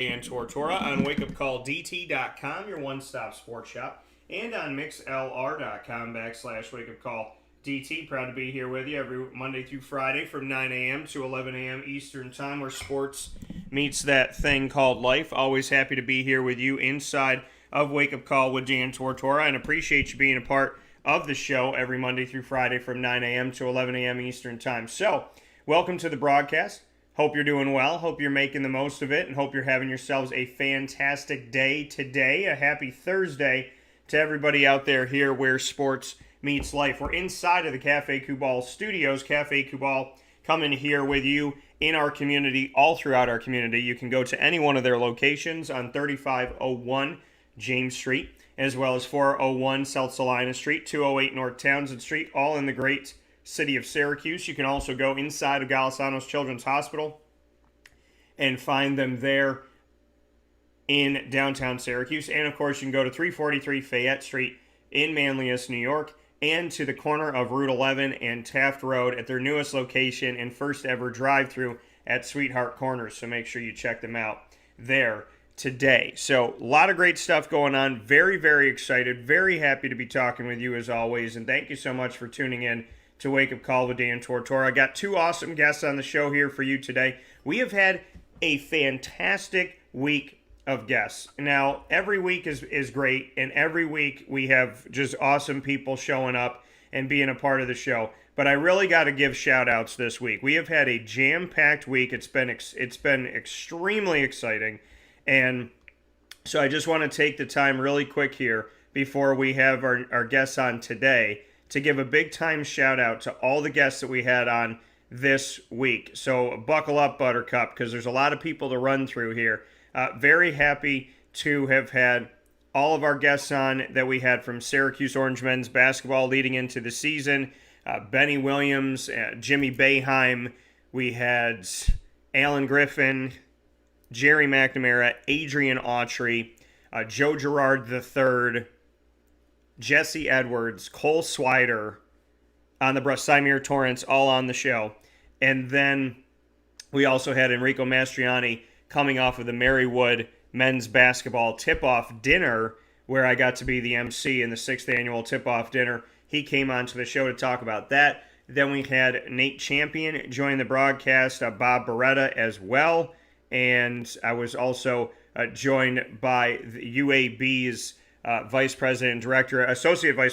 Dan Tortora on WakeUpCallDT.com, your one-stop sports shop, and on MixLR.com/WakeUpCallDT. Proud to be here with you every Monday through Friday from 9 a.m. to 11 a.m. Eastern Time, where sports meets that thing called life. Always happy to be here with you inside of Wake Up Call with Dan Tortora, and appreciate you being a part of the show every Monday through Friday from 9 a.m. to 11 a.m. Eastern Time. So, welcome to the broadcast. Hope you're doing well. Hope you're making the most of it, and hope you're having yourselves a fantastic day today. A happy Thursday to everybody out there here where sports meets life. We're inside of the Cafe Kubal studios. Cafe Kubal coming here with you in our community, all throughout our community. You can go to any one of their locations on 3501 James Street, as well as 401 South Salina Street, 208 North Townsend Street, all in the great city of Syracuse. You can also go inside of Golisano's Children's Hospital and find them there in downtown Syracuse. And, of course, you can go to 343 Fayette Street in Manlius, New York, and to the corner of Route 11 and Taft Road at their newest location and first ever drive-thru at Sweetheart Corners. So make sure you check them out there today. So a lot of great stuff going on. Very, very excited. Very happy to be talking with you as always. And thank you so much for tuning in to Wake Up Call with Dan Tortora. I got two awesome guests on the show here for you today. We have had a fantastic week of guests. Now, every week is great, and every week we have just awesome people showing up and being a part of the show. But I really got to give shout-outs this week. We have had a jam-packed week. It's been extremely exciting. And so I just want to take the time really quick here before we have our guests on today to give a big time shout out to all the guests that we had on this week. So buckle up, Buttercup, because there's a lot of people to run through here. Very happy to have had all of our guests on that we had from Syracuse Orange men's basketball leading into the season. Benny Williams, Jimmy Boeheim. We had Alan Griffin, Jerry McNamara, Adrian Autry, Joe Girard III, Jesse Edwards, Cole Swider on the brush, Symir Torrance, all on the show. And then we also had Enrico Mastriani coming off of the Marywood men's basketball tip-off dinner, where I got to be the MC in the 6th annual tip-off dinner. He came onto the show to talk about that. Then we had Nate Champion join the broadcast, Bob Beretta as well. And I was also joined by the UAB's Associate Vice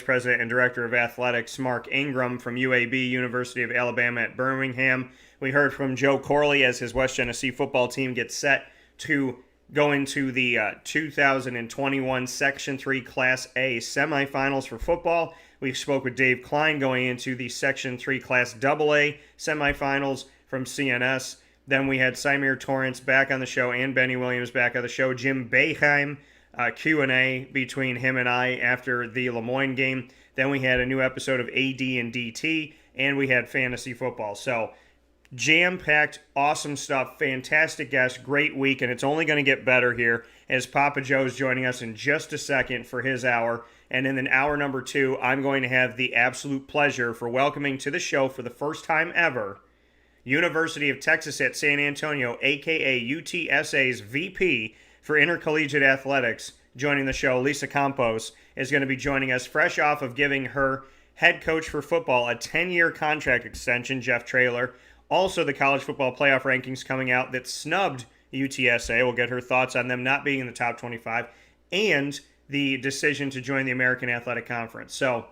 President and Director of Athletics, Mark Ingram from UAB, University of Alabama at Birmingham. We heard from Joe Corley as his West Genesee football team gets set to go into the 2021 Section 3 Class A semifinals for football. We spoke with Dave Klein going into the Section 3 Class AA semifinals from CNS. Then we had Symir Torrance back on the show and Benny Williams back on the show. Jim Boeheim, Q&A between him and I after the Lemoyne game. Then we had a new episode of AD and DT, and we had fantasy football. So jam-packed, awesome stuff, fantastic guests, great week, and it's only going to get better here as Papa Joe's joining us in just a second for his hour. And in then hour number 2, I'm going to have the absolute pleasure for welcoming to the show for the first time ever University of Texas at San Antonio, a.k.a. UTSA's VP for Intercollegiate Athletics, joining the show. Lisa Campos is going to be joining us fresh off of giving her head coach for football a 10-year contract extension, Jeff Traylor. Also, the college football playoff rankings coming out that snubbed UTSA. We'll get her thoughts on them not being in the top 25 and the decision to join the American Athletic Conference. So,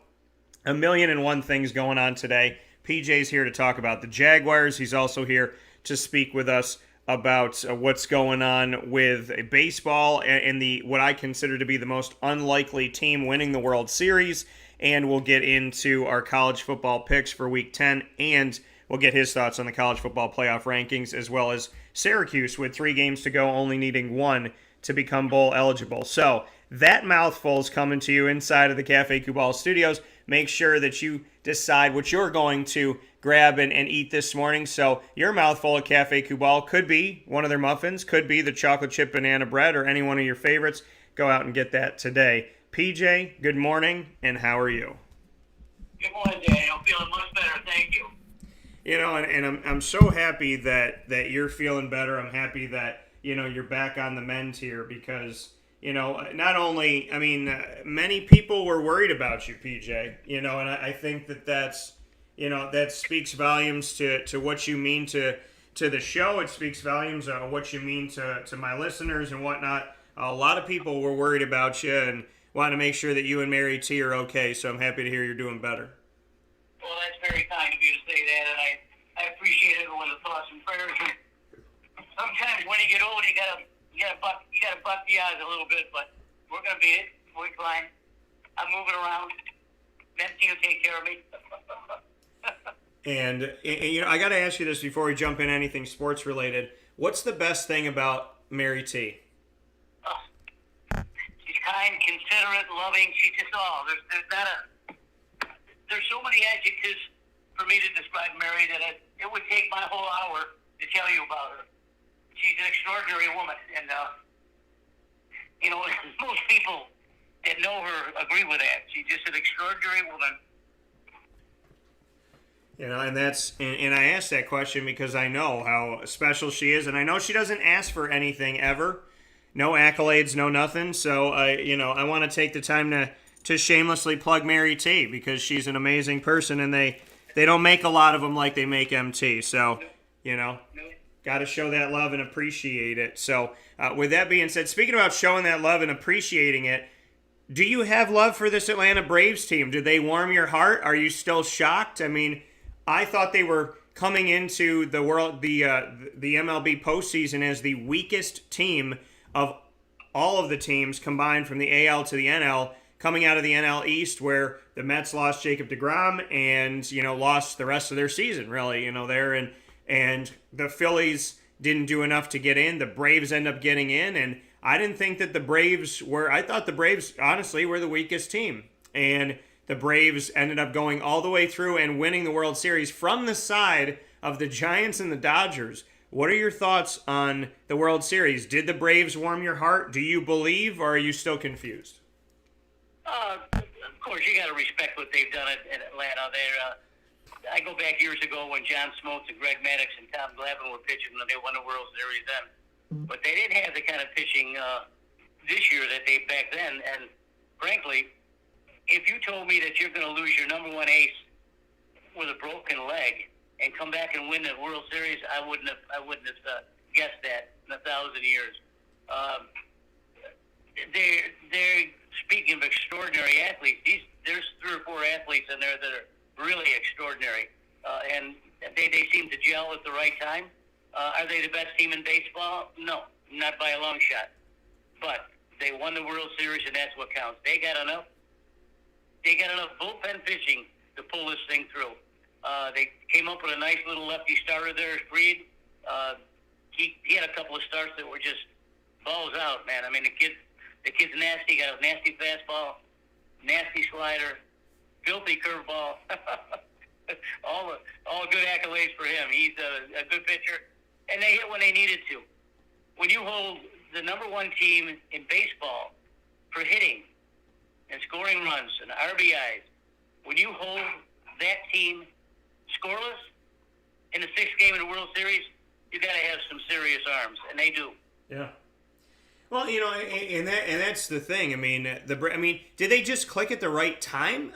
a million and one things going on today. PJ's here to talk about the Jaguars. He's also here to speak with us about what's going on with baseball and the what I consider to be the most unlikely team winning the World Series. And we'll get into our college football picks for Week 10, and we'll get his thoughts on the college football playoff rankings, as well as Syracuse with 3 games to go, only needing 1 to become bowl eligible. So that mouthful is coming to you inside of the Cafe Kubal studios. Make sure that you decide what you're going to grab and eat this morning. So your mouthful of Cafe Kubal could be one of their muffins, could be the chocolate chip banana bread, or any one of your favorites. Go out and get that today. PJ, good morning, and how are you? Good morning, Dan. I'm feeling much better, thank you. You know, and I'm so happy that you're feeling better. I'm happy that you're back on the mend here because, not only, many people were worried about you, PJ, and I think that's, that speaks volumes to what you mean to the show. It speaks volumes on what you mean to my listeners and whatnot. A lot of people were worried about you and wanted to make sure that you and Mary T are okay, so I'm happy to hear you're doing better. Well, that's very kind of you to say that, and I appreciate everyone's thoughts and prayers. Sometimes when you get old, you gotta buck the odds a little bit, but we're gonna beat it. We're fine. I'm moving around. Nancy will take care of me. And I got to ask you this before we jump in anything sports related. What's the best thing about Mary T? She's kind, considerate, loving. She's just all. There's so many adjectives for me to describe Mary that it would take my whole hour to tell you about her. She's an extraordinary woman, and most people that know her agree with that. She's just an extraordinary woman. And I asked that question because I know how special she is, and I know she doesn't ask for anything ever, no accolades, no nothing. So I want to take the time to shamelessly plug Mary T because she's an amazing person, and they don't make a lot of them like they make MT. So got to show that love and appreciate it. So with that being said, speaking about showing that love and appreciating it, do you have love for this Atlanta Braves team? Do they warm your heart? Are you still shocked? I thought they were coming into the MLB postseason as the weakest team of all of the teams combined from the AL to the NL, coming out of the NL East, where the Mets lost Jacob deGrom and lost the rest of their season. Really, there and the Phillies didn't do enough to get in. The Braves end up getting in, and I didn't think that the Braves were. I thought the Braves honestly were the weakest team, and the Braves ended up going all the way through and winning the World Series from the side of the Giants and the Dodgers. What are your thoughts on the World Series? Did the Braves warm your heart? Do you believe, or are you still confused? Of course, you got to respect what they've done in Atlanta. I go back years ago when John Smoltz and Greg Maddux and Tom Glavine were pitching when they won the World Series then. But they didn't have the kind of pitching this year that they back then. And frankly, if you told me that you're going to lose your number one ace with a broken leg and come back and win the World Series, I wouldn't have guessed that in 1,000 years. They're speaking of extraordinary athletes. There's 3 or 4 athletes in there that are really extraordinary, and they seem to gel at the right time. Are they the best team in baseball? No, not by a long shot. But they won the World Series, and that's what counts. They got enough bullpen pitching to pull this thing through. They came up with a nice little lefty starter there, Freed. He had a couple of starts that were just balls out, man. The kid's nasty. Got a nasty fastball, nasty slider, filthy curveball. all good accolades for him. He's a good pitcher, and they hit when they needed to. When you hold the number one team in baseball for hitting and scoring runs and RBIs, when you hold that team scoreless in the 6th game of the World Series, you got to have some serious arms, and they do. Yeah. Well, and that's the thing. Did they just click at the right time?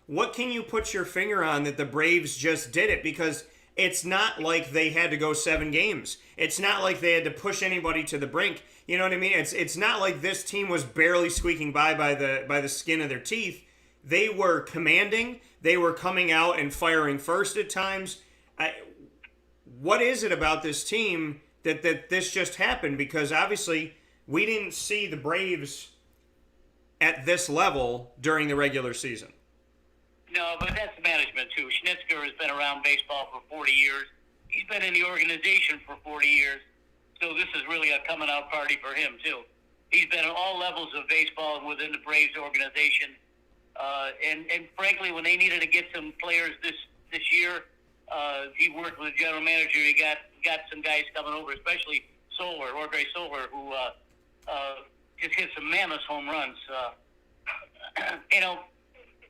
What can you put your finger on that the Braves just did it? Because it's not like they had to go 7 games. It's not like they had to push anybody to the brink. You know what I mean? It's not like this team was barely squeaking by the skin of their teeth. They were commanding. They were coming out and firing first at times. What is it about this team that this just happened? Because obviously we didn't see the Braves at this level during the regular season. No, but that's management too. Schnitzker has been around baseball for 40 years. He's been in the organization for 40 years. So this is really a coming out party for him too. He's been at all levels of baseball within the Braves organization. And frankly, when they needed to get some players this year, he worked with the general manager. He got some guys coming over, especially Andre Soler, who just hit some mammoth home runs.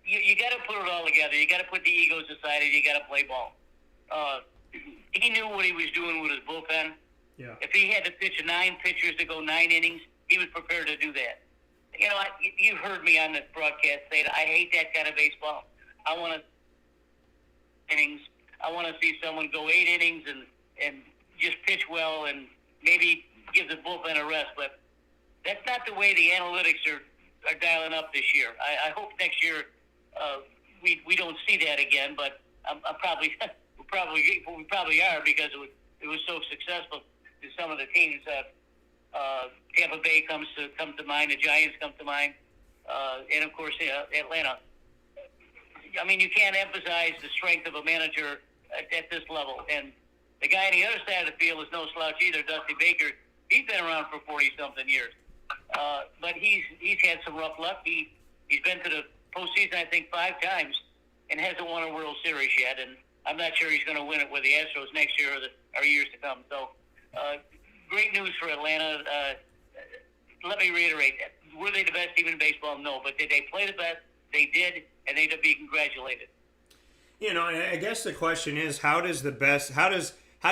You got to put it all together. You got to put the egos aside, and you got to play ball. He knew what he was doing with his bullpen. Yeah. If he had to pitch 9 pitchers to go 9 innings, he was prepared to do that. You know, you've heard me on this broadcast say that I hate that kind of baseball. I want to innings. I want to see someone go 8 innings and just pitch well and maybe give the bullpen a rest. But that's not the way the analytics are dialing up this year. I hope next year we don't see that again. But I'm probably we probably are, because it was so successful to some of the teams. Tampa Bay comes to mind. The Giants come to mind, and of course Atlanta. I mean, you can't emphasize the strength of a manager at this level. And the guy on the other side of the field is no slouch either, Dusty Baker. He's been around for 40-something years, but he's had some rough luck. He's been to the postseason, I think, 5 times, and hasn't won a World Series yet. And I'm not sure he's going to win it with the Astros next year or years to come. So, great news for Atlanta. Let me reiterate that. Were they the best team in baseball? No. But did they play the best? They did, and they'd be congratulated. You know, and I guess the question is, how do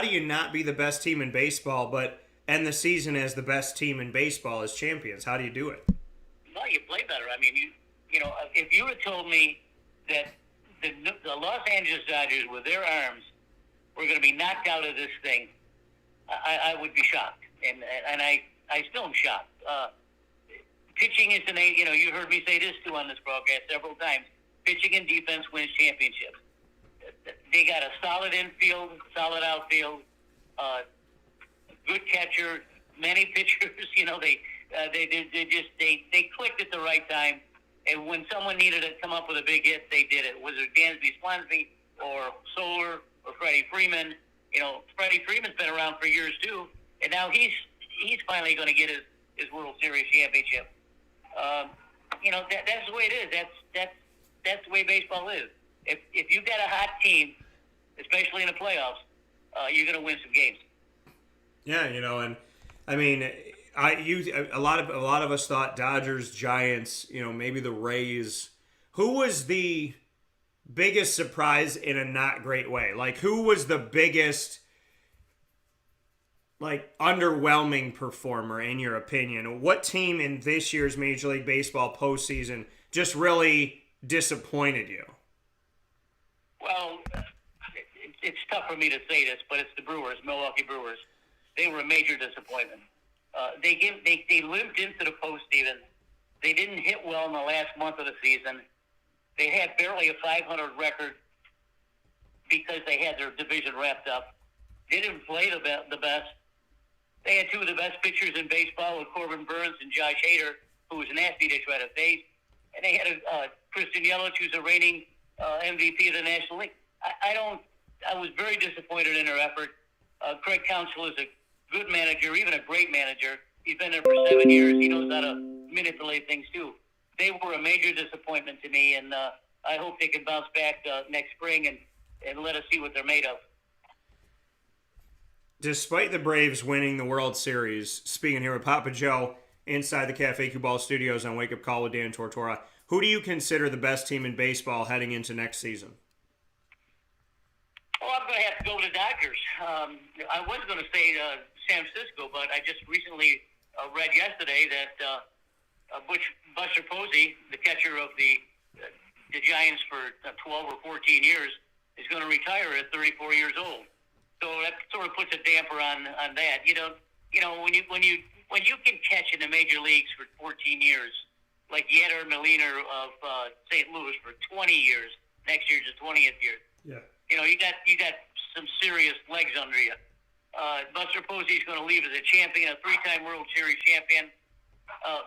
you not be the best team in baseball, but end the season as the best team in baseball as champions? How do you do it? Well, you play better. I mean, you know, if you had told me that the Los Angeles Dodgers, with their arms, were going to be knocked out of this thing, I would be shocked, and I still am shocked. Pitching is you know, you heard me say this too on this broadcast several times. Pitching and defense wins championships. They got a solid infield, solid outfield, good catcher, many pitchers. You know, they clicked at the right time, and when someone needed to come up with a big hit, they did it. Was it Dansby Swansby or Soler or Freddie Freeman? You know, Freddie Freeman's been around for years too, and now he's finally going to get his World Series championship. You know, that's the way it is. That's the way baseball is. If you've got a hot team, especially in the playoffs, you're going to win some games. Yeah, you know, and I mean, a lot of us thought Dodgers, Giants, you know, maybe the Rays. Who was the biggest surprise in a not great way? Like, who was the biggest, like, underwhelming performer in your opinion? What team in this year's Major League Baseball postseason just really disappointed you? Well, it's tough for me to say this, but it's the Brewers, Milwaukee Brewers. They were a major disappointment. They limped into the postseason. They didn't hit well in the last month of the season. They had barely a 500 record because they had their division wrapped up. They didn't play the best. They had 2 of the best pitchers in baseball with Corbin Burns and Josh Hader, who was nasty to try to face. And they had Christian Yelich, who's a reigning MVP of the National League. I was very disappointed in their effort. Craig Counsell is a good manager, even a great manager. He's been there for 7 years. He knows how to manipulate things too. They were a major disappointment to me, and I hope they can bounce back next spring and let us see what they're made of. Despite the Braves winning the World Series, speaking here with Papa Joe inside the Cafe Cubal studios on Wake Up Call with Dan Tortora, who do you consider the best team in baseball heading into next season? Well, I'm going to have to go with the Dodgers. I was going to say San Francisco, but I just recently read yesterday that Buster Posey, the catcher of the Giants for 12 or 14 years, is going to retire at 34 years old. So that sort of puts a damper on that. You know, when you can catch in the major leagues for 14 years, like Yadier Molina of St. Louis for 20 years. Next year's his 20th year. Yeah. You know, you got some serious legs under you. Buster Posey's going to leave as a champion, a 3-time World Series champion.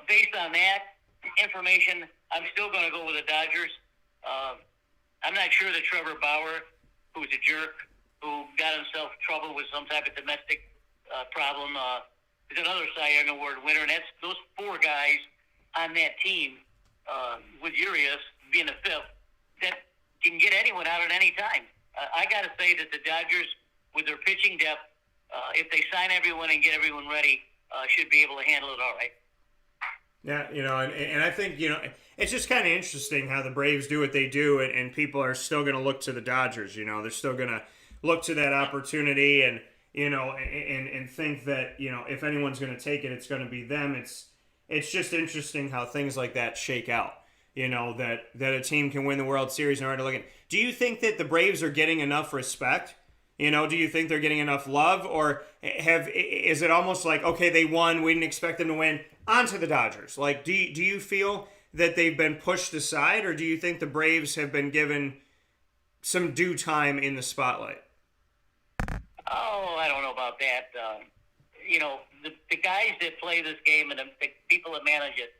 Based on that information, I'm still going to go with the Dodgers. I'm not sure that Trevor Bauer, who's a jerk, who got himself in trouble with some type of domestic problem, is another Cy Young Award winner. And that's those 4 guys on that team, with Urias being the 5th, that can get anyone out at any time. I got to say that the Dodgers, with their pitching depth, if they sign everyone and get everyone ready, should be able to handle it all right. Yeah, you know, and I think, you know, it's just kind of interesting how the Braves do what they do, and people are still going to look to the Dodgers. You know, they're still going to look to that opportunity, and and think that, if anyone's going to take it, it's going to be them. It's just interesting how things like that shake out. That a team can win the World Series and already looking. Do you think that the Braves are getting enough respect? Do you think they're getting enough love, or is it almost like, okay, they won, we didn't expect them to win, on to the Dodgers? Like, do you feel that they've been pushed aside, or do you think the Braves have been given some due time in the spotlight? Oh, I don't know about that. The guys that play this game and the people that manage it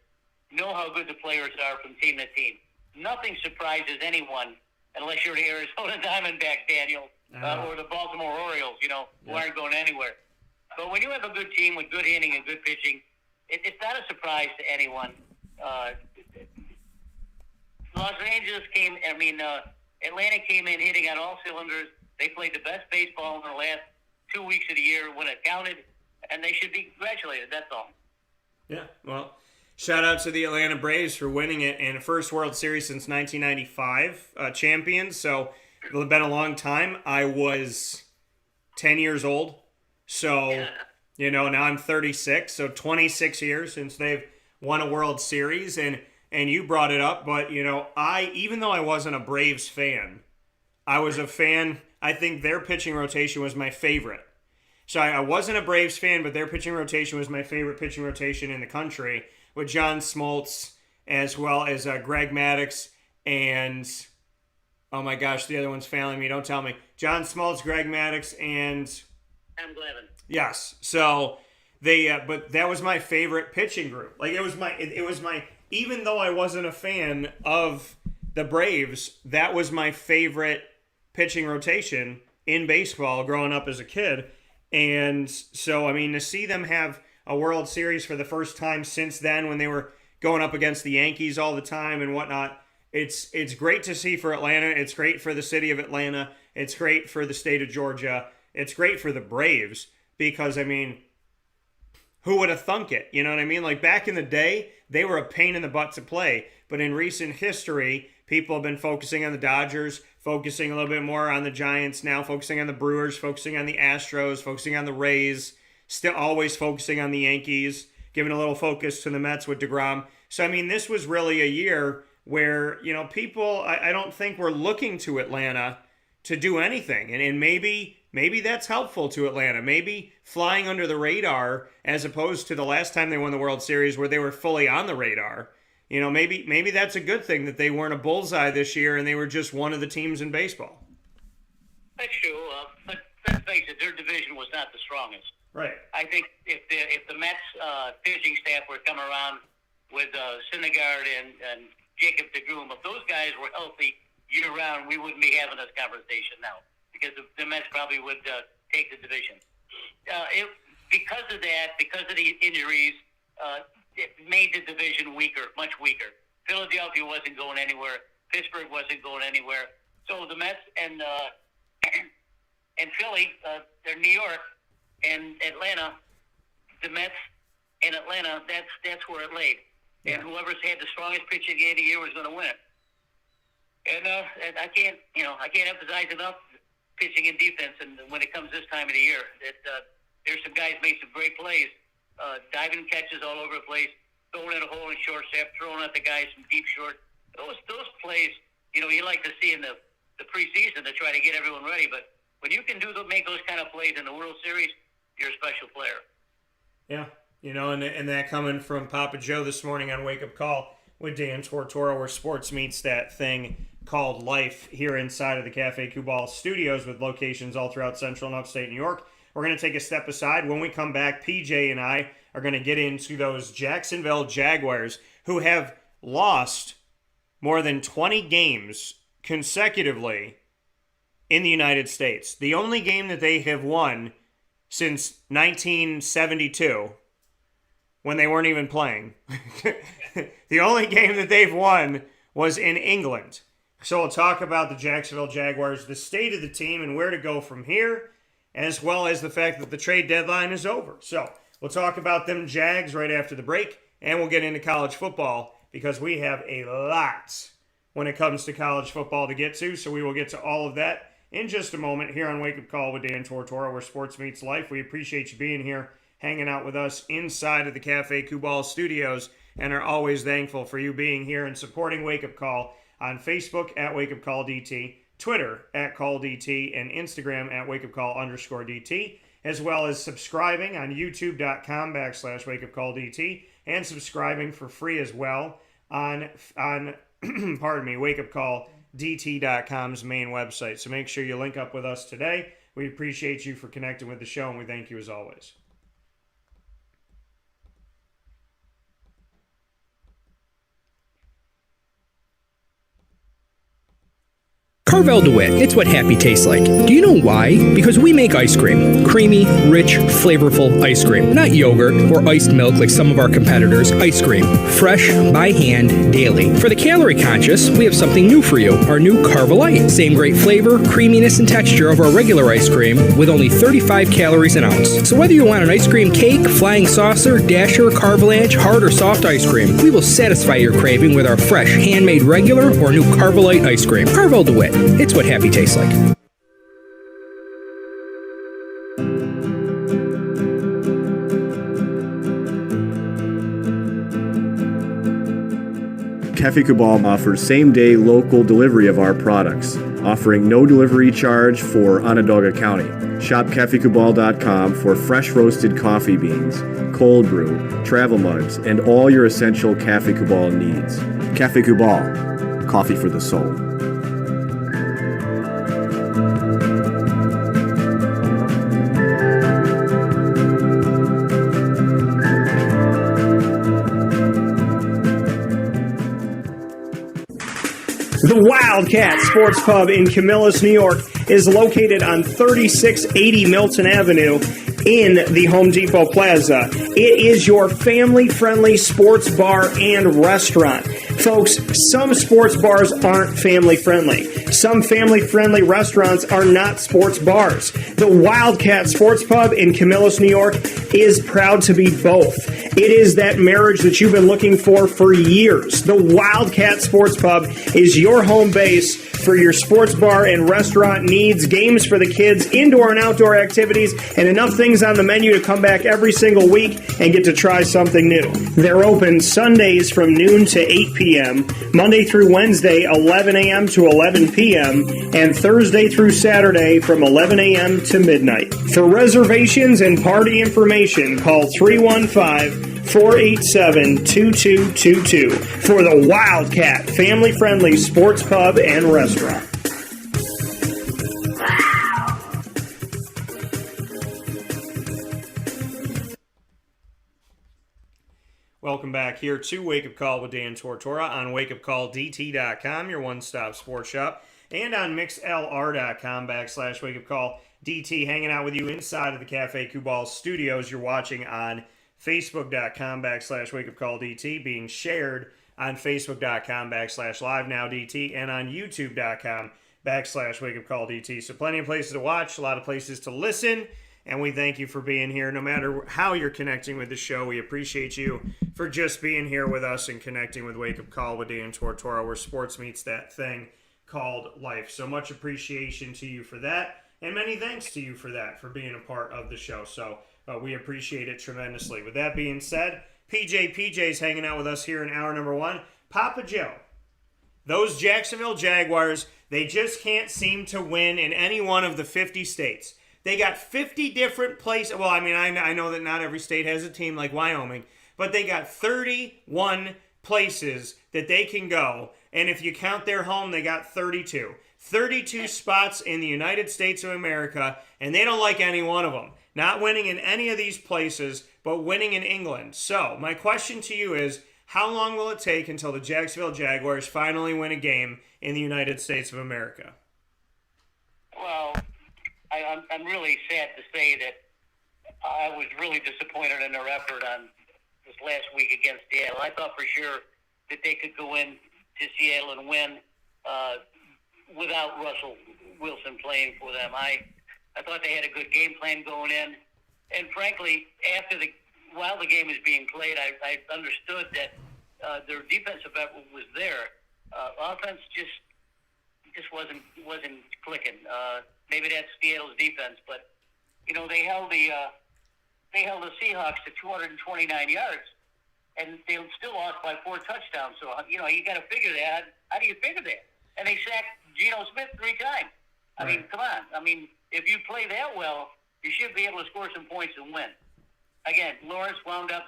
know how good the players are from team to team. Nothing surprises anyone unless you're the Arizona Diamondbacks, Daniel, or the Baltimore Orioles, who aren't going anywhere. But when you have a good team with good hitting and good pitching, it's not a surprise to anyone. Atlanta came in hitting on all cylinders. They played the best baseball in the last 2 weeks of the year when it counted, and they should be congratulated. That's all. Yeah, well, shout out to the Atlanta Braves for winning it in the first World Series since 1995, champions. So it's been a long time. I was 10 years old. So, now I'm 36. So 26 years since they've won a World Series. And you brought it up, but, even though I wasn't a Braves fan, I was a fan. I think their pitching rotation was my favorite. So I wasn't a Braves fan, but their pitching rotation was my favorite pitching rotation in the country, with John Smoltz as well as Greg Maddux and, oh my gosh, the other one's failing me. Don't tell me. John Smoltz, Greg Maddux, and Tom Glavine. Yes. So but that was my favorite pitching group. Like it was my. Even though I wasn't a fan of the Braves, that was my favorite pitching rotation in baseball growing up as a kid. And so, to see them have a World Series for the first time since then, when they were going up against the Yankees all the time and whatnot, it's great to see for Atlanta. It's great for the city of Atlanta. It's great for the state of Georgia. It's great for the Braves because, who would have thunk it? You know what I mean? Like back in the day, they were a pain in the butt to play. But in recent history, people have been focusing on the Dodgers, focusing a little bit more on the Giants, now focusing on the Brewers, focusing on the Astros, focusing on the Rays, still always focusing on the Yankees, giving a little focus to the Mets with DeGrom. So, this was really a year where, people, I don't think were looking to Atlanta to do anything. And maybe that's helpful to Atlanta. Maybe flying under the radar as opposed to the last time they won the World Series where they were fully on the radar. Maybe that's a good thing that they weren't a bullseye this year and they were just one of the teams in baseball. That's true, but let's face it, their division was not the strongest. Right. I think if the Mets pitching staff were come around with Syndergaard and Jacob DeGrom, if those guys were healthy year-round, we wouldn't be having this conversation now because the Mets probably would take the division. Because of that, because of the injuries, it made the division weaker, much weaker. Philadelphia wasn't going anywhere. Pittsburgh wasn't going anywhere. So the Mets and Philly, they're New York and Atlanta. The Mets and Atlanta, that's where it laid. Yeah. And whoever's had the strongest pitching game of the year was going to win it. And I can't emphasize enough pitching and defense. And when it comes this time of the year, there's some guys made some great plays. Diving catches all over the place, throwing in a hole in shortstop, throwing at the guys from deep short. Those plays, you like to see in the preseason to try to get everyone ready. But when you can make those kind of plays in the World Series, you're a special player. Yeah, and that coming from Papa Joe this morning on Wake Up Call with Dan Tortora, where sports meets that thing called life here inside of the Cafe Cubal studios with locations all throughout central and upstate New York. We're going to take a step aside. When we come back, PJ and I are going to get into those Jacksonville Jaguars who have lost more than 20 games consecutively in the United States. The only game that they have won since 1972, when they weren't even playing. The only game that they've won was in England. So we'll talk about the Jacksonville Jaguars, the state of the team, and where to go from here, as well as the fact that the trade deadline is over. So we'll talk about them Jags right after the break, and we'll get into college football because we have a lot when it comes to college football to get to. So we will get to all of that in just a moment here on Wake Up Call with Dan Tortora, where sports meets life. We appreciate you being here, hanging out with us inside of the Cafe Kubal studios, and are always thankful for you being here and supporting Wake Up Call on Facebook at Wake Up Call DT, Twitter at Call DT, and Instagram at Wake Up Call _DT, as well as subscribing on youtube.com/WakeUpCallDT, and subscribing for free as well on WakeUpCallDT.com's main website. So make sure you link up with us today. We appreciate you for connecting with the show, and we thank you as always. Carvel DeWitt, it's what happy tastes like. Do you know why? Because we make ice cream. Creamy, rich, flavorful ice cream. Not yogurt or iced milk like some of our competitors. Ice cream. Fresh, by hand, daily. For the calorie conscious, we have something new for you. Our new Carvelite. Same great flavor, creaminess, and texture of our regular ice cream with only 35 calories an ounce. So whether you want an ice cream cake, flying saucer, dasher, carvalanche, hard or soft ice cream, we will satisfy your craving with our fresh, handmade regular or new Carvelite ice cream. Carvel DeWitt. It's what happy tastes like. Cafe Kubal offers same-day local delivery of our products, offering no delivery charge for Onondaga County. Shop cafekubal.com for fresh roasted coffee beans, cold brew, travel mugs, and all your essential Cafe Kubal needs. Cafe Kubal, coffee for the soul. The Wildcat Sports Pub in Camillus, New York is located on 3680 Milton Avenue in the Home Depot Plaza. It is your family-friendly sports bar and restaurant. Folks, some sports bars aren't family-friendly. Some family-friendly restaurants are not sports bars. The Wildcat Sports Pub in Camillus, New York is proud to be both. It is that marriage that you've been looking for years. The Wildcat Sports Pub is your home base for your sports bar and restaurant needs, games for the kids, indoor and outdoor activities, and enough things on the menu to come back every single week and get to try something new. They're open Sundays from noon to 8 p.m., Monday through Wednesday, 11 a.m. to 11 p.m., and Thursday through Saturday from 11 a.m. to midnight. For reservations and party information, call 315-487-2222 for the Wildcat family-friendly sports pub and restaurant. Welcome back here to Wake Up Call with Dan Tortora on WakeUpCallDT.com, your one-stop sports shop, and on MixLR.com/WakeUpCallDT, hanging out with you inside of the Cafe Kubal studios. You're watching on Facebook.com/WakeUpCallDT, being shared on Facebook.com/LiveNowDT, and on YouTube.com/WakeUpCallDT. So plenty of places to watch, a lot of places to listen, and we thank you for being here. No matter how you're connecting with the show, we appreciate you for just being here with us and connecting with Wake Up Call with Dan Tortora, where sports meets that thing called life. So much appreciation to you for that, and many thanks to you for that, for being a part of the show. So we appreciate it tremendously. With that being said, PJ's hanging out with us here in hour number one. Papa Joe, those Jacksonville Jaguars, they just can't seem to win in any one of the 50 states. They got 50 different places. Well, I mean, I know that not every state has a team like Wyoming, but they got 31 places that they can go. And if you count their home, they got 32. 32 spots in the United States of America, and they don't like any one of them. Not winning in any of these places, but winning in England. So, my question to you is, how long will it take until the Jacksonville Jaguars finally win a game in the United States of America? Well, I'm really sad to say that I was really disappointed in their effort on this last week against Seattle. I thought for sure that they could go in to Seattle and win without Russell Wilson playing for them. I thought they had a good game plan going in, and frankly, while the game was being played, I understood that their defensive effort was there. Offense just just wasn't clicking. Maybe that's Seattle's defense, but they held the Seahawks to 229 yards, and they still lost by 4 touchdowns. So you got to figure that. How do you figure that? And they sacked Geno Smith 3 times. I mean, come on. I mean, if you play that well, you should be able to score some points and win. Again, Lawrence wound up,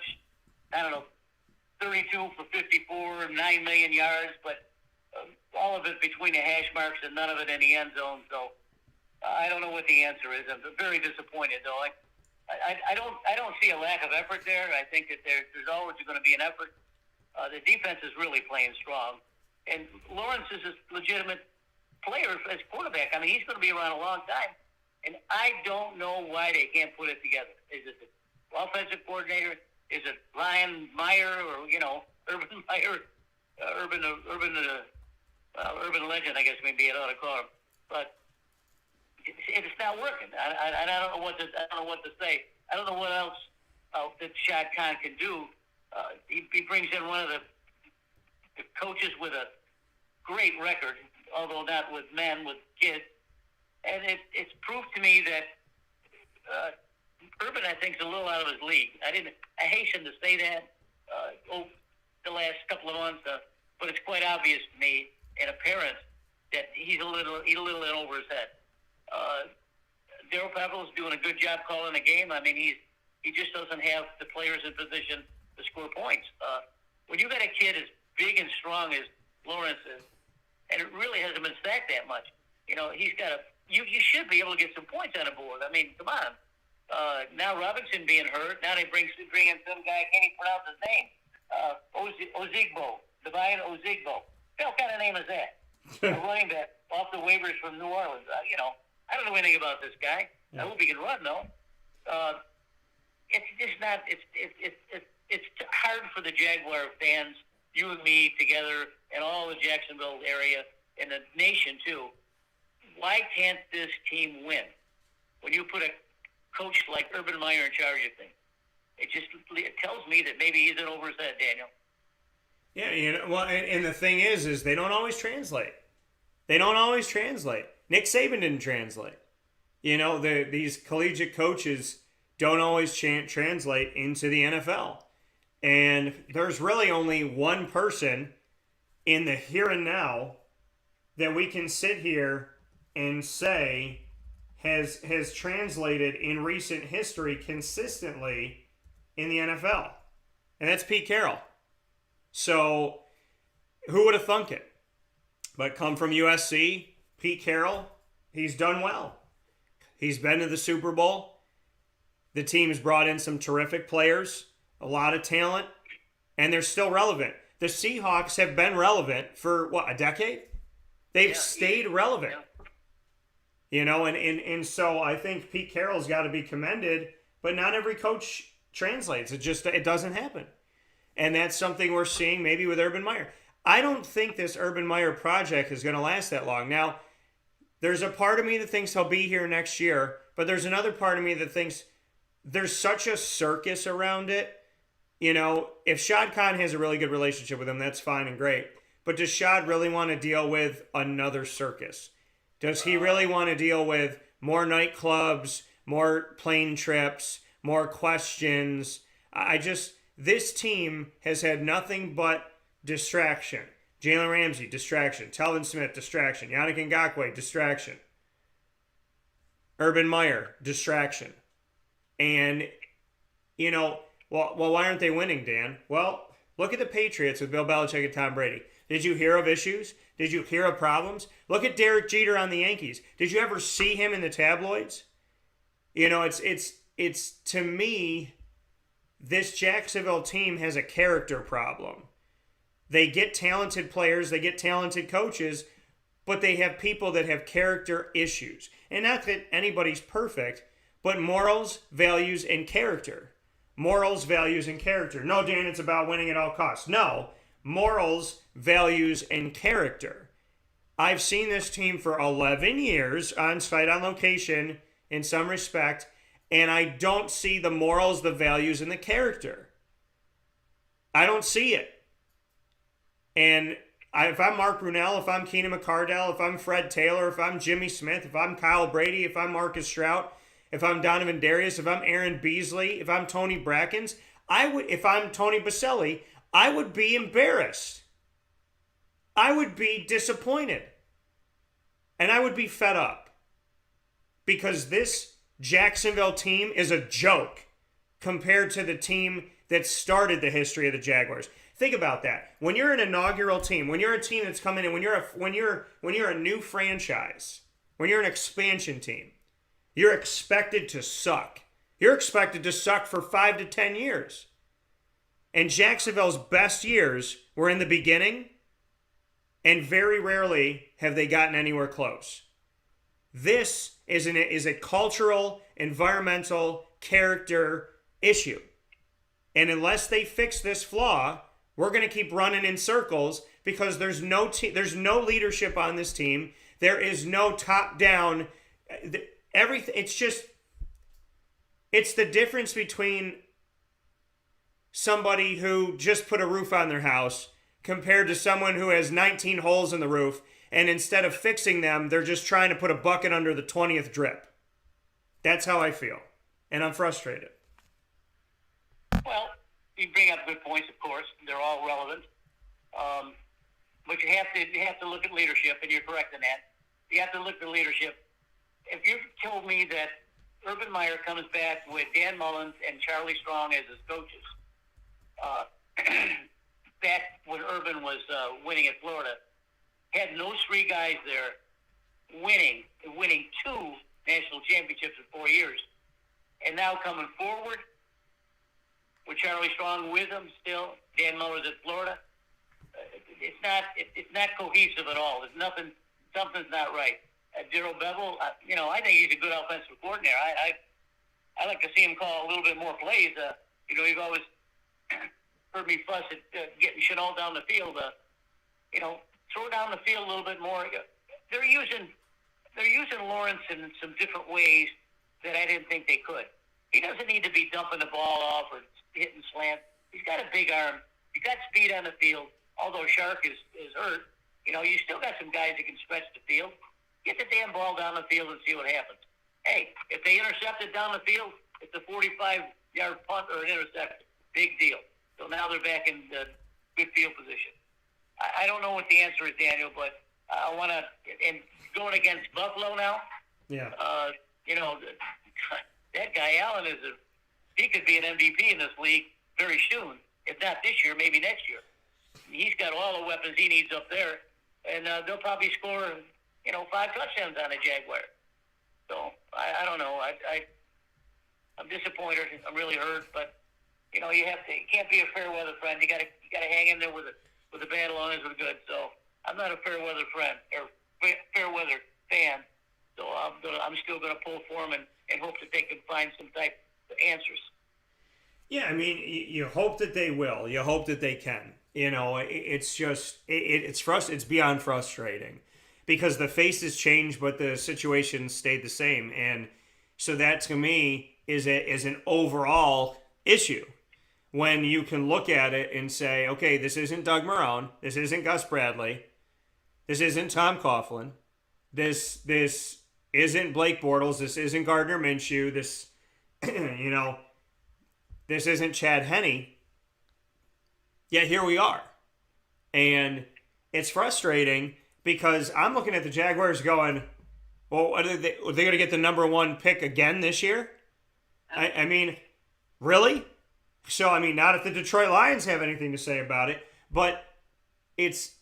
32 for 54, 9 million yards, but all of it between the hash marks and none of it in the end zone. So I don't know what the answer is. I'm very disappointed, though. I don't see a lack of effort there. I think that there's always going to be an effort. The defense is really playing strong, and Lawrence is a legitimate player as quarterback. I mean, he's going to be around a long time, and I don't know why they can't put it together. Is it the offensive coordinator? Is it Ryan Meyer or Urban Meyer, urban legend? I guess maybe it ought to call him, but it's not working. I don't know what to say. I don't know what else that Shad Khan can do. He brings in one of the coaches with a great record, although not with men, with kids, and it's proof to me that Urban, I think, is a little out of his league. I hasten to say that the last couple of months, but it's quite obvious to me and apparent that he's a little in over his head. Daryl Pepperell's doing a good job calling the game. I mean, he just doesn't have the players in position to score points. When you got a kid as big and strong as Lawrence is, and it really hasn't been stacked that much, he's got you should be able to get some points on the board. I mean, come on. Now Robinson being hurt. Now they bring in some guy, I can't even pronounce his name. Ozigbo. Divine Ozigbo. What kind of name is that? A running back off the waivers from New Orleans. I don't know anything about this guy. I hope he can run, though. It's just not. It's hard for the Jaguar fans, you and me together, and all the Jacksonville area and the nation too. Why can't this team win? When you put a coach like Urban Meyer in charge of things, it tells me that maybe he's in over his head, Daniel. Yeah, well, and the thing is they don't always translate. Nick Saban didn't translate. These collegiate coaches don't always translate into the NFL. And there's really only one person in the here and now that we can sit here and say has translated in recent history consistently in the NFL. And that's Pete Carroll. So who would have thunk it? But come from USC, Pete Carroll, he's done well. He's been to the Super Bowl. The team's brought in some terrific players, a lot of talent, and they're still relevant. The Seahawks have been relevant for, a decade? They've stayed relevant. And so I think Pete Carroll's got to be commended, but not every coach translates. It doesn't happen. And that's something we're seeing maybe with Urban Meyer. I don't think this Urban Meyer project is going to last that long. Now, there's a part of me that thinks he'll be here next year, but there's another part of me that thinks there's such a circus around it. If Shad Khan has a really good relationship with him, that's fine and great. But does Shad really want to deal with another circus? Does he really want to deal with more nightclubs, more plane trips, more questions? This team has had nothing but distraction. Jalen Ramsey, distraction. Telvin Smith, distraction. Yannick Ngakoue, distraction. Urban Meyer, distraction. And, why aren't they winning, Dan? Well, look at the Patriots with Bill Belichick and Tom Brady. Did you hear of issues? Did you hear of problems? Look at Derek Jeter on the Yankees. Did you ever see him in the tabloids? It's to me, this Jacksonville team has a character problem. They get talented players, they get talented coaches, but they have people that have character issues. And not that anybody's perfect, but morals, values, and character. Morals, values, and character. No, Dan, it's about winning at all costs. No, morals, values, and character. I've seen this team for 11 years on site, on location, in some respect, and I don't see the morals, the values, and the character. I don't see it. And if I'm Mark Brunell, if I'm Keenan McCardell, if I'm Fred Taylor, if I'm Jimmy Smith, if I'm Kyle Brady, if I'm Marcus Strout, if I'm Donovan Darius, if I'm Aaron Beasley, if I'm Tony Brackens, if I'm Tony Baselli, I would be embarrassed. I would be disappointed. And I would be fed up. Because this Jacksonville team is a joke compared to the team that started the history of the Jaguars. Think about that. When you're an inaugural team, when you're a team that's coming in, when you're a new franchise, when you're an expansion team, you're expected to suck. You're expected to suck for 5 to 10 years. And Jacksonville's best years were in the beginning, and very rarely have they gotten anywhere close. This is a cultural, environmental, character issue. And unless they fix this flaw, we're going to keep running in circles because there's no leadership on this team. There is no top-down. Everything. It's the difference between somebody who just put a roof on their house compared to someone who has 19 holes in the roof, and instead of fixing them, they're just trying to put a bucket under the 20th drip. That's how I feel, and I'm frustrated. Well, you bring up good points, of course. They're all relevant. But you have to look at leadership, and you're correct in that. You have to look at leadership. If you told me that Urban Meyer comes back with Dan Mullins and Charlie Strong as his coaches, back when Urban was winning at Florida, had those three guys there winning 2 national championships in 4 years, and now coming forward with Charlie Strong with him still, Dan Mullins at Florida, it's not cohesive at all. There's something's not right. Daryl Bevel, I think he's a good offensive coordinator. I like to see him call a little bit more plays. You've always heard me fuss at getting Chenault down the field. Throw down the field a little bit more. They're using Lawrence in some different ways that I didn't think they could. He doesn't need to be dumping the ball off or hitting slant. He's got a big arm. He's got speed on the field. Although Shark is hurt, you still got some guys that can stretch the field. Get the damn ball down the field and see what happens. Hey, if they intercept it down the field, it's a 45-yard punt or an interception. Big deal. So now they're back in the good field position. I don't know what the answer is, Daniel, but I want to – and going against Buffalo now, yeah. That guy Allen he could be an MVP in this league very soon. If not this year, maybe next year. He's got all the weapons he needs up there, and they'll probably score, 5 touchdowns on the Jaguar. So I don't know. I'm disappointed. I'm really hurt, but you can't be a fair weather friend. You got to hang in there with the bad lines with good. So I'm not a fair weather friend or fair weather fan. So I'm still going to pull for them and hope that they can find some type of answers. Yeah, I mean, you hope that they will. You hope that they can. It's just it's beyond frustrating because the faces change, but the situation stayed the same, and so that to me is an overall issue. When you can look at it and say, okay, this isn't Doug Marrone, this isn't Gus Bradley, this isn't Tom Coughlin, this isn't Blake Bortles, this isn't Gardner Minshew, this this isn't Chad Henne. Yet here we are. And it's frustrating because I'm looking at the Jaguars going, well, are they going to get the number 1 pick again this year? I mean, really? So, I mean, not if the Detroit Lions have anything to say about it, but it's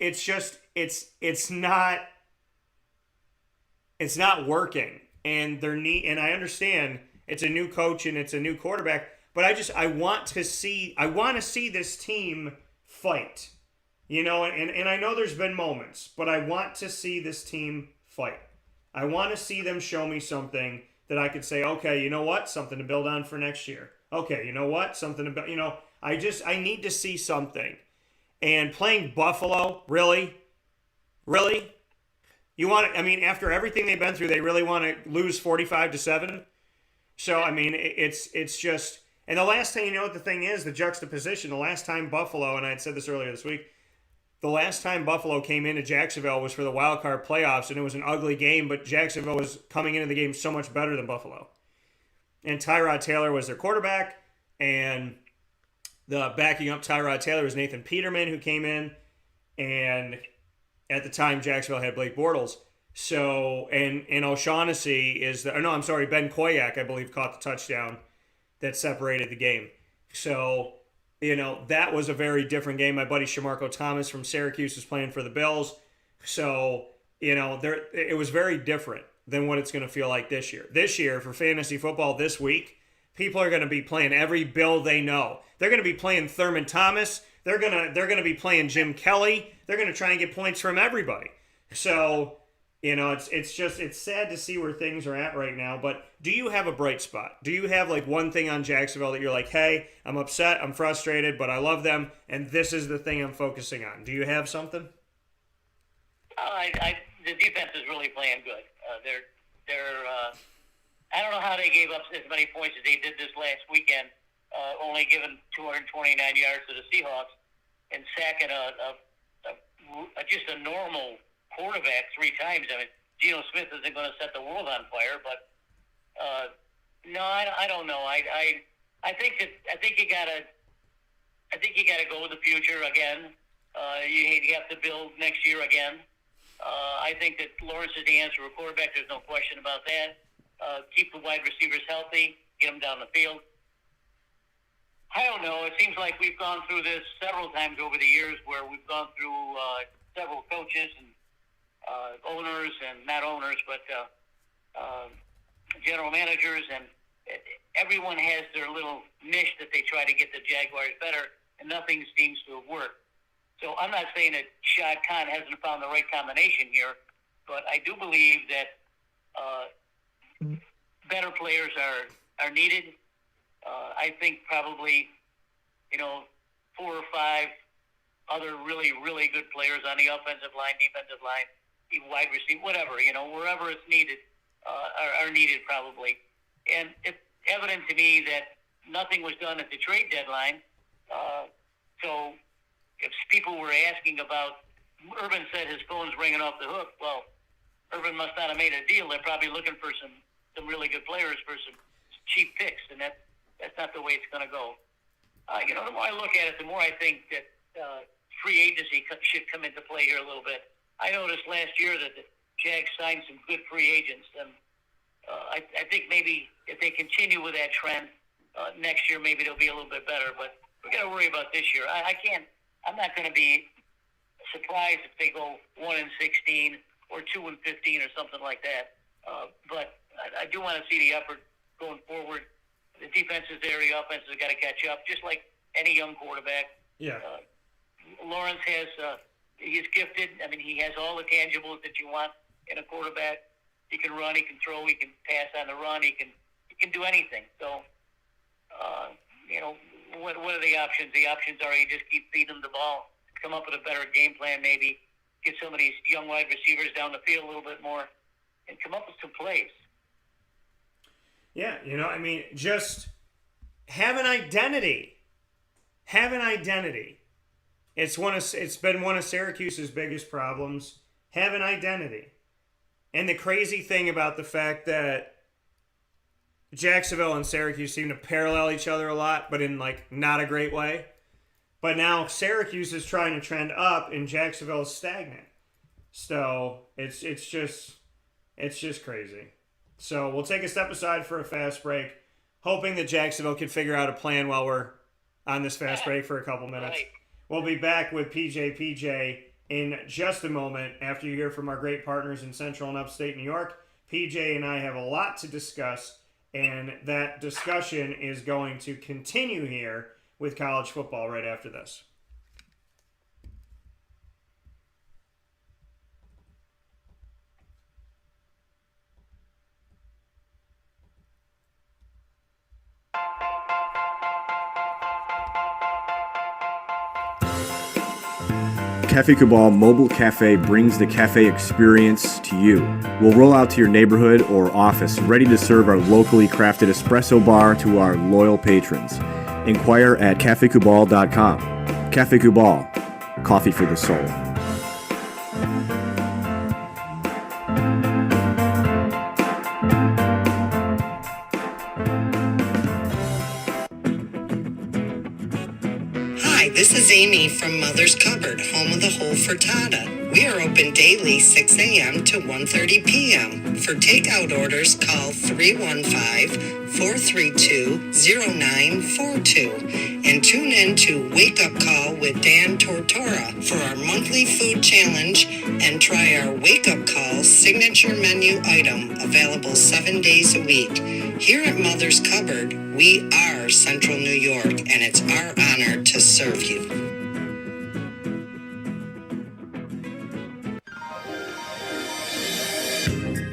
not working. And I understand it's a new coach and it's a new quarterback, but I want to see this team fight, and I know there's been moments, but I want to see this team fight. I want to see them show me something that I could say, okay, you know what, something to build on for next year. Okay, you know what, something to build. I need to see something. And playing Buffalo, really, you want to? I mean, after everything they've been through, they really want to lose 45-7. So I mean, it's just. And the last thing, what the thing is, the juxtaposition, the last time Buffalo, and I had said this earlier this week, the last time Buffalo came into Jacksonville was for the wild card playoffs, and it was an ugly game, but Jacksonville was coming into the game so much better than Buffalo. And Tyrod Taylor was their quarterback, and the backing up Tyrod Taylor was Nathan Peterman, who came in, and at the time Jacksonville had Blake Bortles. So, and O'Shaughnessy Ben Koyak, I believe, caught the touchdown that separated the game. So, that was a very different game. My buddy Shamarko Thomas from Syracuse was playing for the Bills. So, it was very different than what it's going to feel like this year. This year, for fantasy football this week, people are going to be playing every Bill they know. They're going to be playing Thurman Thomas. They're going to be playing Jim Kelly. They're going to try and get points from everybody. So, it's sad to see where things are at right now, but do you have a bright spot? Do you have like one thing on Jacksonville that you're like, hey, I'm upset, I'm frustrated, but I love them, and this is the thing I'm focusing on? Do you have something? The defense is really playing good. I don't know how they gave up as many points as they did this last weekend, only giving 229 yards to the Seahawks and sacking just a normal quarterback 3 times. I mean, Geno Smith isn't going to set the world on fire, but no, I don't know. I think you gotta go with the future again. You have to build next year again. I think that Lawrence is the answer for quarterback. There's no question about that. Keep the wide receivers healthy. Get them down the field. I don't know. It seems like we've gone through this several times over the years where we've gone through several coaches and owners, and not owners, but general managers, and everyone has their little niche that they try to get the Jaguars better, and nothing seems to have worked. So I'm not saying that Shad Khan hasn't found the right combination here, but I do believe that better players are needed. I think probably, 4 or 5 other really, really good players on the offensive line, defensive line, wide receiver, whatever, wherever it's needed, are needed probably. And it's evident to me that nothing was done at the trade deadline. So if people were asking about, Urban said his phone's ringing off the hook. Well, Urban must not have made a deal. They're probably looking for some really good players for some cheap picks, and that's not the way it's going to go. The more I look at it, the more I think that free agency should come into play here a little bit. I noticed last year that the Jags signed some good free agents, and I think maybe if they continue with that trend, next year maybe they'll be a little bit better. But we got to worry about this year. I'm not going to be surprised if they go 1-16 or 2-15 or something like that. But I do want to see the effort going forward. The defense is there. The offense has got to catch up, just like any young quarterback. Yeah. Lawrence he's gifted. I mean, he has all the tangibles that you want in a quarterback. He can run, he can throw, he can pass on the run, he can do anything. So, what are the options? The options are you just keep feeding them the ball, come up with a better game plan, maybe get some of these young wide receivers down the field a little bit more, and come up with some plays. Yeah, just have an identity. Have an identity. It's been one of Syracuse's biggest problems. Have an identity. And the crazy thing about the fact that Jacksonville and Syracuse seem to parallel each other a lot, but in not a great way. But now Syracuse is trying to trend up and Jacksonville is stagnant. So it's just crazy. So we'll take a step aside for a fast break, hoping that Jacksonville can figure out a plan while we're on this fast break for a couple minutes. Right. We'll be back with PJ in just a moment after you hear from our great partners in Central and Upstate New York. PJ and I have a lot to discuss, and that discussion is going to continue here with college football right after this. Cafe Cabal Mobile Cafe brings the cafe experience to you. We'll roll out to your neighborhood or office, ready to serve our locally crafted espresso bar to our loyal patrons. Inquire at cafecabal.com. Cafe Cabal. coffee for the soul. Hi, this is Amy from Mother's Cupboard, home of the whole frittata. We are open daily 6 a.m. to 1:30 p.m. For takeout orders, call 315-432-0942 and tune in to Wake Up Call with Dan Tortora for our monthly food challenge and try our Wake Up Call signature menu item available 7 days a week. Here at Mother's Cupboard, we are Central New York, and it's our honor to serve you.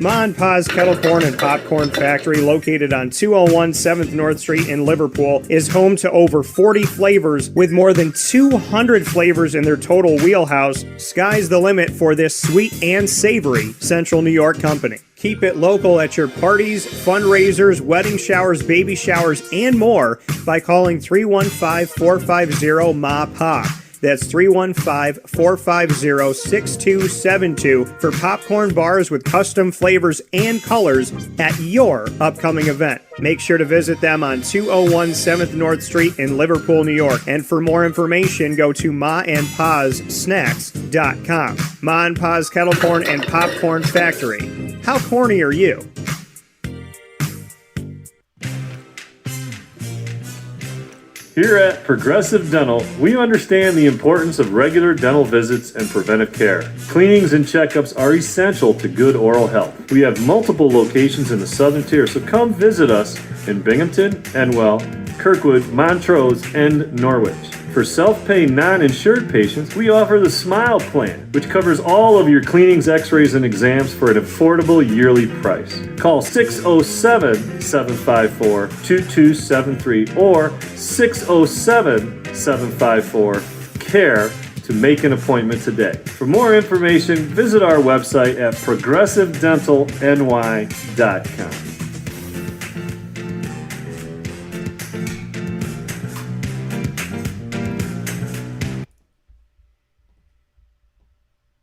Ma and Pa's Kettle Corn and Popcorn Factory, located on 201 7th North Street in Liverpool, is home to over 40 flavors with more than 200 flavors in their total wheelhouse. Sky's the limit for this sweet and savory Central New York company. Keep it local at your parties, fundraisers, wedding showers, baby showers, and more by calling 315-450-MA-PA. That's 315-450-6272 for popcorn bars with custom flavors and colors at your upcoming event. Make sure to visit them on 201 7th North Street in Liverpool, New York. And for more information, go to maandpazsnacks.com. Ma and Pa's Kettle Corn and Popcorn Factory. How corny are you? Here at Progressive Dental, we understand the importance of regular dental visits and preventive care. Cleanings and checkups are essential to good oral health. We have multiple locations in the Southern Tier, so come visit us in Binghamton, Enwell, Kirkwood, Montrose, and Norwich. For self-pay non-insured patients, we offer the Smile Plan, which covers all of your cleanings, x-rays, and exams for an affordable yearly price. Call 607-754-2273 or 607-754-CARE to make an appointment today. For more information, visit our website at progressivedentalny.com.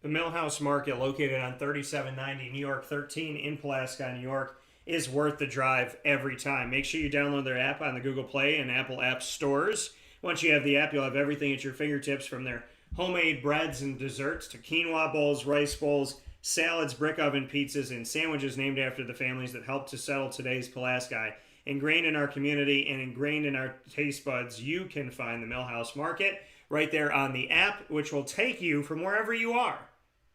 The Millhouse Market, located on 3790 New York 13 in Pulaski, New York, is worth the drive every time. Make sure you download their app on the Google Play and Apple App stores. Once you have the app, you'll have everything at your fingertips, from their homemade breads and desserts to quinoa bowls, rice bowls, salads, brick oven pizzas, and sandwiches named after the families that helped to settle today's Pulaski. Ingrained in our community and ingrained in our taste buds, you can find the Millhouse Market right there on the app, which will take you from wherever you are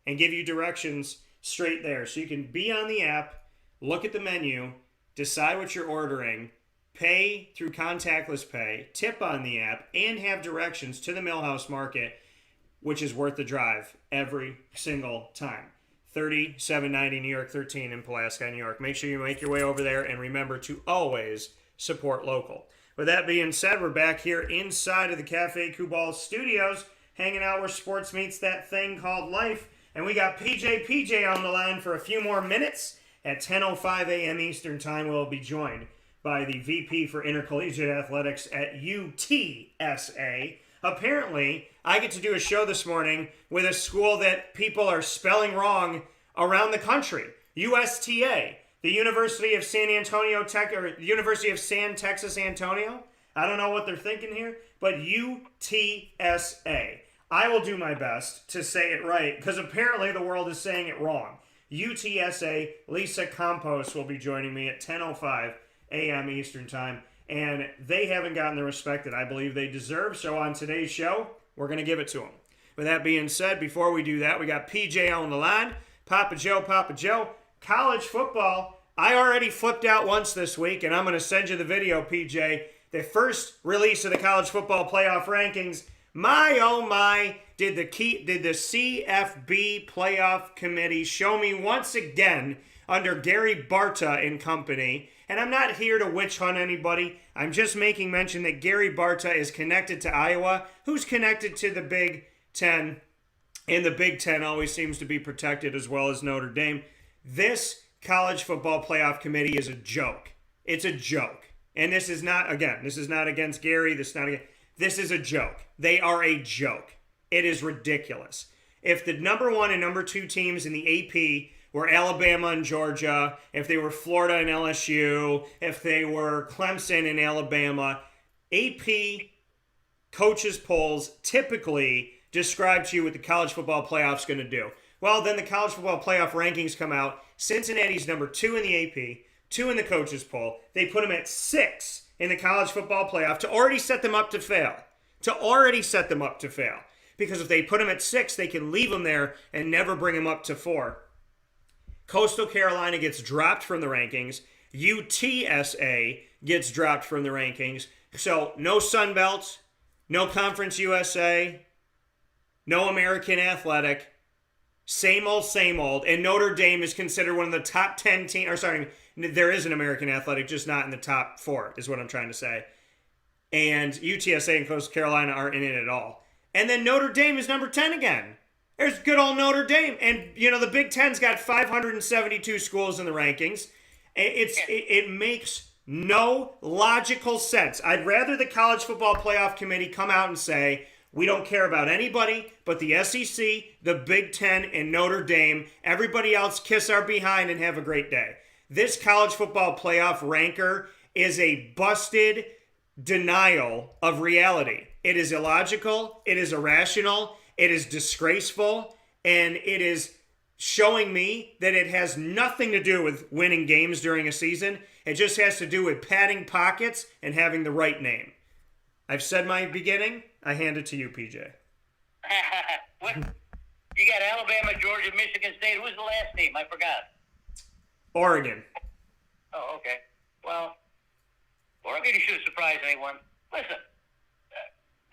and give you directions straight there. So you can be on the app, look at the menu, decide what you're ordering, pay through contactless pay, tip on the app, and have directions to the Millhouse Market, which is worth the drive every single time. 3790 New York 13 in Pulaski, New York. Make sure you make your way over there, and remember to always support local. With that being said, we're back here inside of the Cafe Kubal studios, hanging out where sports meets that thing called life. And we got PJ on the line for a few more minutes. At 10:05 a.m. Eastern Time, we'll be joined by the VP for Intercollegiate Athletics at UTSA. Apparently, I get to do a show this morning with a school that people are spelling wrong around the country. USTA, the University of San Antonio or University of San Texas Antonio. I don't know what they're thinking here, but UTSA. I will do my best to say it right, because apparently the world is saying it wrong. UTSA, Lisa Campos will be joining me at 10:05 a.m. Eastern Time, and they haven't gotten the respect that I believe they deserve, so on today's show, we're going to give it to them. With that being said, before we do that, we got PJ on the line. Papa Joe, college football. I already flipped out once this week, and I'm going to send you the video, PJ. The first release of the college football playoff rankings. My, oh my, did the CFB Playoff Committee show me once again under Gary Barta and company. And I'm not here to witch hunt anybody. I'm just making mention that Gary Barta is connected to Iowa, who's connected to the Big Ten. And the Big Ten always seems to be protected, as well as Notre Dame. This college football playoff committee is a joke. It's a joke. And this is not against Gary. This is a joke. They are a joke. It is ridiculous. If the number 1 and number 2 teams in the AP were Alabama and Georgia, if they were Florida and LSU, if they were Clemson and Alabama, AP coaches polls typically describe to you what the college football playoff's going to do. Well, then the college football playoff rankings come out. Cincinnati's number 2 in the AP, 2 in the coaches poll. They put them at 6 in the college football playoff to already set them up to fail. Because if they put them at 6, they can leave them there and never bring them up to 4. Coastal Carolina gets dropped from the rankings. UTSA gets dropped from the rankings. So no Sun Belt, no Conference USA, no American Athletic. Same old, same old. And Notre Dame is considered one of the top 10 teams. Or sorry, there is an American Athletic, just not in the top 4, is what I'm trying to say. And UTSA and Coastal Carolina aren't in it at all. And then Notre Dame is number 10 again. There's good old Notre Dame. And, the Big Ten's got 572 schools in the rankings. It makes no logical sense. I'd rather the College Football Playoff Committee come out and say, we don't care about anybody but the SEC, the Big Ten, and Notre Dame. Everybody else kiss our behind and have a great day. This College Football Playoff ranker is a busted denial of reality. It is illogical, it is irrational, it is disgraceful, and it is showing me that it has nothing to do with winning games during a season. It just has to do with padding pockets and having the right name. I've said my beginning. I hand it to you, PJ. What? You got Alabama, Georgia, Michigan State. Who's the last team? I forgot. Oregon. Oh, okay. Well, Oregon should surprise anyone. Listen,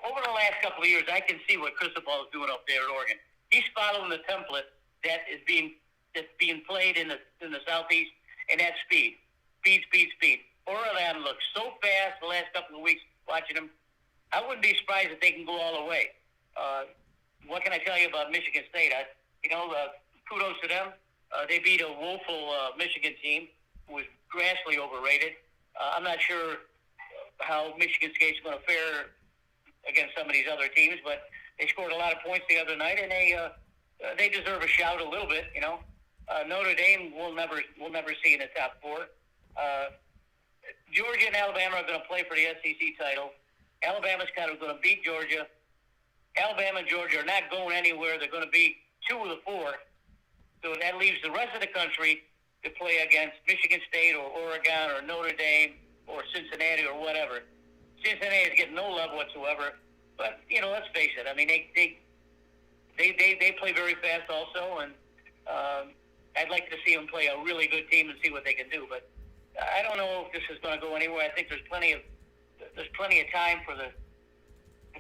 over the last couple of years, I can see what Cristobal is doing up there at Oregon. He's following the template that's being played in the Southeast, and that's speed. Speed. Oregon looks so fast the last couple of weeks watching them. I wouldn't be surprised if they can go all the way. What can I tell you about Michigan State? Kudos to them. They beat a woeful Michigan team who was grossly overrated. I'm not sure how Michigan State's going to fare against some of these other teams, but they scored a lot of points the other night, and they deserve a shout a little bit. Notre Dame we'll never see in the top 4. Georgia and Alabama are going to play for the SEC title. Alabama's kind of going to beat Georgia. Alabama and Georgia are not going anywhere. They're going to be 2 of the 4. So that leaves the rest of the country to play against Michigan State or Oregon or Notre Dame or Cincinnati or whatever. Cincinnati is getting no love whatsoever. But, let's face it. I mean, they play very fast also, and I'd like to see them play a really good team and see what they can do. But I don't know if this is going to go anywhere. I think there's plenty of time for the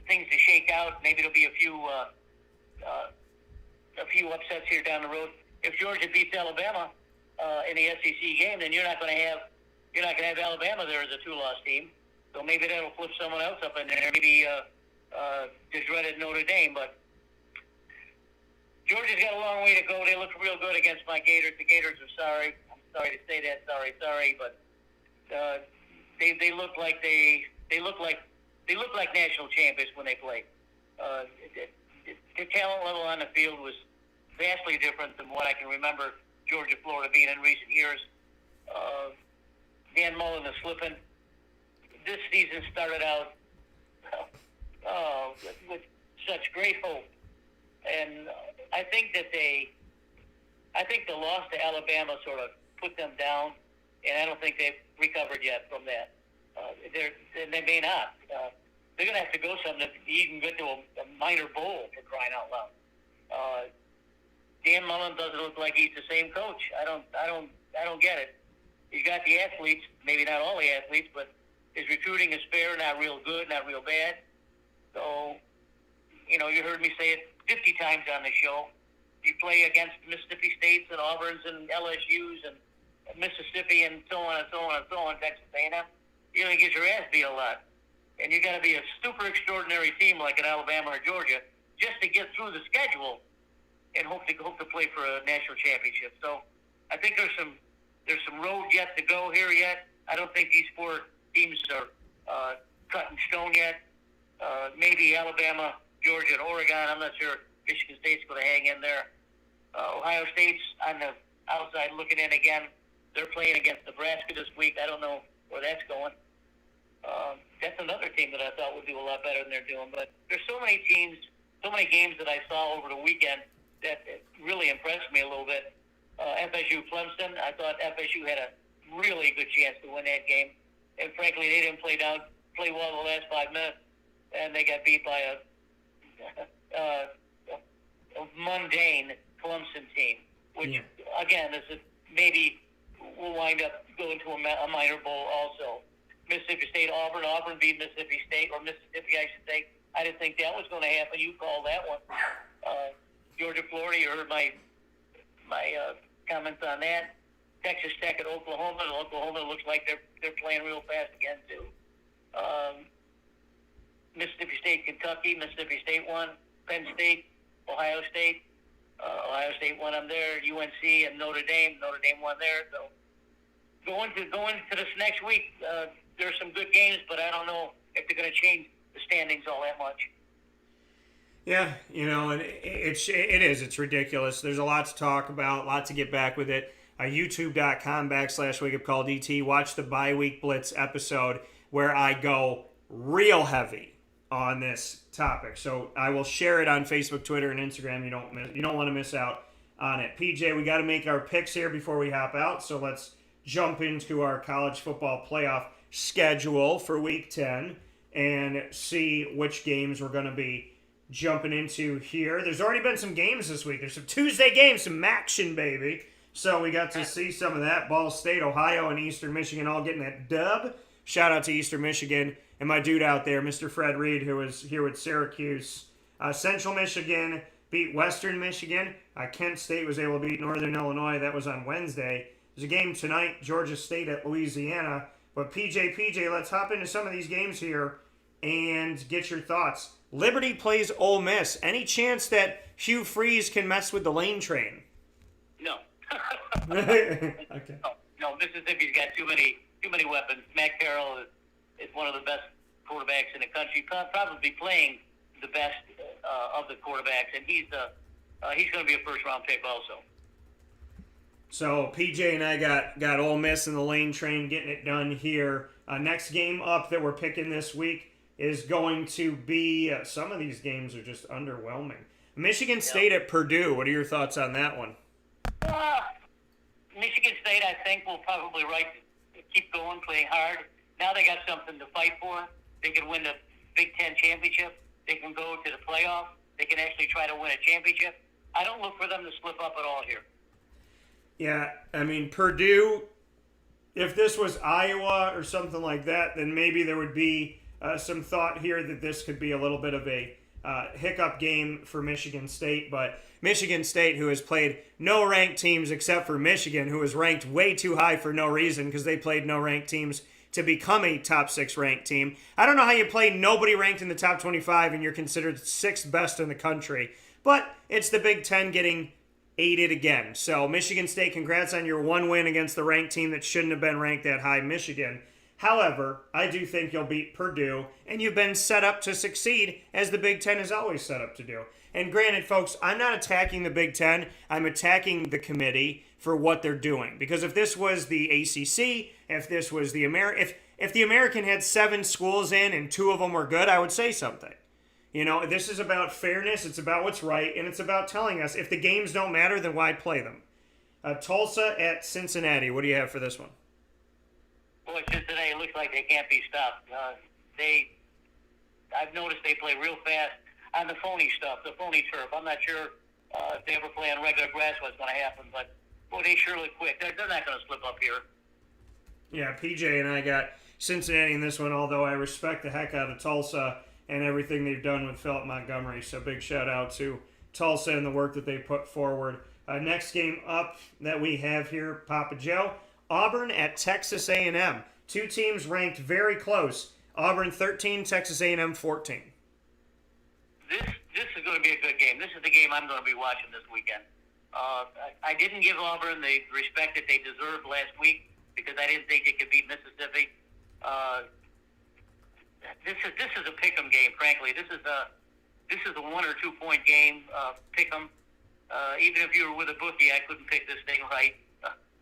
things to shake out. Maybe there'll be a few upsets here down the road. If Georgia beats Alabama in the SEC game, then you're not going to have Alabama there as a 2-loss team. So maybe that'll flip someone else up in there. Maybe the dreaded Notre Dame. But Georgia's got a long way to go. They look real good against my Gators. The Gators are sorry. I'm sorry to say that. Sorry, but they look like national champions when they play. The talent level on the field was vastly different than what I can remember Georgia, Florida being in recent years. Dan Mullen is slipping. This season started out with such great hope, and I think the loss to Alabama sort of put them down, and I don't think they've recovered yet from that. They may not. They're going to have to go something to even get to a minor bowl, for crying out loud. Dan Mullen doesn't look like he's the same coach. I don't get it. He's got the athletes, maybe not all the athletes, but his recruiting is fair, not real good, not real bad. So, you heard me say it 50 times on the show. You play against Mississippi States and Auburns and LSUs and Mississippi and so on and so on and so on, Texas A&M, you're going to get your ass beat a lot. And you got to be a super extraordinary team like an Alabama or Georgia just to get through the schedule and hope to play for a national championship. So I think there's some road yet to go here yet. I don't think these 4 teams are cut in stone yet. Maybe Alabama Georgia and Oregon. I'm not sure Michigan State's going to hang in there. Ohio State's on the outside looking in again. They're playing against Nebraska this week. I don't know where that's going. That's another team that I thought would do a lot better than they're doing. But there's so many teams, so many games that I saw over the weekend that really impressed me a little bit. FSU Clemson, I thought FSU had a really good chance to win that game. And frankly, they didn't play well the last 5 minutes, and they got beat by a mundane Clemson team, which, again, maybe will wind up going to a minor bowl also. Mississippi State, Auburn beat Mississippi State, or Mississippi, I should say. I didn't think that was going to happen. You called that one. Georgia, Florida, you heard my comments on that. Texas Tech at Oklahoma. Oklahoma looks like they're playing real fast again, too. Mississippi State, Kentucky. Mississippi State won. Penn State, Ohio State. Ohio State won them there. UNC and Notre Dame. Notre Dame won there. So going to this next week, there's some good games, but I don't know if they're going to change the standings all that much. Yeah, and it's ridiculous. There's a lot to talk about, a lot to get back with it. YouTube.com/WakeUpCallDT. Watch the bye week blitz episode where I go real heavy on this topic. So I will share it on Facebook, Twitter, and Instagram. You don't want to miss out on it. PJ, we got to make our picks here before we hop out. So let's jump into our college football playoff schedule for Week 10 and see which games we're going to be jumping into here. There's already been some games this week. There's some Tuesday games, some action, baby. So we got to see some of that. Ball State, Ohio, and Eastern Michigan all getting that dub. Shout out to Eastern Michigan and my dude out there, Mr. Fred Reed, who was here with Syracuse. Central Michigan beat Western Michigan. Kent State was able to beat Northern Illinois. That was on Wednesday. There's a game tonight, Georgia State at Louisiana. But PJ, let's hop into some of these games here and get your thoughts. Liberty plays Ole Miss. Any chance that Hugh Freeze can mess with the lane train? No. Okay. No, Mississippi's got too many weapons. Matt Carroll is one of the best quarterbacks in the country, probably playing the best of the quarterbacks, and he's going to be a first-round pick also. So PJ and I got Ole Miss and the lane train getting it done here. Next game up that we're picking this week is going to be, some of these games are just underwhelming. Michigan State at Purdue. What are your thoughts on that one? Michigan State, I think, will probably keep going, playing hard. Now they got something to fight for. They can win the Big Ten championship. They can go to the playoff. They can actually try to win a championship. I don't look for them to slip up at all here. Yeah, I mean, Purdue, if this was Iowa or something like that, then maybe there would be some thought here that this could be a little bit of a hiccup game for Michigan State. But Michigan State, who has played no ranked teams except for Michigan, who was ranked way too high for no reason because they played no ranked teams to become a top 6 ranked team. I don't know how you play nobody ranked in the top 25 and you're considered 6th best in the country. But it's the Big Ten getting aided again. So Michigan State, congrats on your one win against the ranked team that shouldn't have been ranked that high, Michigan. However, I do think you'll beat Purdue, and you've been set up to succeed, as the Big Ten is always set up to do. And granted, folks, I'm not attacking the Big Ten. I'm attacking the committee for what they're doing. Because if this was the ACC, if this was the if the American had 7 schools in and 2 of them were good, I would say something. This is about fairness, it's about what's right, and it's about telling us if the games don't matter, then why play them? Tulsa at Cincinnati. What do you have for this one? Boy, Cincinnati looks like they can't be stopped. I've noticed they play real fast on the phony stuff, the phony turf. I'm not sure if they ever play on regular grass what's going to happen, but boy, they sure look quick. They're not going to slip up here. Yeah, PJ and I got Cincinnati in this one, although I respect the heck out of Tulsa and everything they've done with Philip Montgomery. So big shout out to Tulsa and the work that they put forward. Next game up that we have here, Papa Joe, Auburn at Texas A&M. 2 teams ranked very close. Auburn 13, Texas A&M 14. This is going to be a good game. This is the game I'm going to be watching this weekend. I didn't give Auburn the respect that they deserved last week because I didn't think they could beat Mississippi. This is a pick'em game, frankly. This is this is a 1 or 2 point game. Pick them. Even if you were with a bookie, I couldn't pick this thing right.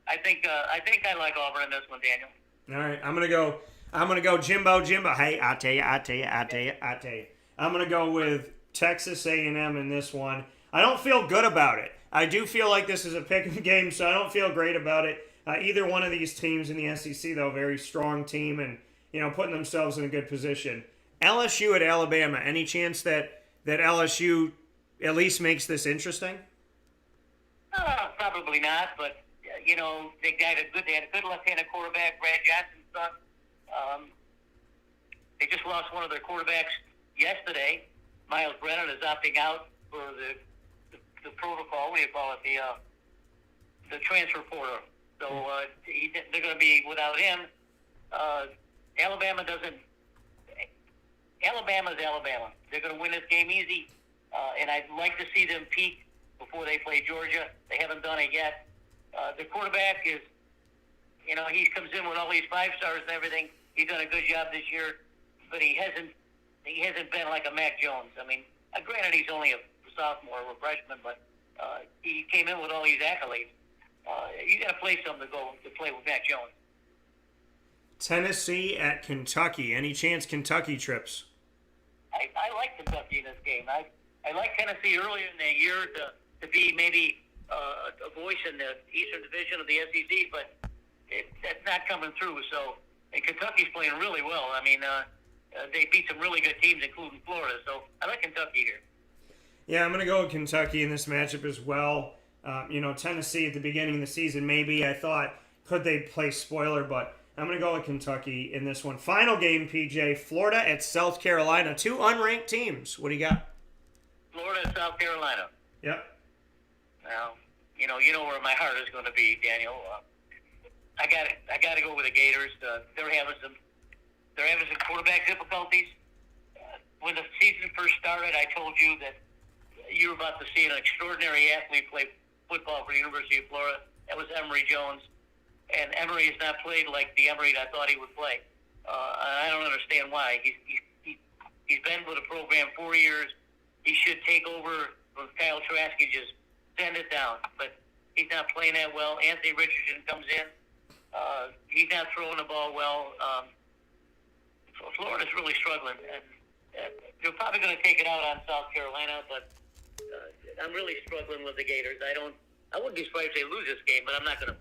I think I like Auburn in this one, Daniel. All right, I'm gonna go Jimbo. Hey, I tell you. I'm gonna go with Texas A&M in this one. I don't feel good about it. I do feel like this is a pick game, so I don't feel great about it. Either one of these teams in the SEC, though, very strong team and putting themselves in a good position. LSU at Alabama. Any chance that LSU at least makes this interesting? Probably not, but they had a good left-handed quarterback, Brad Johnson's son. They just lost one of their quarterbacks yesterday. Miles Brennan is opting out for the protocol. What do you call it? The transfer portal. So they're going to be without him. Alabama's Alabama. They're going to win this game easy, and I'd like to see them peak before they play Georgia. They haven't done it yet. The quarterback is, he comes in with all these 5 stars and everything. He's done a good job this year, but he hasn't been like a Mac Jones. I mean, granted he's only a sophomore or a freshman, but he came in with all these accolades. You got to play something to play with Mac Jones. Tennessee at Kentucky. Any chance Kentucky trips? I like Kentucky in this game. I like Tennessee earlier in the year to be maybe a voice in the Eastern Division of the SEC, but that's not coming through. So, and Kentucky's playing really well. I mean, they beat some really good teams, including Florida. So I like Kentucky here. Yeah, I'm going to go with Kentucky in this matchup as well. Tennessee at the beginning of the season, maybe I thought, could they play spoiler, but I'm going to go with Kentucky in this one. Final game, PJ, Florida at South Carolina. 2 unranked teams. What do you got? Florida and South Carolina. Yep. Now, you know where my heart is going to be, Daniel. I got to go with the Gators. They're having some quarterback difficulties. When the season first started, I told you that you were about to see an extraordinary athlete play football for the University of Florida. That was Emory Jones. And Emory has not played like the Emory I thought he would play. I don't understand why. He's been with the program 4 years. He should take over from Kyle Trask and just send it down. But he's not playing that well. Anthony Richardson comes in. He's not throwing the ball well. Florida's really struggling. And they're probably going to take it out on South Carolina, but I'm really struggling with the Gators. I wouldn't be surprised if they lose this game, but I'm not going to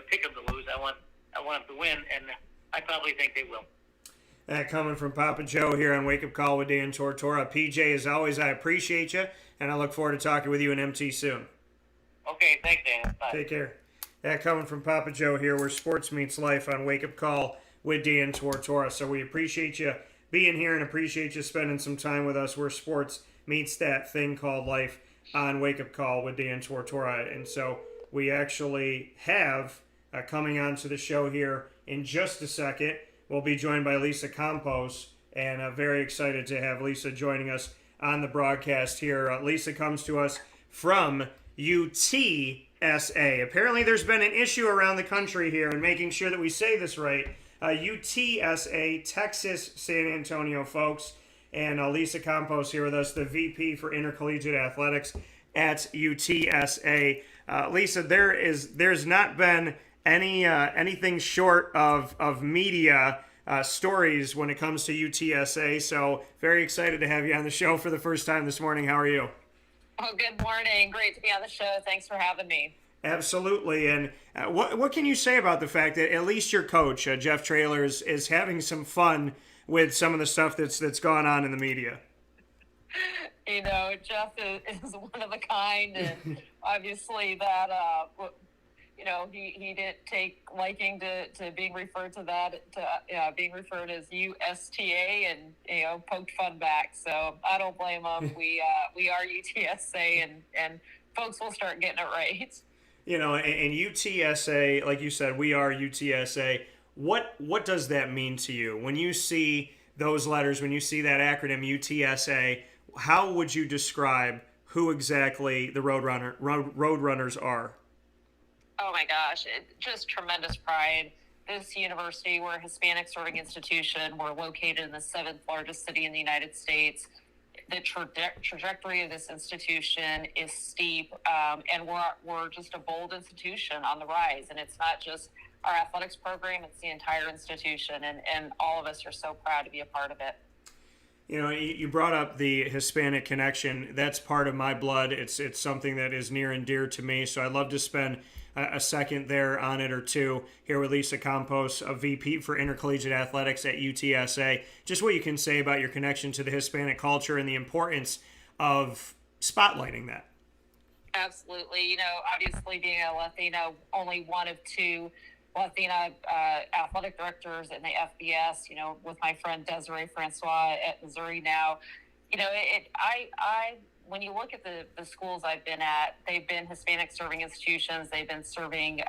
pick them to lose. I want them to win, and I probably think they will. That coming from Papa Joe here on Wake Up Call with Dan Tortora. PJ, as always, I appreciate you, and I look forward to talking with you in MT soon. Okay, thanks, Dan. Bye. Take care. That coming from Papa Joe here, where sports meets life on Wake Up Call with Dan Tortora. So we appreciate you being here and appreciate you spending some time with us where sports meets that thing called life on Wake Up Call with Dan Tortora. And so we actually have coming on to the show here in just a second. We'll be joined by Lisa Campos, and very excited to have Lisa joining us on the broadcast here. Lisa comes to us from UTSA. Apparently there's been an issue around the country here in making sure that we say this right. UTSA, Texas San Antonio, folks. And Lisa Campos here with us, the VP for Intercollegiate Athletics at UTSA. Lisa, there's not been anything short of media stories when it comes to UTSA, so very excited to have you on the show for the first time this morning. How are you? Oh, good morning. Great to be on the show. Thanks for having me. Absolutely. And what can you say about the fact that at least your coach, Jeff Traylor, is having some fun with some of the stuff that's gone on in the media? Jeff is one of a kind, and obviously that, he didn't take liking to being referred to that, being referred as USTA, and, poked fun back. So I don't blame him. We are UTSA, and folks will start getting it right. And UTSA, like you said, we are UTSA. What does that mean to you when you see those letters, when you see that acronym UTSA? How would you describe who exactly the Roadrunners are? Oh my gosh, just tremendous pride. This university, we're a Hispanic serving institution. We're located in the 7th largest city in the United States. the trajectory of this institution is steep, and we're just a bold institution on the rise. And it's not just our athletics program, it's the entire institution, and all of us are so proud to be a part of it. You know, you brought up the Hispanic connection. That's part of my blood. It's something that is near and dear to me. So I'd love to spend a second there on it or two here with Lisa Campos, a VP for Intercollegiate Athletics at UTSA. Just what you can say about your connection to the Hispanic culture and the importance of spotlighting that. Absolutely. You know, obviously being a Latina, only one of two Latina athletic directors in the FBS, you know, with my friend Desiree Francois at Missouri now. You know, when you look at the schools I've been at, they've been Hispanic serving institutions. They've been serving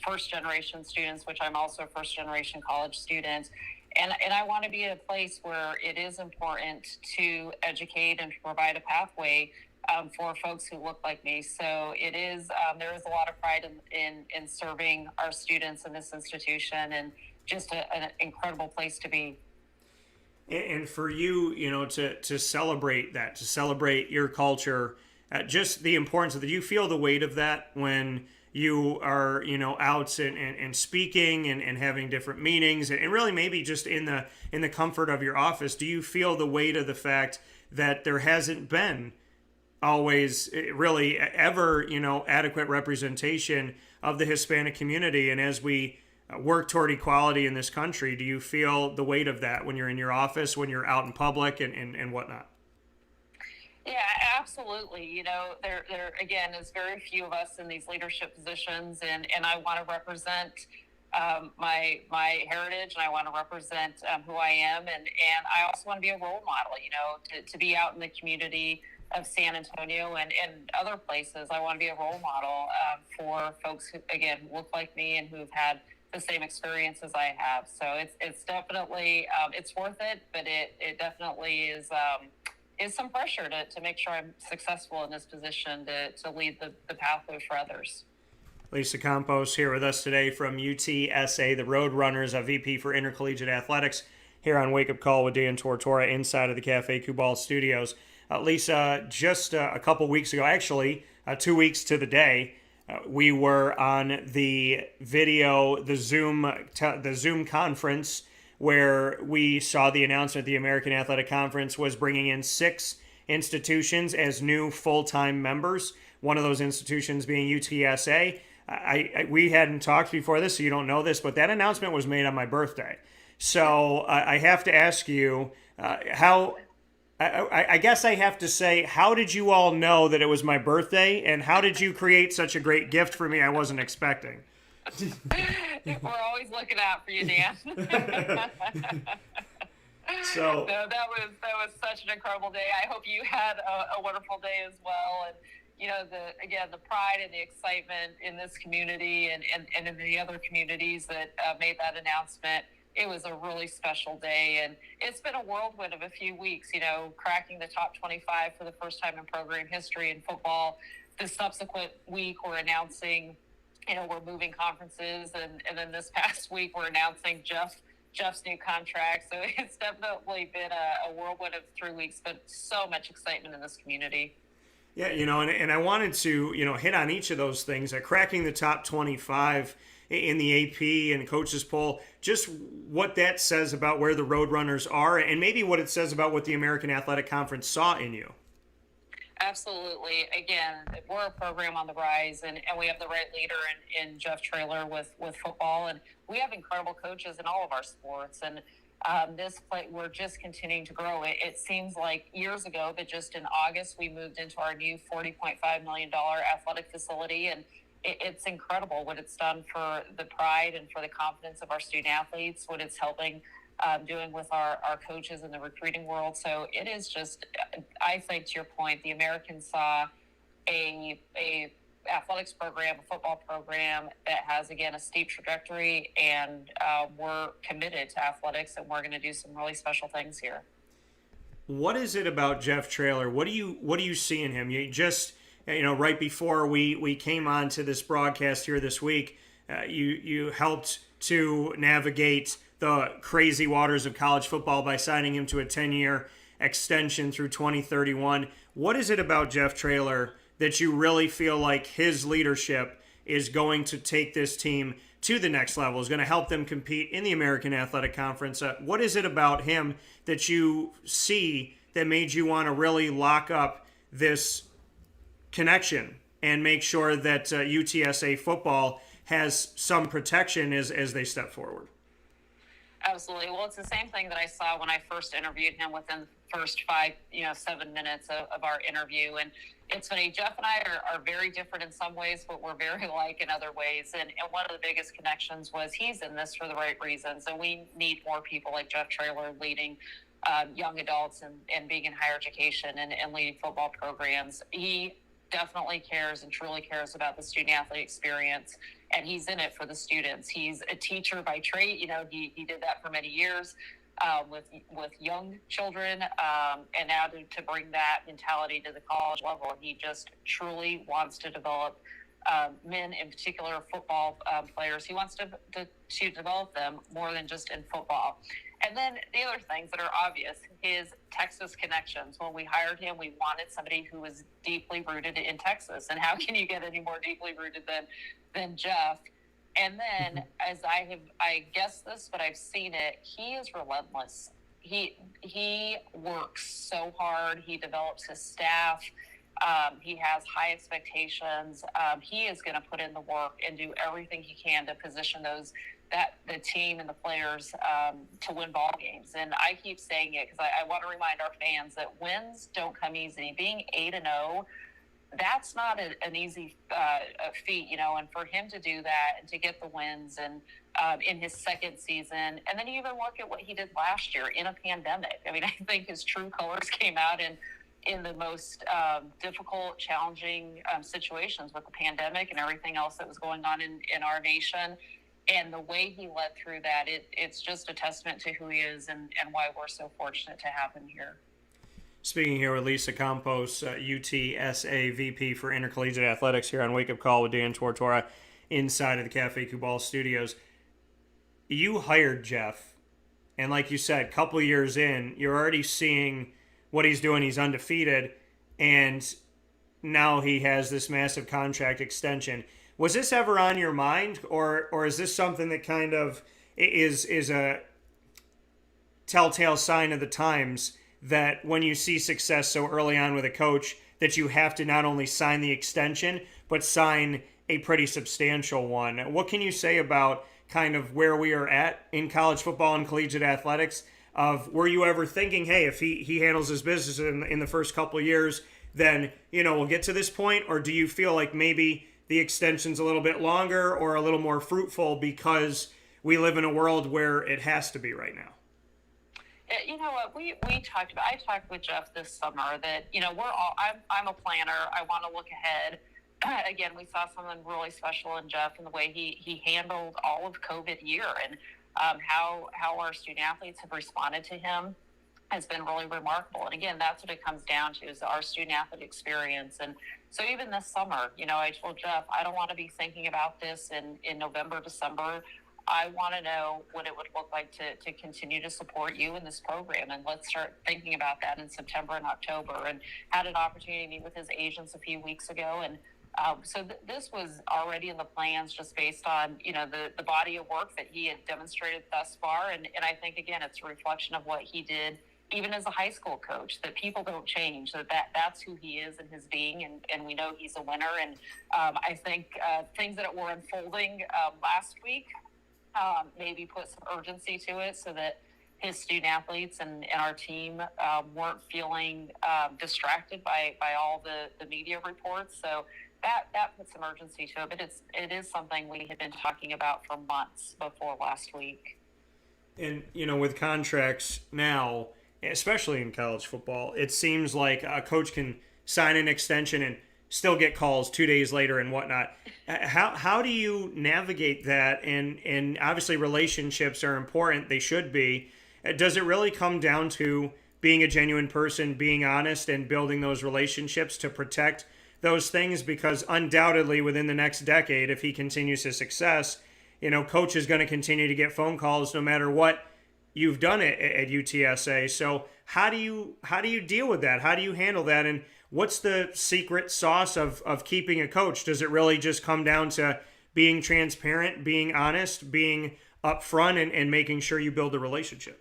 first-generation students, which I'm also a first-generation college student. And I want to be at a place where it is important to educate and to provide a pathway for folks who look like me. So it is, there is a lot of pride in serving our students in this institution, and just an incredible place to be. And for you, you know, to celebrate that, to celebrate your culture, just the importance of that. Do you feel the weight of that when you are, you know, out and speaking and having different meetings, and really maybe just in the comfort of your office? Do you feel the weight of the fact that there hasn't been always really ever, you know, adequate representation of the Hispanic community? And as we work toward equality in this country, do you feel the weight of that when you're in your office, when you're out in public and whatnot? Yeah, absolutely. You know, there again is very few of us in these leadership positions, and I want to represent my heritage, and I want to represent who I am, and I also want to be a role model. You know, to be out in the community of San Antonio and other places. I want to be a role model for folks who, again, look like me and who've had the same experience as I have. So it's definitely it's worth it, but it definitely is some pressure to make sure I'm successful in this position to lead the pathway for others. Lisa Campos here with us today from UTSA, the Roadrunners, a VP for Intercollegiate Athletics, here on Wake Up Call with Dan Tortora inside of the Cafe Cubal studios. Lisa, just a couple weeks ago, actually 2 weeks to the day, we were on the video, the Zoom conference, where we saw the announcement the American Athletic Conference was bringing in 6 institutions as new full-time members, one of those institutions being UTSA. We hadn't talked before this, so you don't know this, but that announcement was made on my birthday. So I have to ask you, I guess I have to say, how did you all know that it was my birthday, and how did you create such a great gift for me I wasn't expecting? We're always looking out for you, Dan. So no, that was such an incredible day. I hope you had a wonderful day as well. And you know, the pride and the excitement in this community and in the other communities that made that announcement. It was a really special day, and it's been a whirlwind of a few weeks, you know, cracking the top 25 for the first time in program history in football. The subsequent week, we're announcing, you know, we're moving conferences, and then this past week, we're announcing Jeff's new contract. So it's definitely been a whirlwind of 3 weeks, but so much excitement in this community. Yeah, you know, and I wanted to, you know, hit on each of those things. Cracking the top 25 in the AP and coaches poll, just what that says about where the Roadrunners are, and maybe what it says about what the American Athletic Conference saw in you. Absolutely. Again, we're a program on the rise, and we have the right leader in Jeff Traylor with football, and we have incredible coaches in all of our sports. And we're just continuing to grow. It seems like years ago, but just in August, we moved into our new $40.5 million athletic facility, and it's incredible what it's done for the pride and for the confidence of our student athletes, what it's helping doing with our coaches in the recruiting world. So it is just, I think, to your point, the Americans saw a athletics program, a football program that has, again, a steep trajectory, and we're committed to athletics, and we're going to do some really special things here. What is it about Jeff Traylor? What do you see in him? You just, you know, right before we came on to this broadcast here this week, you helped to navigate the crazy waters of college football by signing him to a 10-year extension through 2031. What is it about Jeff Traylor that you really feel like his leadership is going to take this team to the next level, is going to help them compete in the American Athletic Conference? What is it about him that you see that made you want to really lock up this connection and make sure that UTSA football has some protection as they step forward? Absolutely. Well, it's the same thing that I saw when I first interviewed him within the first 7 minutes of our interview. And it's funny, Jeff and I are very different in some ways, but we're very alike in other ways. And one of the biggest connections was he's in this for the right reasons. And we need more people like Jeff Traylor leading young adults and being in higher education and leading football programs. He definitely cares and truly cares about the student athlete experience, and he's in it for the students. He's a teacher by trade. He did that for many years with young children, and now to bring that mentality to the college level. He just truly wants to develop men, in particular football players. He wants to develop them more than just in football. And then the other things that are obvious, his Texas connections. When we hired him, we wanted somebody who was deeply rooted in Texas. And how can you get any more deeply rooted than Jeff? And then, as I guessed this, but I've seen it, he is relentless. He works so hard. He develops his staff. He has high expectations. He is going to put in the work and do everything he can to position the team and the players to win ball games. And I keep saying it because I want to remind our fans that wins don't come easy. Being 8-0, that's not an easy feat, and for him to do that and to get the wins and in his second season, and then you even look at what he did last year in a pandemic. I mean, I think his true colors came out in the most difficult, challenging situations with the pandemic and everything else that was going on in our nation. And the way he led through that, it's just a testament to who he is and why we're so fortunate to have him here. Speaking here with Lisa Campos, UTSA VP for Intercollegiate Athletics here on Wake Up Call with Dan Tortora inside of the Cafe Cubal studios. You hired Jeff, and like you said, a couple years in, you're already seeing what he's doing. He's undefeated, and now he has this massive contract extension. Was this ever on your mind, or is this something that kind of is a telltale sign of the times that when you see success so early on with a coach that you have to not only sign the extension, but sign a pretty substantial one? What can you say about kind of where we are at in college football and collegiate athletics? Were you ever thinking, hey, if he handles his business in the first couple of years, then, we'll get to this point? Or do you feel like maybe the extension's a little bit longer or a little more fruitful because we live in a world where it has to be right now? You know what, I talked with Jeff this summer that, I'm a planner. I want to look ahead. Again, we saw something really special in Jeff and the way he handled all of COVID year, and how our student athletes have responded to him has been really remarkable. And again, that's what it comes down to, is our student athlete experience. And so even this summer, I told Jeff, I don't want to be thinking about this in November, December. I want to know what it would look like to continue to support you in this program. And let's start thinking about that in September and October. And had an opportunity to meet with his agents a few weeks ago. And so this was already in the plans, just based on, the body of work that he had demonstrated thus far. And I think, again, it's a reflection of what he did even as a high school coach, that people don't change, that's who he is in his being, and we know he's a winner. And I think things that were unfolding last week maybe put some urgency to it, so that his student athletes and our team weren't feeling distracted by all the media reports. So that put some urgency to it, but it is something we had been talking about for months before last week. And, with contracts now, especially in college football, it seems like a coach can sign an extension and still get calls 2 days later and whatnot. How do you navigate that? And obviously relationships are important. They should be. Does it really come down to being a genuine person, being honest, and building those relationships to protect those things? Because undoubtedly within the next decade, if he continues his success, Coach is going to continue to get phone calls no matter what you've done it at UTSA. So how do you deal with that? How do you handle that? And what's the secret sauce of keeping a coach? Does it really just come down to being transparent, being honest, being upfront, and making sure you build a relationship?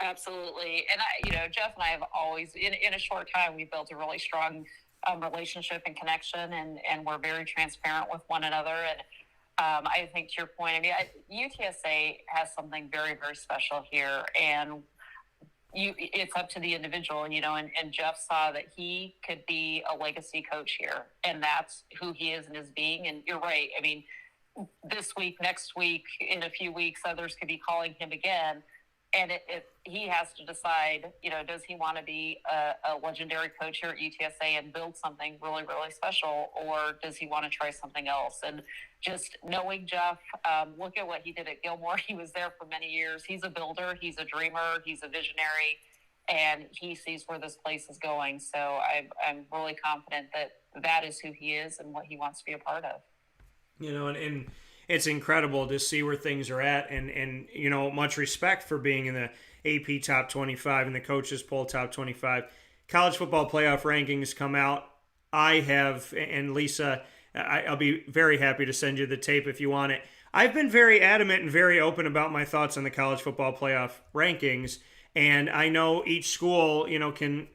Absolutely. And Jeff and I have always, in a short time, we built a really strong relationship and connection, and we're very transparent with one another. And I think to your point, UTSA has something very, very special here, and it's up to the individual, and Jeff saw that he could be a legacy coach here, and that's who he is and is being. And you're right. I mean, this week, next week, in a few weeks, others could be calling him again. And he has to decide, does he want to be a legendary coach here at UTSA and build something really, really special, or does he want to try something else? And just knowing Jeff, look at what he did at Gilmore. He was there for many years. He's a builder. He's a dreamer. He's a visionary. And he sees where this place is going. So I'm really confident that is who he is and what he wants to be a part of. And it's incredible to see where things are at, and much respect for being in the AP top 25 and the coaches poll top 25. College football playoff rankings come out. I have, and Lisa, I'll be very happy to send you the tape if you want it. I've been very adamant and very open about my thoughts on the college football playoff rankings, and I know each school, can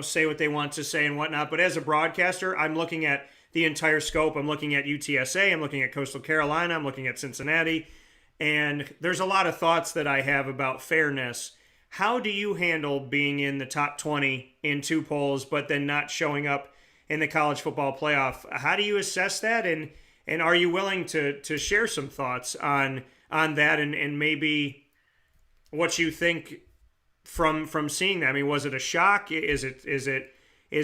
say what they want to say and whatnot. But as a broadcaster, I'm looking at the entire scope. I'm looking at UTSA, I'm looking at Coastal Carolina, I'm looking at Cincinnati, and there's a lot of thoughts that I have about fairness. How do you handle being in the top 20 in two polls, but then not showing up in the college football playoff? How do you assess that, and are you willing to share some thoughts on that, and maybe what you think from seeing that? I mean, was it a shock? Is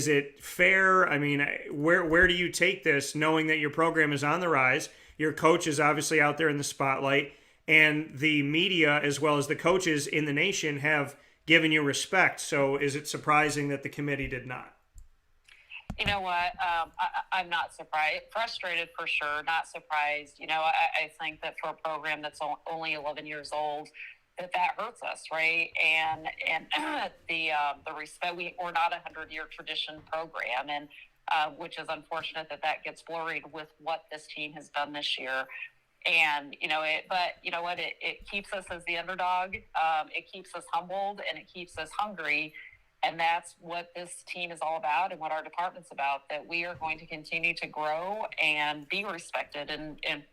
it fair? I mean, where do you take this, knowing that your program is on the rise, your coach is obviously out there in the spotlight, and the media as well as the coaches in the nation have given you respect? So is it surprising that the committee did not? You know what? I'm not surprised. Frustrated for sure, not surprised. I think that for a program that's only 11 years old, that hurts us, right? And the respect, we're not a 100-year tradition program, and which is unfortunate that gets blurred with what this team has done this year. And but you know what? It keeps us as the underdog. It keeps us humbled, and it keeps us hungry. And that's what this team is all about, and what our department's about. That we are going to continue to grow and be respected, and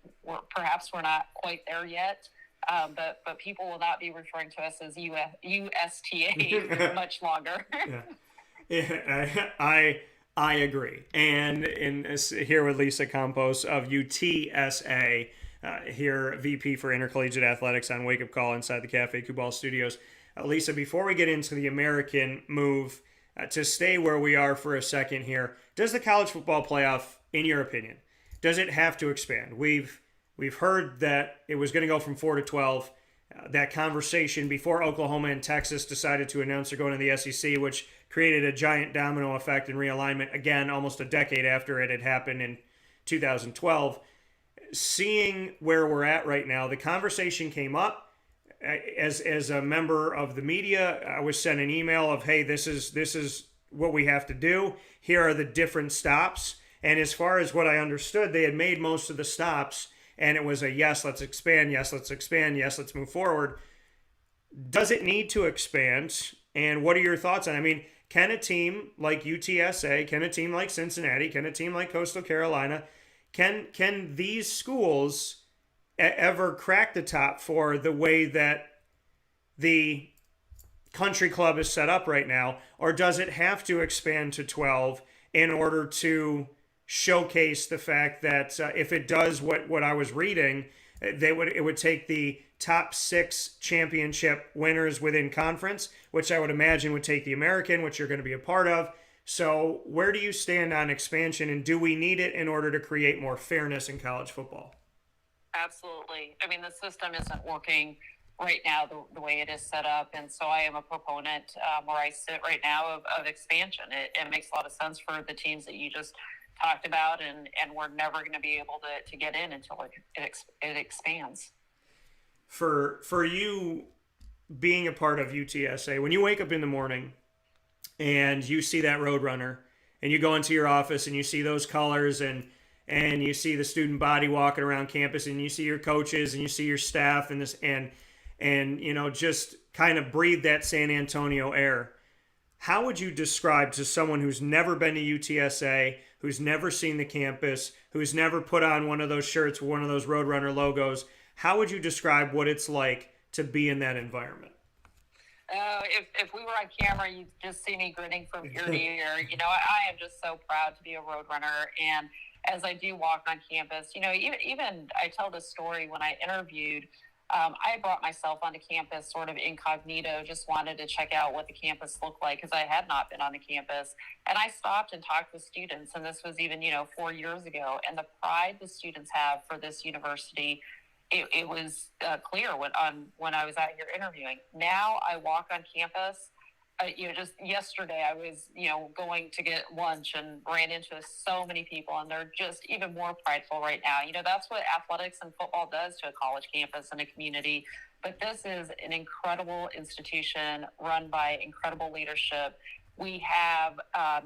perhaps we're not quite there yet. But people will not be referring to us as USTA much longer. Yeah, I agree. And here with Lisa Campos of UTSA, here VP for Intercollegiate Athletics on Wake Up Call inside the Cafe Kubal Studios. Lisa, before we get into the American move, to stay where we are for a second here, does the college football playoff, in your opinion, does it have to expand? We've heard that it was going to go from 4 to 12. That conversation before Oklahoma and Texas decided to announce they're going to the SEC, which created a giant domino effect and realignment, again, almost a decade after it had happened in 2012. Seeing where we're at right now, the conversation came up. As a member of the media, I was sent an email of, hey, this is what we have to do. Here are the different stops. And as far as what I understood, they had made most of the stops, and it was a yes, let's expand, yes, let's expand, yes, let's move forward. Does it need to expand? And what are your thoughts on it? I mean, can a team like UTSA, can a team like Cincinnati, can a team like Coastal Carolina, can these schools ever crack the top for the way that the country club is set up right now? Or does it have to expand to 12 in order to showcase the fact that if it does what I was reading, it would take the top 6 championship winners within conference, which I would imagine would take the American, which you're going to be a part of. So where do you stand on expansion, and do we need it in order to create more fairness in college football? Absolutely. I mean, the system isn't working right now the way it is set up, and so I am a proponent where I sit right now of expansion. It makes a lot of sense for the teams that you just talked about, and we're never going to be able to get in until it expands. For you, being a part of UTSA, when you wake up in the morning and you see that Roadrunner and you go into your office and you see those colors and you see the student body walking around campus and you see your coaches and you see your staff and this and you know, just kind of breathe that San Antonio air. How would you describe to someone who's never been to UTSA, who's never seen the campus, who's never put on one of those shirts with one of those Roadrunner logos, how would you describe what it's like to be in that environment? If we were on camera, you'd just see me grinning from ear to ear. You know, I am just so proud to be a Roadrunner. And as I do walk on campus, you know, even I tell this story when I interviewed, I brought myself onto campus sort of incognito, just wanted to check out what the campus looked like because I had not been on the campus. And I stopped and talked with students, and this was even, 4 years ago. And the pride the students have for this university, it was clear when I was out here interviewing. Now I walk on campus. Just yesterday I was, going to get lunch and ran into so many people, and they're just even more prideful right now. That's what athletics and football does to a college campus and a community. But this is an incredible institution run by incredible leadership. We have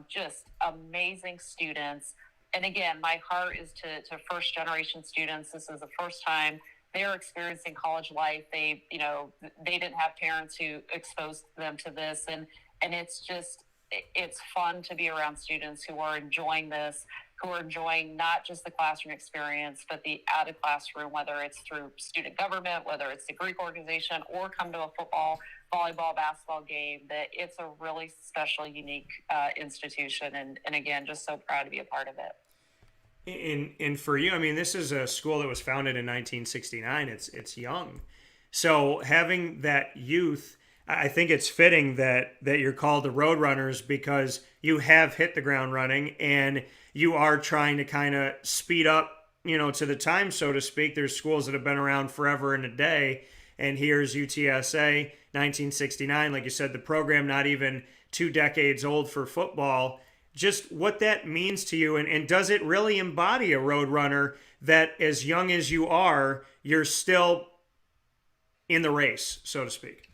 just amazing students. And again, my heart is to first generation students. This is the first time they're experiencing college life. They didn't have parents who exposed them to this. And it's fun to be around students who are enjoying this, who are enjoying not just the classroom experience, but the out of classroom, whether it's through student government, whether it's the Greek organization, or come to a football, volleyball, basketball game. That it's a really special, unique institution. And again, just so proud to be a part of it. And for you, I mean, this is a school that was founded in 1969. It's young. So having that youth, I think it's fitting that you're called the Roadrunners because you have hit the ground running and you are trying to kind of speed up, to the time, so to speak. There's schools that have been around forever and a day. And here's UTSA, 1969. Like you said, the program not even 2 decades old for football. Just what that means to you, and does it really embody a Roadrunner that as young as you are, you're still in the race, so to speak?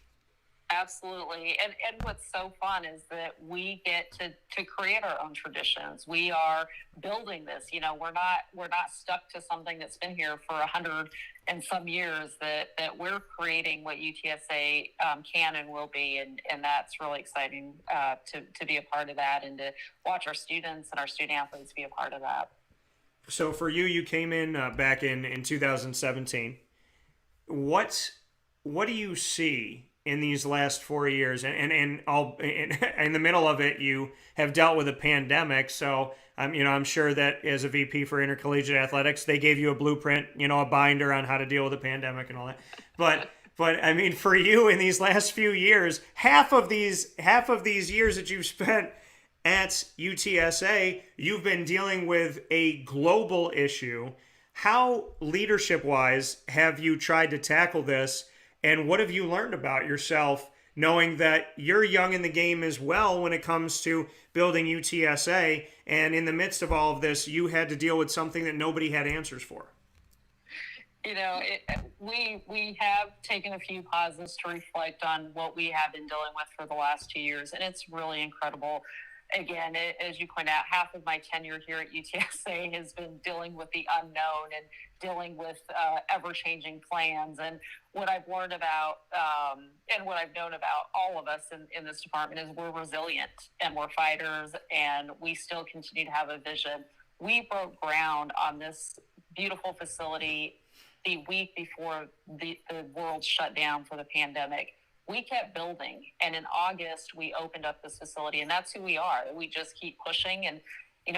Absolutely. And what's so fun is that we get to create our own traditions. We are building this. We're not stuck to something that's been here for 100 and some years. That we're creating what UTSA can and will be, and that's really exciting to be a part of that and to watch our students and our student athletes be a part of that. So for you came in back in 2017. What do you see in these last 4 years, and all in the middle of it, you have dealt with a pandemic. So I'm sure that as a VP for Intercollegiate Athletics, they gave you a blueprint, a binder on how to deal with a pandemic and all that. But I mean, for you in these last few years, half of these years that you've spent at UTSA, you've been dealing with a global issue. How leadership-wise have you tried to tackle this? And what have you learned about yourself, knowing that you're young in the game as well when it comes to building UTSA, and in the midst of all of this, you had to deal with something that nobody had answers for? We have taken a few pauses to reflect on what we have been dealing with for the last 2 years, and it's really incredible. Again, as you point out, half of my tenure here at UTSA has been dealing with the unknown and dealing with ever-changing plans. And what I've learned about and what I've known about all of us in this department is we're resilient and we're fighters, and we still continue to have a vision. We broke ground on this beautiful facility the week before the world shut down for the pandemic. We kept building, and in August we opened up this facility, and that's who we are. We just keep pushing, and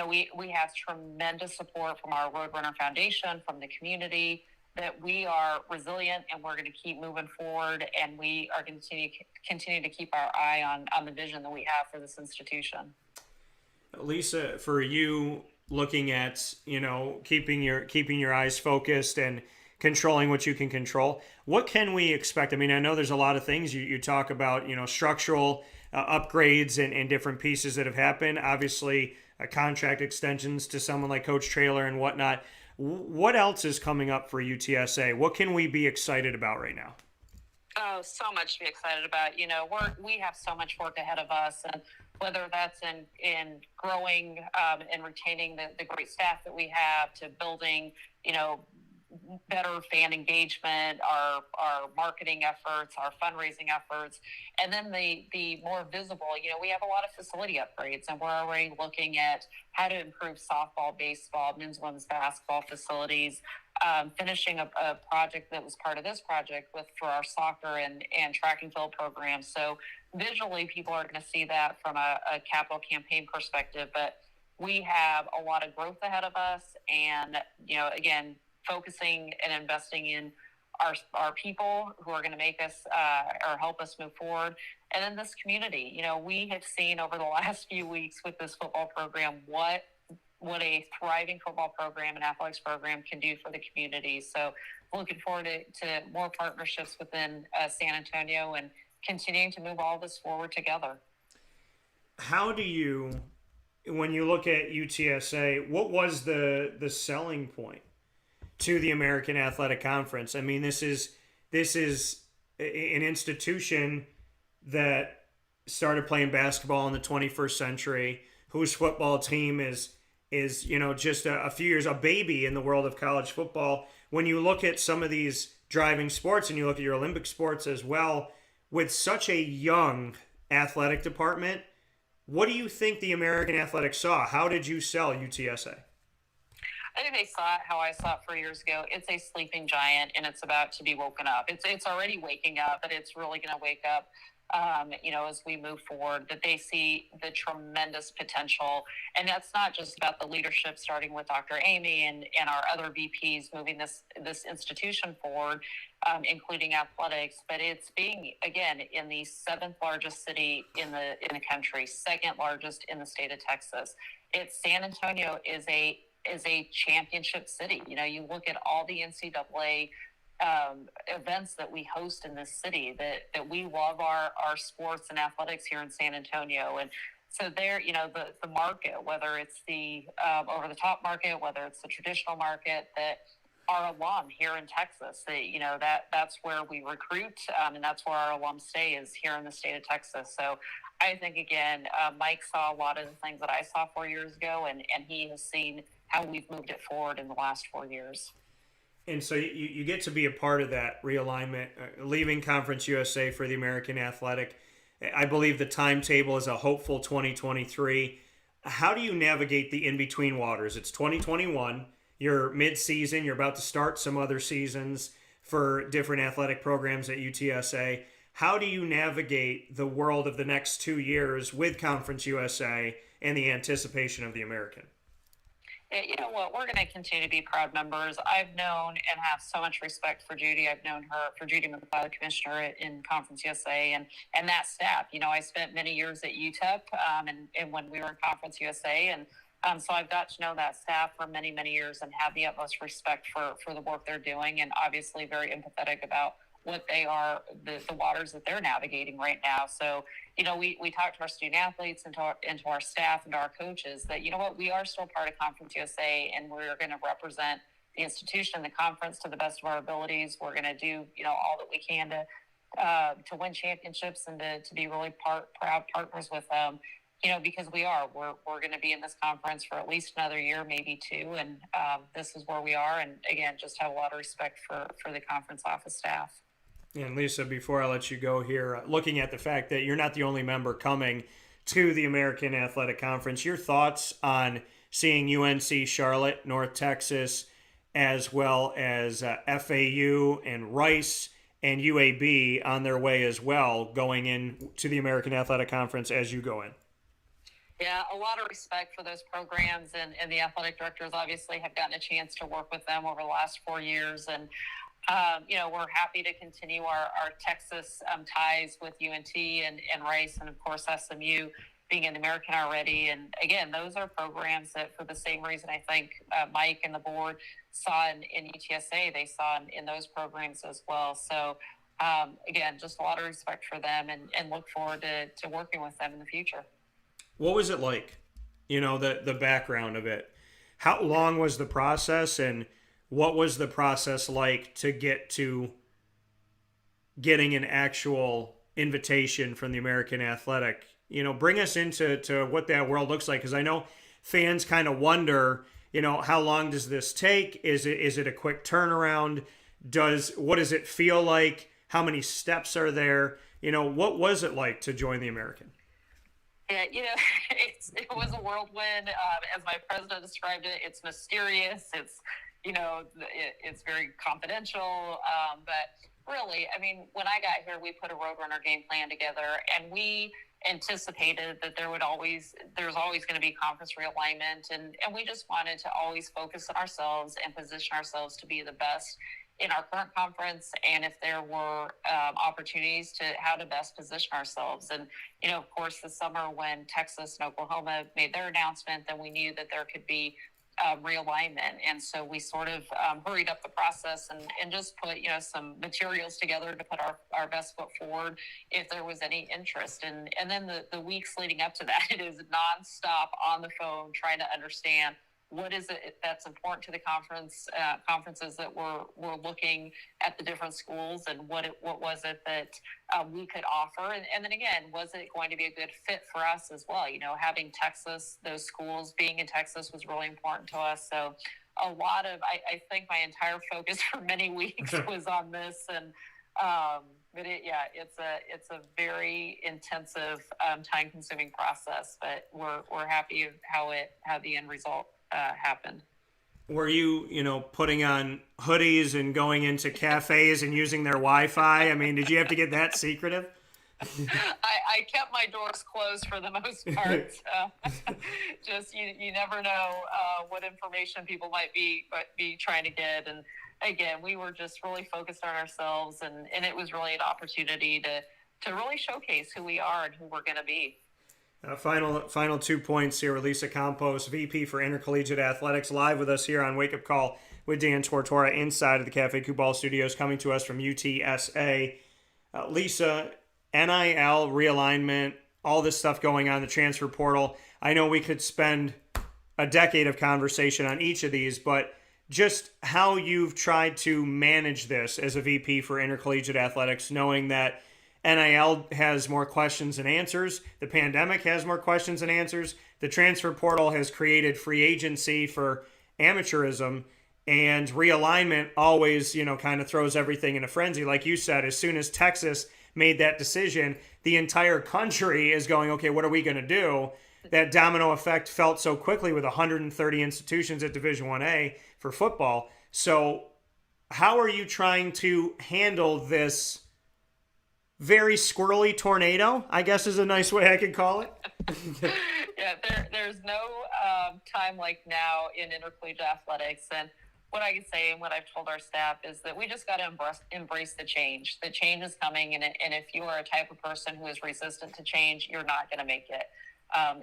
we have tremendous support from our Roadrunner Foundation, from the community, that we are resilient, and we're going to keep moving forward, and we are going to continue to keep our eye on the vision that we have for this institution. Lisa, for you, looking at keeping your eyes focused and controlling what you can control, what can we expect? I mean, I know there's a lot of things you talk about, structural upgrades and different pieces that have happened. Obviously, contract extensions to someone like Coach Traylor and whatnot. What else is coming up for UTSA? What can we be excited about right now? Oh, so much to be excited about. We have so much work ahead of us, and whether that's in growing and retaining the great staff that we have, to building, better fan engagement, our marketing efforts, our fundraising efforts, and then the more visible, we have a lot of facility upgrades, and we're already looking at how to improve softball, baseball, men's, women's basketball facilities, finishing a project that was part of this project for our soccer and track and field programs. So visually, people are going to see that from a capital campaign perspective, but we have a lot of growth ahead of us, and again, focusing and investing in our people who are going to make us or help us move forward, and then this community. We have seen over the last few weeks with this football program what a thriving football program and athletics program can do for the community. So looking forward to more partnerships within San Antonio and continuing to move all this forward together. How do you, when you look at UTSA, what was the selling point to the American Athletic Conference? I mean, this is an institution that started playing basketball in the 21st century, whose football team is just a few years, a baby in the world of college football. When you look at some of these driving sports, and you look at your Olympic sports as well, with such a young athletic department, what do you think the American Athletics saw? How did you sell UTSA? I think they saw it how I saw it 4 years ago. It's a sleeping giant, and it's about to be woken up. It's already waking up, but it's really going to wake up, as we move forward, that they see the tremendous potential. And that's not just about the leadership, starting with Dr. Amy and our other VPs moving this institution forward, including athletics, but it's being, again, in the 7th largest city in the country, 2nd largest in the state of Texas. San Antonio is a championship city. You look at all the NCAA events that we host in this city, that we love our sports and athletics here in San Antonio. And so there, the market, whether it's the over-the-top market, whether it's the traditional market, that our alum here in Texas, that's where we recruit, and that's where our alum stay, is here in the state of Texas. So I think, again, Mike saw a lot of the things that I saw 4 years ago, and he has seen how we've moved it forward in the last 4 years. And so you get to be a part of that realignment, leaving Conference USA for the American Athletic. I believe the timetable is a hopeful 2023. How do you navigate the in-between waters? It's 2021. You're mid-season. You're about to start some other seasons for different athletic programs at UTSA. How do you navigate the world of the next 2 years with Conference USA and the anticipation of the American? You know what? We're going to continue to be proud members. I've known and have so much respect for Judy. I've known her, for Judy McFly, the commissioner in Conference USA, and that staff. I spent many years at UTEP and when we were in Conference USA, and so I've got to know that staff for many, many years and have the utmost respect for the work they're doing, and obviously very empathetic about what they are, the waters that they're navigating right now. So, we talk to our student athletes and to our staff and to our coaches that, we are still part of Conference USA, and we're going to represent the institution, the conference, to the best of our abilities. We're going to do, all that we can to win championships and to be really proud partners with them, because we're going to be in this conference for at least another year, maybe 2. And this is where we are. And again, just have a lot of respect for the conference office staff. And Lisa, before I let you go here, looking at the fact that you're not the only member coming to the American Athletic Conference, your thoughts on seeing UNC Charlotte, North Texas, as well as FAU and Rice and UAB on their way as well, going in to the American Athletic Conference as you go in? Yeah, a lot of respect for those programs, and the athletic directors obviously have gotten a chance to work with them over the last 4 years. And we're happy to continue our Texas ties with UNT and Rice, and of course SMU being an American already. And again, those are programs that, for the same reason I think Mike and the board saw in UTSA, they saw in those programs as well. So again, just a lot of respect for them, and look forward to working with them in the future. What was it like? The background of it. How long was the process, and what was the process like to get to getting an actual invitation from the American Athletic. Bring us into what that world looks like, because I know fans kind of wonder, how long does this take? Is it a quick turnaround? What does it feel like? How many steps are there? What was it like to join the American? Yeah, it was a whirlwind. As my president described it, it's mysterious. It's, it's very confidential. But really, I mean, when I got here, we put a Roadrunner game plan together, and we anticipated that there's always going to be conference realignment, and we just wanted to always focus on ourselves and position ourselves to be the best in our current conference, and if there were opportunities to how to best position ourselves. And, of course, this summer when Texas and Oklahoma made their announcement, then we knew that there could be realignment. And so we sort of hurried up the process and just put, some materials together to put our best foot forward if there was any interest. And then the weeks leading up to that, it is nonstop on the phone trying to understand what is it that's important to the conferences that we're looking at the different schools, and what was it that we could offer, and then again, was it going to be a good fit for us as well? Having Texas, those schools being in Texas was really important to us. So a lot of, I think my entire focus for many weeks was on this, and but it's a very intensive, time-consuming process. But we're happy of how the end result happened. Were you, putting on hoodies and going into cafes and using their Wi-Fi? I mean, did you have to get that secretive? I kept my doors closed for the most part. Just you never know what information people might be trying to get. And again, we were just really focused on ourselves, and it was really an opportunity to really showcase who we are and who we're going to be. Final 2 points here with Lisa Campos, VP for Intercollegiate Athletics, live with us here on Wake Up Call with Dan Tortora inside of the Cafe Kubal Studios, coming to us from UTSA. Lisa, NIL realignment, all this stuff going on, the transfer portal. I know we could spend a decade of conversation on each of these, but just how you've tried to manage this as a VP for Intercollegiate Athletics, knowing that NIL has more questions than answers. The pandemic has more questions than answers. The transfer portal has created free agency for amateurism, and realignment always, kind of throws everything in a frenzy. Like you said, as soon as Texas made that decision, the entire country is going, okay, what are we going to do? That domino effect felt so quickly with 130 institutions at Division 1A for football. So how are you trying to handle this very squirrely tornado, I guess is a nice way I could call it? Yeah, there's no time like now in intercollegiate athletics. And what I can say and what I've told our staff is that we just got to embrace the change. The change is coming, and if you are a type of person who is resistant to change, you're not going to make it.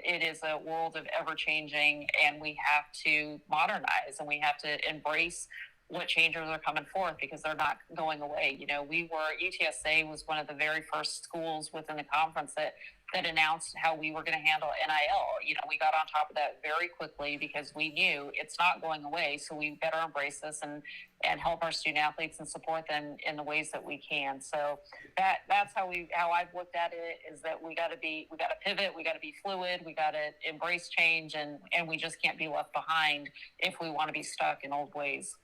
It is a world of ever-changing, and we have to modernize, and we have to embrace what changes are coming forth, because they're not going away. UTSA was one of the very first schools within the conference that announced how we were going to handle NIL. We got on top of that very quickly because we knew it's not going away. So we better embrace this and help our student athletes and support them in the ways that we can. So that's how I've looked at it, is that we got to pivot, we got to be fluid, we got to embrace change, and we just can't be left behind if we want to be stuck in old ways.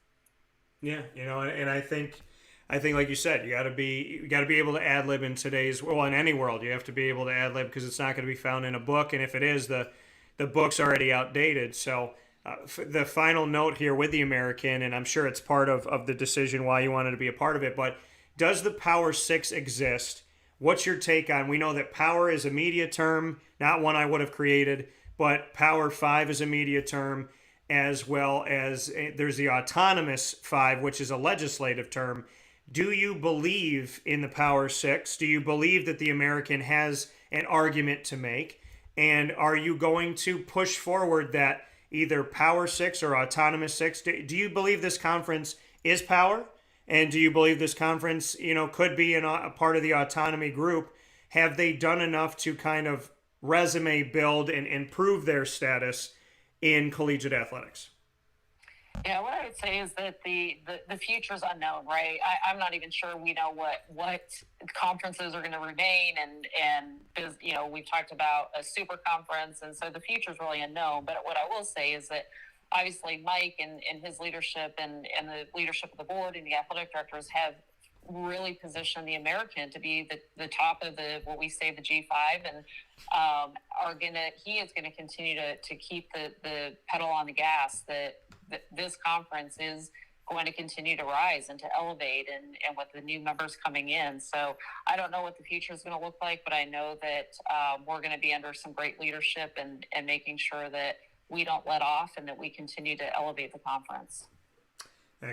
Yeah, and I think like you said, you got to be able to ad lib in today's, well, in any world, you have to be able to ad lib, because it's not going to be found in a book, and if it is, the book's already outdated. So the final note here with the American, and I'm sure it's part of the decision why you wanted to be a part of it, but does the Power Six exist? What's your take on? We know that Power is a media term, not one I would have created, but Power Five is a media term, as well as there's the Autonomous Five, which is a legislative term. Do you believe in the Power Six? Do you believe that the American has an argument to make? And are you going to push forward that either Power Six or Autonomous Six? Do you believe this conference is power? And do you believe this conference, could be a part of the autonomy group? Have they done enough to kind of resume build and improve their status in collegiate athletics? Yeah, what I would say is that the future is unknown, right? I'm not even sure we know what conferences are going to remain, and we've talked about a super conference, and so the future is really unknown. But what I will say is that obviously Mike and his leadership and the leadership of the board and the athletic directors have really positioned the American to be the top of what we say the G5, and he is going to continue to keep the pedal on the gas that this conference is going to continue to rise and to elevate and with the new members coming in. So I don't know what the future is going to look like, but I know that we're going to be under some great leadership and making sure that we don't let off and that we continue to elevate the conference.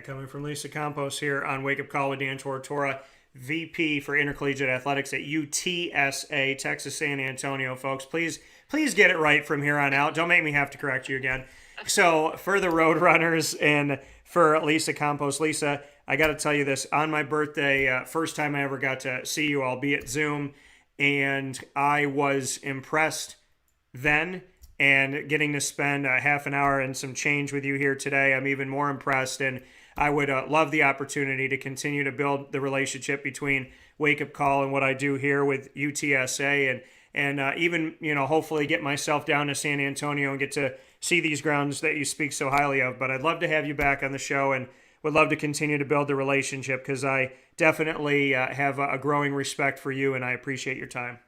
Coming from Lisa Campos here on Wake Up Call with Dan Tortora, VP for Intercollegiate Athletics at UTSA, Texas San Antonio, folks. Please get it right from here on out. Don't make me have to correct you again. So for the Roadrunners and for Lisa Campos, Lisa, I got to tell you this. On my birthday, first time I ever got to see you, albeit Zoom, and I was impressed then. And getting to spend a half an hour and some change with you here today, I'm even more impressed. And I would love the opportunity to continue to build the relationship between Wake Up Call and what I do here with UTSA, and even hopefully get myself down to San Antonio and get to see these grounds that you speak so highly of. But I'd love to have you back on the show and would love to continue to build the relationship, because I definitely have a growing respect for you, and I appreciate your time.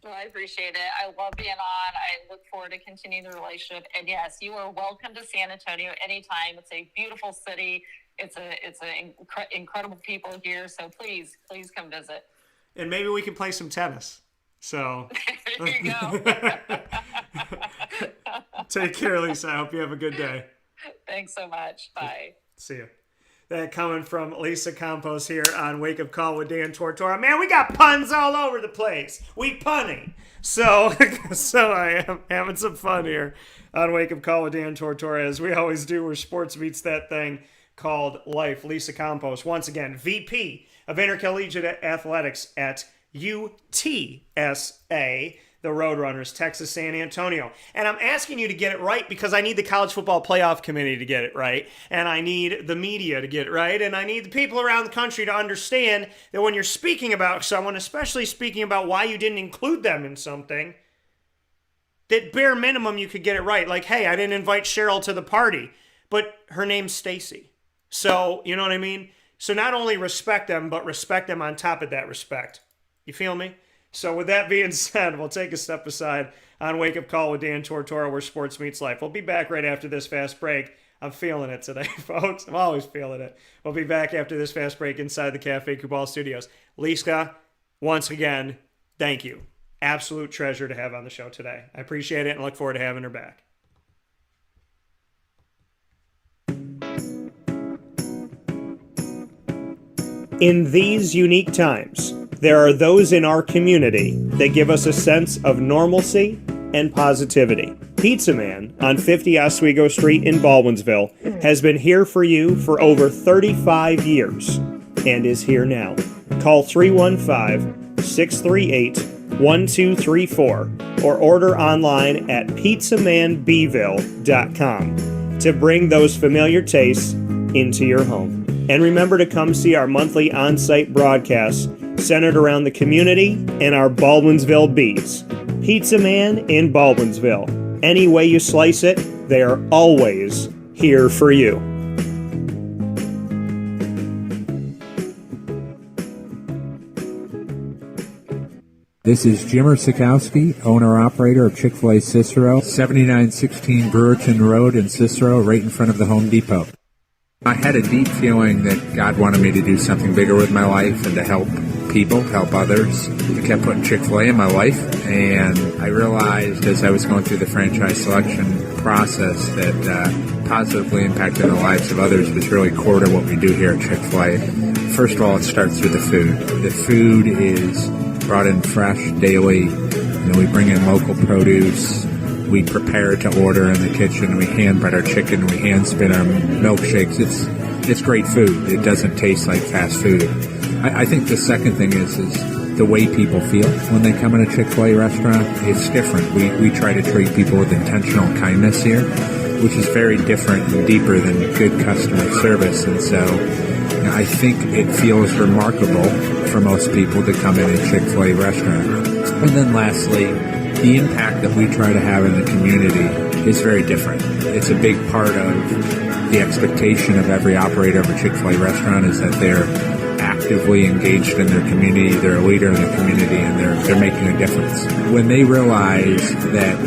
Well, I appreciate it. I love being on. I look forward to continuing the relationship. And yes, you are welcome to San Antonio anytime. It's a beautiful city. It's incredible people here. So please come visit. And maybe we can play some tennis. So there you go. Take care, Lisa. I hope you have a good day. Thanks so much. Bye. See you. That coming from Lisa Campos here on Wake Up Call with Dan Tortora. Man, we got puns all over the place. We punning. So I am having some fun here on Wake Up Call with Dan Tortora, as we always do, where sports meets that thing called life. Lisa Campos, once again, VP of Intercollegiate Athletics at UTSA, the Roadrunners, Texas San Antonio. And I'm asking you to get it right because I need the College Football Playoff Committee to get it right, and I need the media to get it right, and I need the people around the country to understand that when you're speaking about someone, especially speaking about why you didn't include them in something, that bare minimum you could get it right. Like, hey, I didn't invite Cheryl to the party, but her name's Stacy. So, you know what I mean? So not only respect them, but respect them on top of that respect. You feel me? So with that being said, we'll take a step aside on Wake Up Call with Dan Tortora, where sports meets life. We'll be back right after this fast break. I'm feeling it today, folks. I'm always feeling it. We'll be back after this fast break inside the Cafe Kubal Studios. Lisa, once again, thank you. Absolute treasure to have on the show today. I appreciate it and look forward to having her back. In these unique times, there are those in our community that give us a sense of normalcy and positivity. Pizza Man on 50 Oswego Street in Baldwinsville has been here for you for over 35 years and is here now. Call 315-638-1234 or order online at pizzamanbville.com to bring those familiar tastes into your home. And remember to come see our monthly on-site broadcasts centered around the community and our Baldwinsville beats. Pizza Man in Baldwinsville. Any way you slice it, they are always here for you. This is Jimmer Sikowski, owner-operator of Chick-fil-A Cicero, 7916 Brewerton Road in Cicero, right in front of the Home Depot. I had a deep feeling that God wanted me to do something bigger with my life and to help people, help others. I kept putting Chick-fil-A in my life, and I realized as I was going through the franchise selection process that positively impacting the lives of others was really core to what we do here at Chick-fil-A. First of all, it starts with the food. The food is brought in fresh daily. We bring in local produce. We prepare to order in the kitchen. We hand bread our chicken. We hand spin our milkshakes. It's great food. It doesn't taste like fast food. I think the second thing is the way people feel when they come in a Chick-fil-A restaurant. It's different. We try to treat people with intentional kindness here. which is very different and deeper than good customer service. And so I think it feels remarkable for most people to come in a Chick-fil-A restaurant. And then lastly, the impact that we try to have in the community is very different. It's a big part of the expectation of every operator of a Chick-fil-A restaurant is that they're actively engaged in their community, they're a leader in the community, and they're making a difference. When they realize that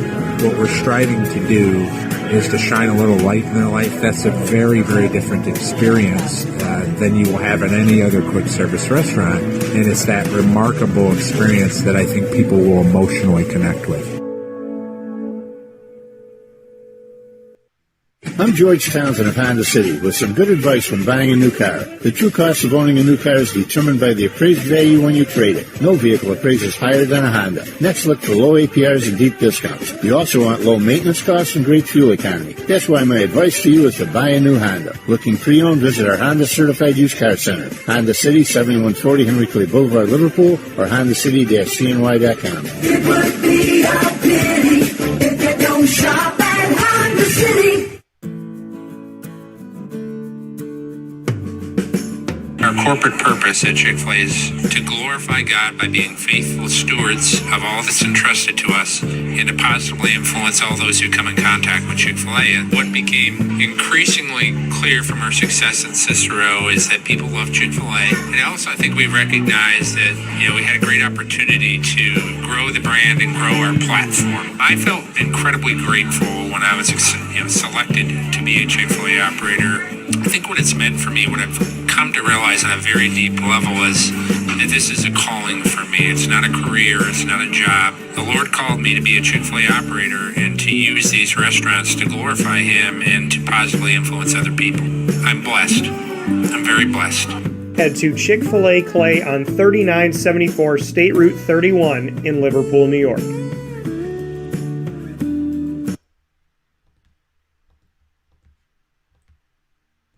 what we're striving to do is to shine a little light in their life, that's a very, very different experience than you will have at any other quick service restaurant. And it's that remarkable experience that I think people will emotionally connect with. I'm George Townsend of Honda City with some good advice when buying a new car. The true cost of owning a new car is determined by the appraised value when you trade it. No vehicle appraises higher than a Honda. Next, look for low APRs and deep discounts. You also want low maintenance costs and great fuel economy. That's why my advice to you is to buy a new Honda. Looking pre-owned, visit our Honda Certified Used Car Center. Honda City, 7140 Henry Clay Boulevard, Liverpool, or HondaCity-CNY.com. It would be a pity if you don't shop at Honda City. Our corporate purpose at Chick-fil-A is to glorify God by being faithful stewards of all that's entrusted to us and to positively influence all those who come in contact with Chick-fil-A. And what became increasingly clear from our success in Cicero is that people love Chick-fil-A. And also I think we recognized that, we had a great opportunity to grow the brand and grow our platform. I felt incredibly grateful when I was selected to be a Chick-fil-A operator. I think what it's meant for me, what I've come to realize on a very deep level is that this is a calling for me. It's not a career. It's not a job. The Lord called me to be a Chick-fil-A operator and to use these restaurants to glorify Him and to positively influence other people. I'm blessed. I'm very blessed. Head to Chick-fil-A Clay on 3974 State Route 31 in Liverpool, New York.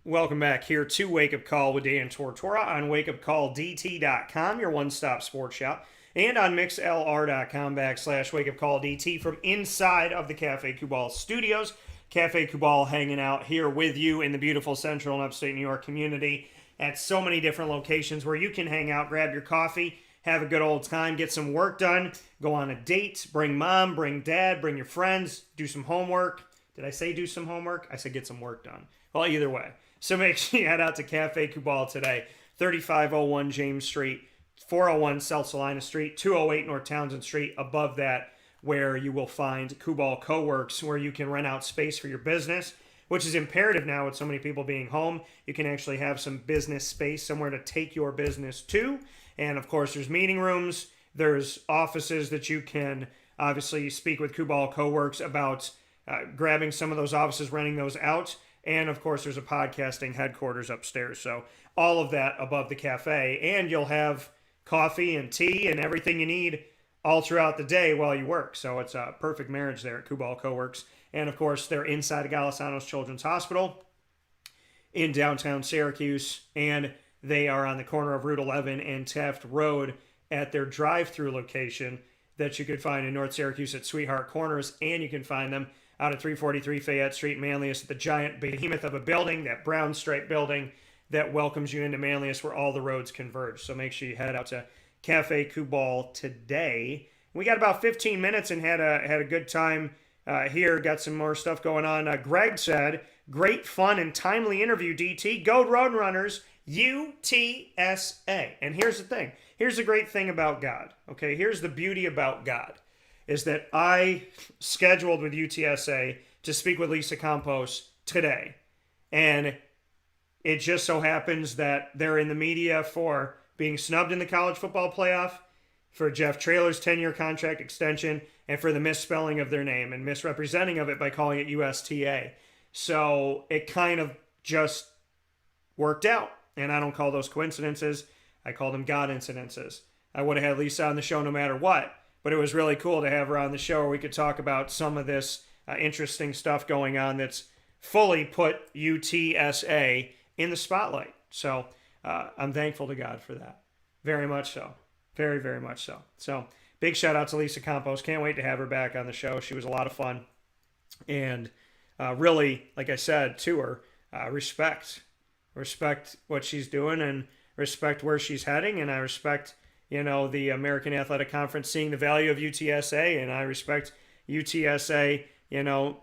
Welcome back here to Wake Up Call with Dan Tortora on WakeUpCallDT.com, your one-stop sports shop, and on MixLR.com/WakeUpCallDT from inside of the Cafe Kubal studios. Cafe Kubal hanging out here with you in the beautiful central and upstate New York community at so many different locations where you can hang out, grab your coffee, have a good old time, get some work done, go on a date, bring mom, bring dad, bring your friends, do some homework. Did I say do some homework? I said get some work done. Well, either way. So make sure you head out to Cafe Kubal today, 3501 James Street, 401 South Salina Street, 208 North Townsend Street. Above that, where you will find Kubal Co-works, where you can rent out space for your business, which is imperative now with so many people being home. You can actually have some business space, somewhere to take your business to. And of course, there's meeting rooms, there's offices that you can obviously speak with Kubal Co-works about grabbing some of those offices, renting those out. And, of course, there's a podcasting headquarters upstairs. So all of that above the cafe. And you'll have coffee and tea and everything you need all throughout the day while you work. So it's a perfect marriage there at Kubal Co-works. And, of course, they're inside of Golisano's Children's Hospital in downtown Syracuse. And they are on the corner of Route 11 and Taft Road at their drive-through location that you could find in North Syracuse at Sweetheart Corners. And you can find them out at 343 Fayette Street, Manlius, at the giant behemoth of a building, that brown stripe building that welcomes you into Manlius where all the roads converge. So make sure you head out to Cafe Kubal today. We got about 15 minutes and had a good time here. Got some more stuff going on. Greg said, great, fun, and timely interview, DT. Go Roadrunners, UTSA. And here's the thing. Here's the great thing about God. Okay, here's the beauty about God. Is that I scheduled with UTSA to speak with Lisa Campos today. And it just so happens that they're in the media for being snubbed in the college football playoff, for Jeff Traylor's 10-year contract extension, and for the misspelling of their name and misrepresenting of it by calling it USTA. So it kind of just worked out. And I don't call those coincidences. I call them God incidences. I would have had Lisa on the show no matter what. But it was really cool to have her on the show where we could talk about some of this interesting stuff going on that's fully put UTSA in the spotlight. So I'm thankful to God for that. Very much so. Very, very much so. So big shout out to Lisa Campos. Can't wait to have her back on the show. She was a lot of fun. And really, like I said to her, respect what she's doing and respect where she's heading, and I respect the American Athletic Conference seeing the value of UTSA, and I respect UTSA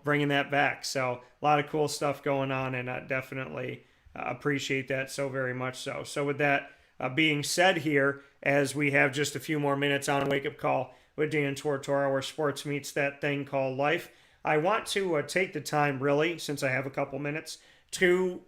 bringing that back. So a lot of cool stuff going on, and I definitely appreciate that so very much so. So with that being said here, as we have just a few more minutes on Wake Up Call with Dan Tortora, where sports meets that thing called life, I want to take the time, really, since I have a couple minutes, to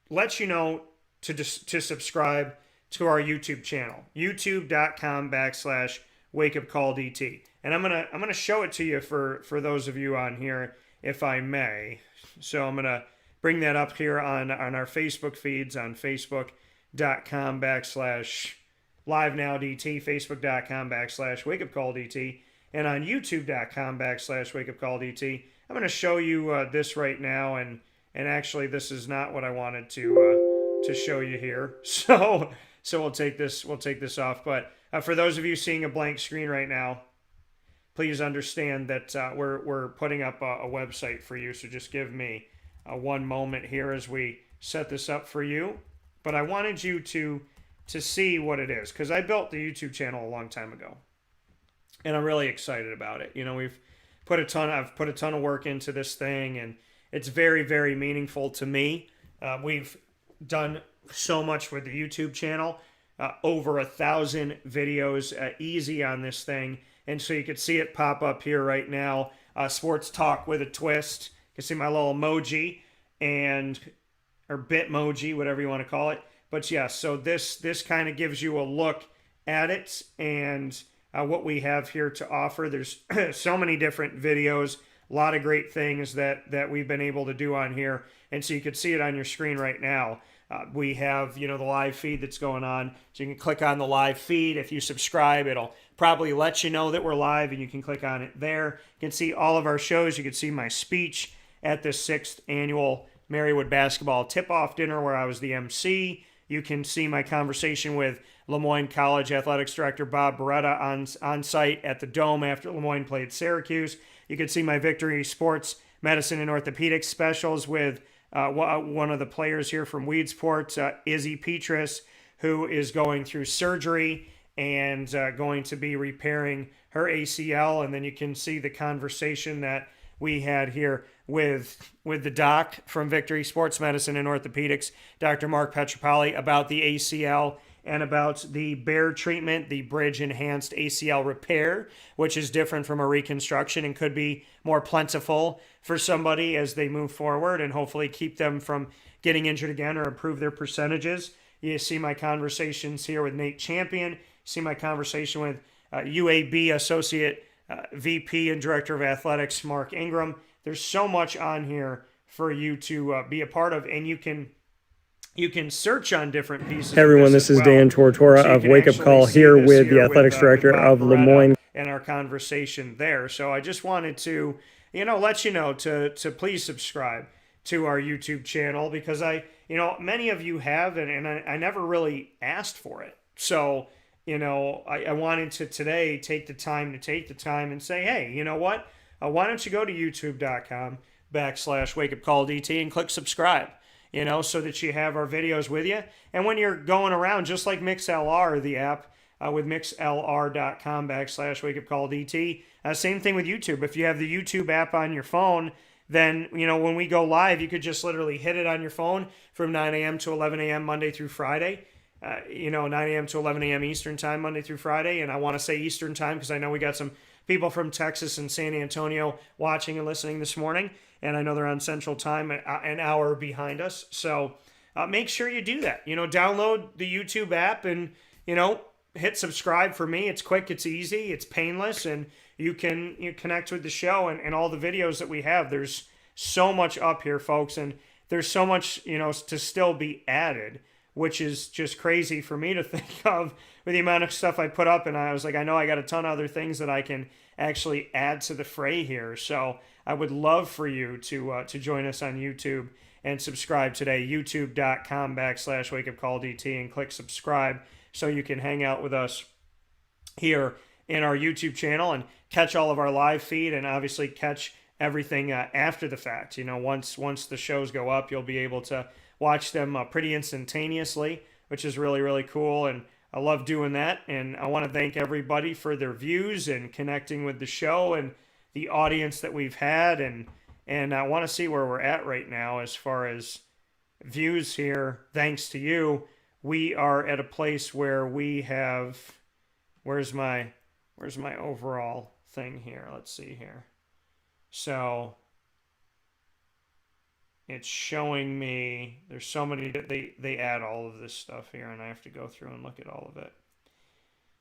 let you know to subscribe to our YouTube channel, youtube.com/WakeUpCallDT. And I'm gonna show it to you for those of you on here, if I may. So I'm gonna bring that up here on our Facebook feeds on Facebook.com/LiveNowDT, Facebook.com/WakeUpCallDT, and on YouTube.com/WakeUpCallDT. I'm gonna show you this right now, and actually this is not what I wanted to show you here. So we'll take this off. But for those of you seeing a blank screen right now, please understand that we're putting up a website for you. So just give me one moment here as we set this up for you. But I wanted you to see what it is, because I built the YouTube channel a long time ago, and I'm really excited about it. I've put a ton of work into this thing, and it's very, very meaningful to me. We've done so much with the YouTube channel, over 1,000 videos easy on this thing, and so you can see it pop up here right now. Sports talk with a twist. You can see my little emoji or Bitmoji, whatever you want to call it. But yeah, so this kind of gives you a look at it and what we have here to offer. There's so many different videos, a lot of great things that we've been able to do on here, and so you can see it on your screen right now. We have, the live feed that's going on. So you can click on the live feed. If you subscribe, it'll probably let you know that we're live, and you can click on it there. You can see all of our shows. You can see my speech at the 6th annual Marywood Basketball Tip-Off Dinner, where I was the MC. You can see my conversation with Lemoyne College Athletics Director Bob Beretta on site at the Dome after Lemoyne played Syracuse. You can see my Victory Sports Medicine and Orthopedics specials with one of the players here from Weedsport, Izzy Petrus, who is going through surgery and going to be repairing her ACL. And then you can see the conversation that we had here with the doc from Victory Sports Medicine and Orthopedics, Dr. Mark Petropoli, about the ACL and about the BEAR treatment, the Bridge Enhanced ACL Repair, which is different from a reconstruction and could be more plentiful for somebody as they move forward and hopefully keep them from getting injured again or improve their percentages. You see my conversations here with Nate Champion. You see my conversation with UAB Associate VP and Director of Athletics, Mark Ingram. There's so much on here for you to be a part of, and you can search on different pieces. Hey everyone, this is Dan Tortora of Wake Up Call here with the Athletics Director of Lemoyne. And our conversation there. So I just wanted to, let you know to please subscribe to our YouTube channel, because many of you have, and I never really asked for it. So, I wanted to today take the time and say, hey, you know what? Why don't you go to youtube.com/WakeUpCallDT and click subscribe, so that you have our videos with you. And when you're going around, just like MixLR, the app, with mixlr.com/WakeUpCallDT, same thing with YouTube. If you have the YouTube app on your phone, then, when we go live, you could just literally hit it on your phone from 9 a.m. to 11 a.m. Monday through Friday. 9 a.m. to 11 a.m. Eastern time, Monday through Friday. And I want to say Eastern time because I know we got some people from Texas and San Antonio watching and listening this morning. And I know they're on Central time, an hour behind us. So make sure you do that. Download the YouTube app and, hit subscribe for me. It's quick, it's easy, it's painless, and you connect with the show and all the videos that we have. There's so much up here, folks, and there's so much, to still be added, which is just crazy for me to think of with the amount of stuff I put up. And I was like, I know I got a ton of other things that I can actually add to the fray here. So I would love for you to join us on YouTube and subscribe today, youtube.com/WakeUpCallDT, and click subscribe so you can hang out with us here in our YouTube channel and catch all of our live feed, and obviously catch everything after the fact. Once the shows go up, you'll be able to watch them pretty instantaneously, which is really, really cool. And I love doing that. And I want to thank everybody for their views and connecting with the show and the audience that we've had. And I want to see where we're at right now as far as views here. Thanks to you, we are at a place where we have, where's my overall thing here? Let's see here. So it's showing me, there's so many, they add all of this stuff here, and I have to go through and look at all of it.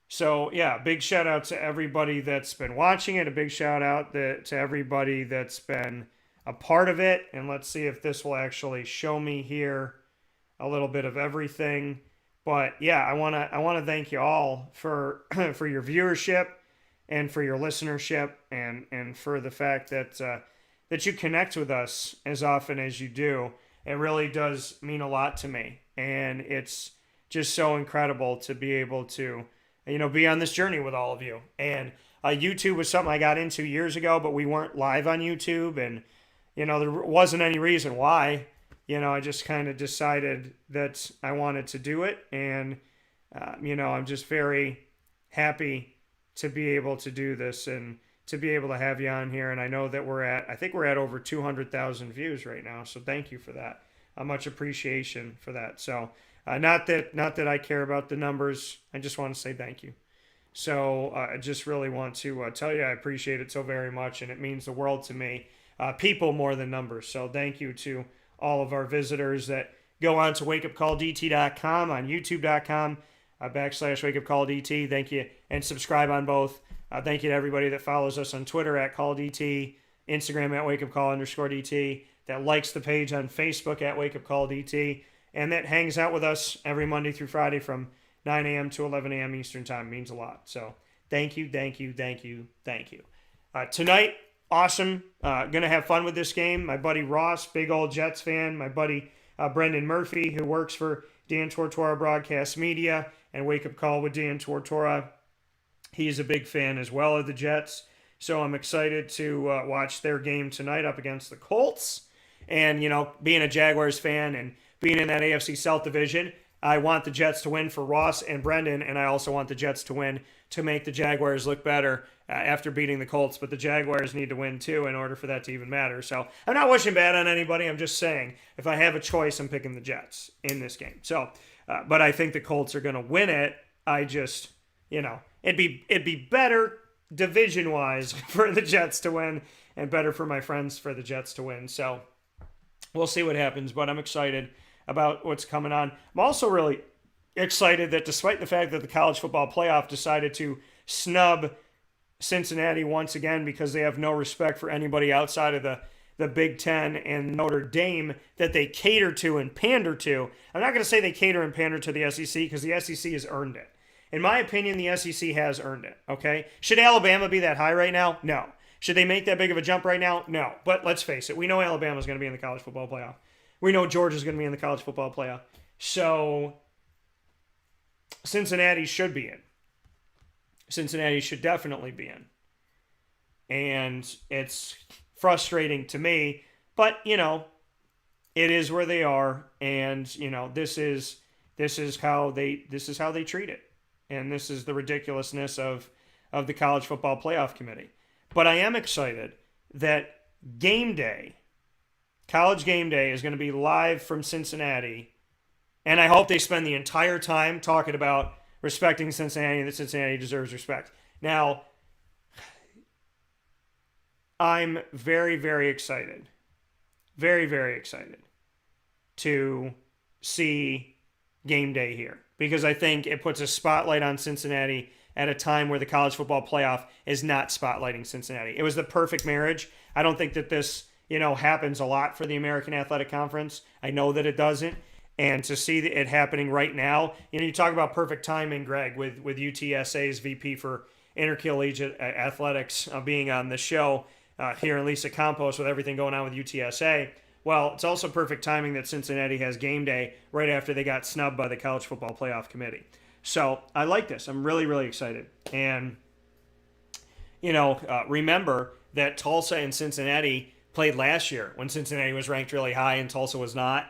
So yeah, big shout out to everybody that's been watching it. A big shout out to everybody that's been a part of it. And let's see if this will actually show me here a little bit of everything. But yeah, I wanna thank you all for for your viewership and for your listenership and for the fact that that you connect with us as often as you do. It really does mean a lot to me, and it's just so incredible to be able to be on this journey with all of you. And YouTube was something I got into years ago, but we weren't live on YouTube, and there wasn't any reason why. I just kind of decided that I wanted to do it, and I'm just very happy to be able to do this and to be able to have you on here. And I know that I think we're at over 200,000 views right now, so thank you for that. Much appreciation for that. So not that I care about the numbers, I just want to say thank you. So I just really want to tell you I appreciate it so very much, and it means the world to me. People more than numbers. So thank you to all of our visitors that go on to wakeupcalldt.com, on youtube.com /wakeupcalldt. Thank you, and subscribe on both. Thank you to everybody that follows us on Twitter at CallDT, Instagram at wakeupcall_DT, that likes the page on Facebook at wakeupcalldt, and that hangs out with us every Monday through Friday from 9 a.m. to 11 a.m. Eastern Time. It means a lot. So thank you. Tonight, awesome. Going to have fun with this game. My buddy Ross, big old Jets fan. My buddy Brendan Murphy, who works for Dan Tortora Broadcast Media and Wake Up Call with Dan Tortora. He's a big fan as well of the Jets. So I'm excited to watch their game tonight up against the Colts. And, being a Jaguars fan and being in that AFC South division, I want the Jets to win for Ross and Brendan, and I also want the Jets to win to make the Jaguars look better after beating the Colts. But the Jaguars need to win, too, in order for that to even matter. So I'm not wishing bad on anybody. I'm just saying, if I have a choice, I'm picking the Jets in this game. So, but I think the Colts are going to win it. I just, it'd be better division-wise for the Jets to win and better for my friends for the Jets to win. So we'll see what happens, but I'm excited about what's coming on. I'm also really excited that despite the fact that the college football playoff decided to snub Cincinnati once again because they have no respect for anybody outside of the Big Ten and Notre Dame that they cater to and pander to. I'm not going to say they cater and pander to the SEC because the SEC has earned it. In my opinion, the SEC has earned it, okay? Should Alabama be that high right now? No. Should they make that big of a jump right now? No. But let's face it, we know Alabama's going to be in the college football playoff. We know Georgia's going to be in the college football playoff. So Cincinnati should be in. Cincinnati should definitely be in. And it's frustrating to me, but, it is where they are, and, this is how they treat it. And this is the ridiculousness of the College Football Playoff Committee. But I am excited that College Game Day is going to be live from Cincinnati, and I hope they spend the entire time talking about respecting Cincinnati and that Cincinnati deserves respect. Now, I'm very, very excited, very, very excited to see Game Day here, because I think it puts a spotlight on Cincinnati at a time where the college football playoff is not spotlighting Cincinnati. It was the perfect marriage. I don't think that this, happens a lot for the American Athletic Conference. I know that it doesn't. And to see it happening right now, you talk about perfect timing, Greg, with UTSA's VP for Intercollegiate Athletics being on the show here in Lisa Campos with everything going on with UTSA. Well, it's also perfect timing that Cincinnati has Game Day right after they got snubbed by the College Football Playoff Committee. So I like this. I'm really, really excited. And, remember that Tulsa and Cincinnati played last year when Cincinnati was ranked really high and Tulsa was not.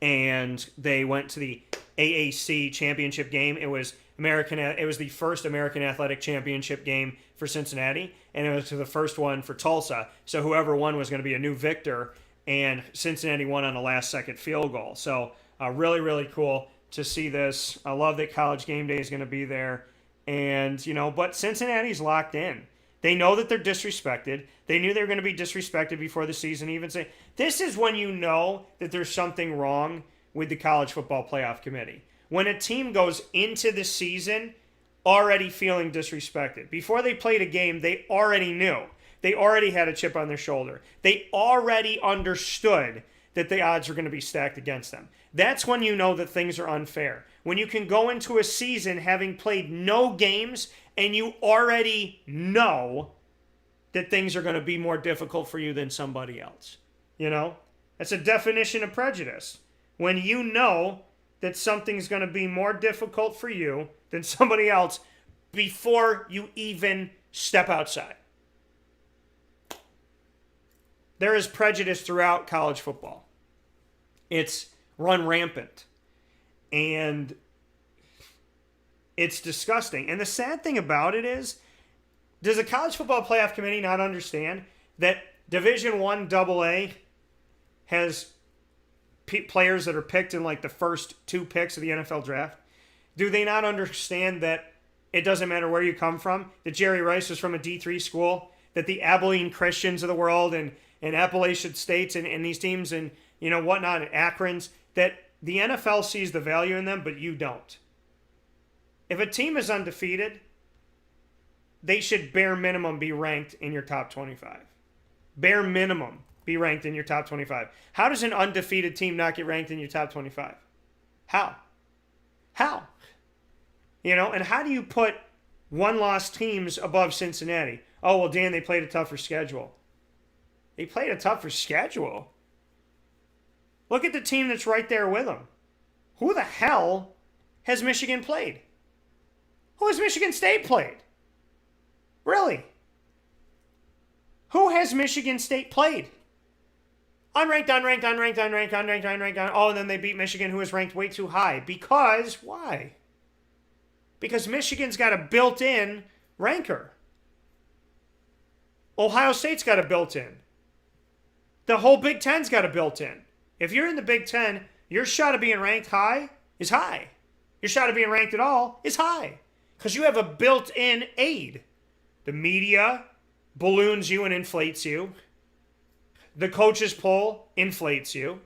And they went to the AAC championship game. It was the first American Athletic Championship game for Cincinnati, and it was the first one for Tulsa. So whoever won was going to be a new victor, and Cincinnati won on a last-second field goal. So really, really cool to see this. I love that College Game Day is going to be there. And, but Cincinnati's locked in. They know that they're disrespected. They knew they were going to be disrespected before the season even. This is when you know that there's something wrong with the College Football Playoff Committee. When a team goes into the season already feeling disrespected. Before they played a game, they already knew. They already had a chip on their shoulder. They already understood that the odds were going to be stacked against them. That's when you know that things are unfair. When you can go into a season having played no games and you already know that things are going to be more difficult for you than somebody else. That's a definition of prejudice. When you know that something's going to be more difficult for you than somebody else before you even step outside. There is prejudice throughout college football. It's run rampant. And it's disgusting. And the sad thing about it is, does the College Football Playoff Committee not understand that Division I AA has players that are picked in like the first 2 picks of the NFL draft? Do they not understand that it doesn't matter where you come from, that Jerry Rice was from a D3 school, that the Abilene Christians of the world and Appalachian States and these teams and whatnot, and Akron's, that the NFL sees the value in them, but you don't. If a team is undefeated, they should bare minimum be ranked in your top 25. Bare minimum be ranked in your top 25. How does an undefeated team not get ranked in your top 25? How? And how do you put one-loss teams above Cincinnati? Oh, well, Dan, they played a tougher schedule. They played a tougher schedule? Look at the team that's right there with them. Who the hell has Michigan played? Who has Michigan State played? Really? Who has Michigan State played? Unranked. Oh, and then they beat Michigan, who was ranked way too high. Because, why? Because Michigan's got a built-in ranker. Ohio State's got a built-in. The whole Big Ten's got a built-in. If you're in the Big Ten, your shot of being ranked high is high. Your shot of being ranked at all is high. Because you have a built-in aid. The media balloons you and inflates you. The coaches poll inflates you.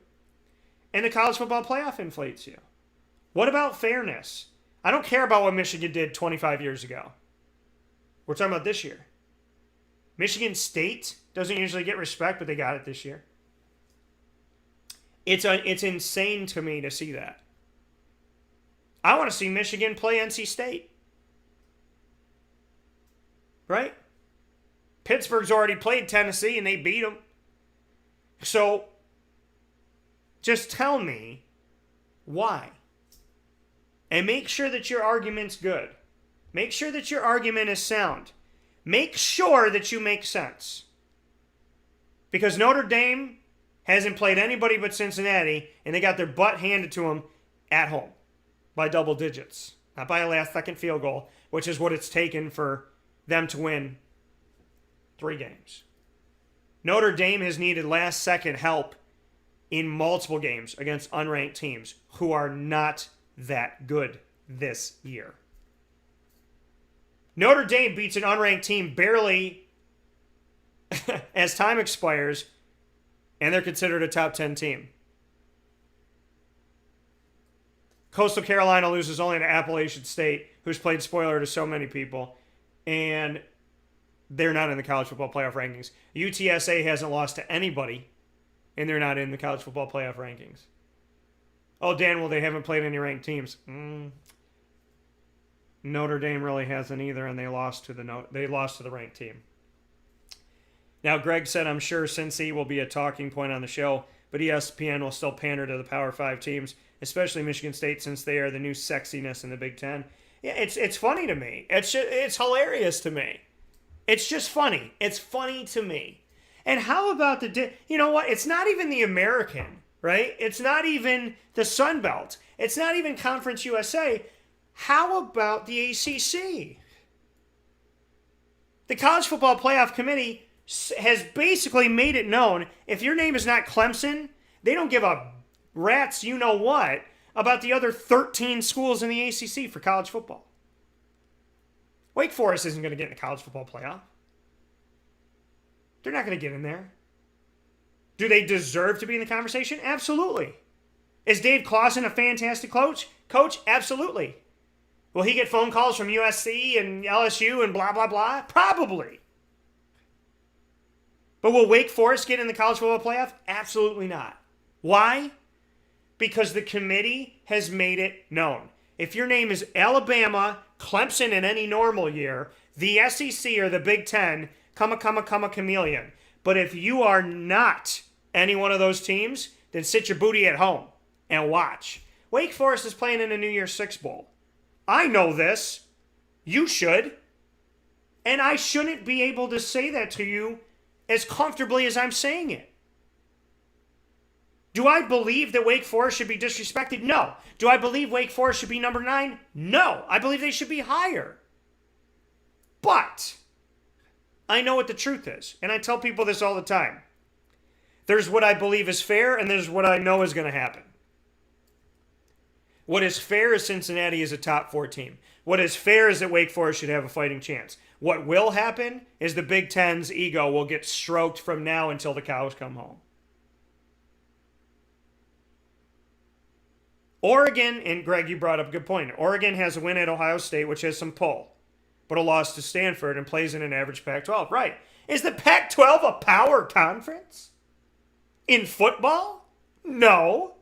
And the college football playoff inflates you. What about fairness? I don't care about what Michigan did 25 years ago. We're talking about this year. Michigan State doesn't usually get respect, but they got it this year. It's insane to me to see that. I want to see Michigan play NC State. Right? Pittsburgh's already played Tennessee and they beat them. So, just tell me why. And make sure that your argument's good. Make sure that your argument is sound. Make sure that you make sense. Because Notre Dame hasn't played anybody but Cincinnati, and they got their butt handed to them at home by double digits. Not by a last-second field goal, which is what it's taken for them to win 3 games. Notre Dame has needed last-second help in multiple games against unranked teams who are not that good this year. Notre Dame beats an unranked team barely as time expires, and they're considered a top 10 team. Coastal Carolina loses only to Appalachian State, who's played spoiler to so many people, and they're not in the college football playoff rankings. UTSA hasn't lost to anybody, and they're not in the college football playoff rankings. Oh, Dan, well, they haven't played any ranked teams. Notre Dame really hasn't either, and they lost to the ranked team. Now, Greg said, I'm sure Cincy will be a talking point on the show, but ESPN will still pander to the Power 5 teams, especially Michigan State, since they are the new sexiness in the Big Ten. Yeah, it's funny to me. It's hilarious to me. It's just funny. It's funny to me. And how about you know what? It's not even the American, right? It's not even the Sun Belt. It's not even Conference USA. How about the ACC? The College Football Playoff Committee has basically made it known if your name is not Clemson, they don't give a rat's you-know-what about the other 13 schools in the ACC for college football. Wake Forest isn't going to get in the college football playoff. They're not going to get in there. Do they deserve to be in the conversation? Absolutely. Is Dave Clawson a fantastic coach? Absolutely. Will he get phone calls from USC and LSU and blah, blah, blah? Probably. But will Wake Forest get in the college football playoff? Absolutely not. Why? Because the committee has made it known. If your name is Alabama, Clemson in any normal year, the SEC or the Big Ten, chameleon. But if you are not any one of those teams, then sit your booty at home and watch. Wake Forest is playing in a New Year's Six Bowl. I know this. You should. And I shouldn't be able to say that to you as comfortably as I'm saying it. Do I believe that Wake Forest should be disrespected? No. Do I believe Wake Forest should be number 9? No. I believe they should be higher. But I know what the truth is. And I tell people this all the time. There's what I believe is fair, and there's what I know is going to happen. What is fair is Cincinnati is a top 4 team. What is fair is that Wake Forest should have a fighting chance. What will happen is the Big Ten's ego will get stroked from now until the cows come home. Oregon, and Greg, you brought up a good point. Oregon has a win at Ohio State, which has some pull, but a loss to Stanford and plays in an average Pac-12. Right. Is the Pac-12 a power conference? In football? No.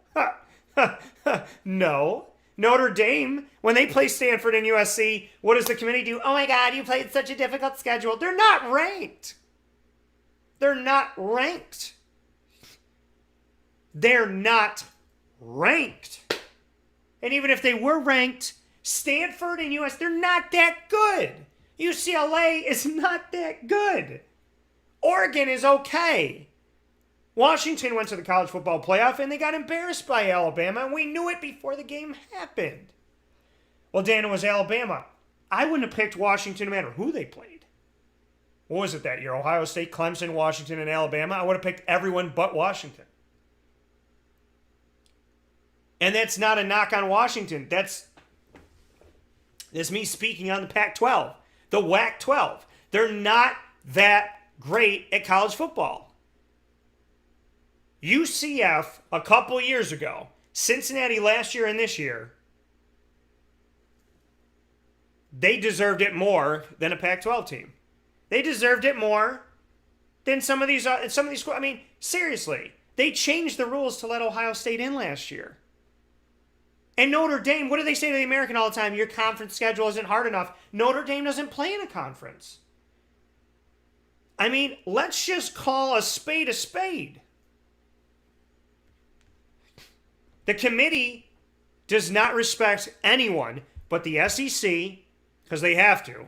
No. Notre Dame, when they play Stanford and USC, what does the committee do? Oh my God, you played such a difficult schedule. They're not ranked. They're not ranked. They're not ranked. And even if they were ranked, Stanford and US, they're not that good. UCLA is not that good. Oregon is okay. Washington went to the college football playoff and they got embarrassed by Alabama, and we knew it before the game happened. Well, Dan, it was Alabama. I wouldn't have picked Washington no matter who they played. What was it that year? Ohio State, Clemson, Washington, and Alabama. I would have picked everyone but Washington. And that's not a knock on Washington. That's me speaking on the Pac-12, the WAC-12. They're not that great at college football. UCF a couple years ago, Cincinnati last year and this year, they deserved it more than a Pac-12 team. They deserved it more than some of these schools. I mean, seriously, they changed the rules to let Ohio State in last year. And Notre Dame, what do they say to the American all the time? Your conference schedule isn't hard enough. Notre Dame doesn't play in a conference. I mean, let's just call a spade a spade. The committee does not respect anyone but the SEC, because they have to,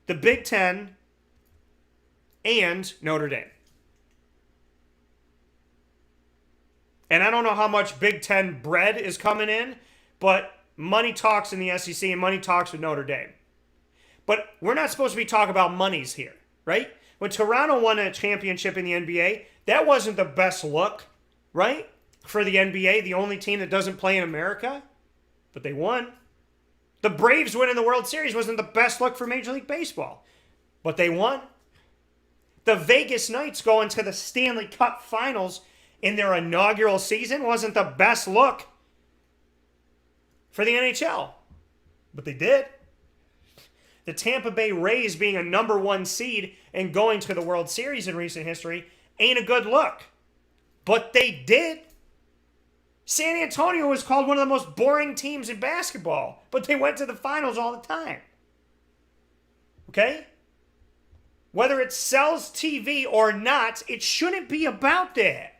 the Big Ten, and Notre Dame. And I don't know how much Big Ten bread is coming in, but money talks in the SEC and money talks with Notre Dame. But we're not supposed to be talking about monies here, right? When Toronto won a championship in the NBA, that wasn't the best look, right? For the NBA, the only team that doesn't play in America, but they won. The Braves winning the World Series wasn't the best look for Major League Baseball, but they won. The Vegas Knights going to the Stanley Cup Finals in their inaugural season wasn't the best look for the NHL, but they did. The Tampa Bay Rays being a number 1 seed and going to the World Series in recent history ain't a good look, but they did. San Antonio was called one of the most boring teams in basketball, but they went to the finals all the time. Okay? Whether it sells TV or not, it shouldn't be about that.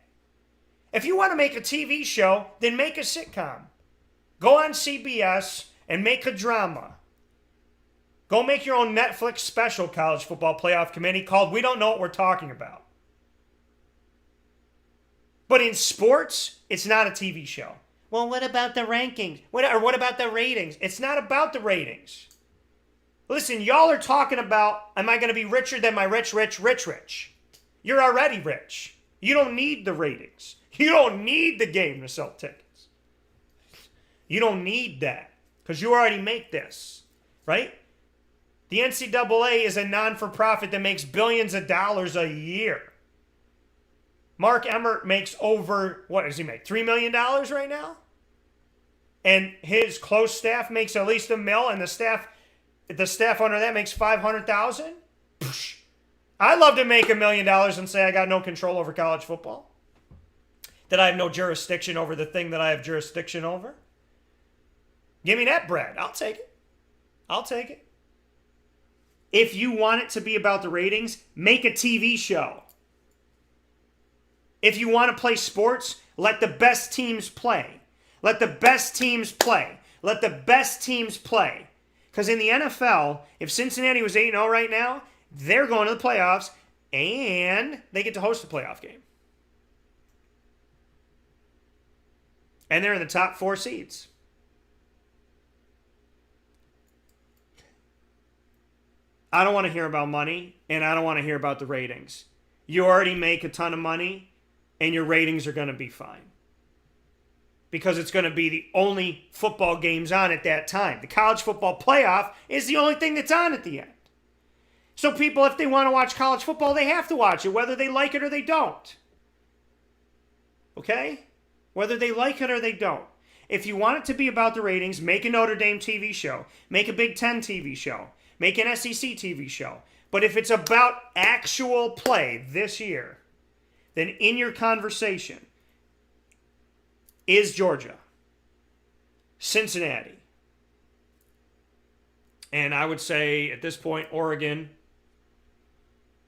If you want to make a TV show, then make a sitcom. Go on CBS and make a drama. Go make your own Netflix special, College Football Playoff Committee, called We Don't Know What We're Talking About. But in sports, it's not a TV show. Well, what about the rankings? What about the ratings? It's not about the ratings. Listen, y'all are talking about, am I going to be richer than my rich? You're already rich. You don't need the ratings. You don't need the game to sell tickets. You don't need that because you already make this, right? The NCAA is a non-for-profit that makes billions of dollars a year. Mark Emmert makes over, what does he make, $3 million right now? And his close staff makes at least $1 million, and the staff under that makes $500,000? I'd love to make $1 million and say I got no control over college football. That I have no jurisdiction over the thing that I have jurisdiction over. Give me that bread. I'll take it. I'll take it. If you want it to be about the ratings, make a TV show. If you want to play sports, let the best teams play. Let the best teams play. Let the best teams play. Because in the NFL, if Cincinnati was 8-0 right now, they're going to the playoffs and they get to host a playoff game. And they're in the top 4 seeds. I don't want to hear about money, and I don't want to hear about the ratings. You already make a ton of money, and your ratings are going to be fine. Because it's going to be the only football games on at that time. The college football playoff is the only thing that's on at the end. So people, if they want to watch college football, they have to watch it, whether they like it or they don't. Okay? Whether they like it or they don't. If you want it to be about the ratings, make a Notre Dame TV show. Make a Big Ten TV show. Make an SEC TV show. But if it's about actual play this year, then in your conversation is Georgia, Cincinnati, and I would say at this point Oregon,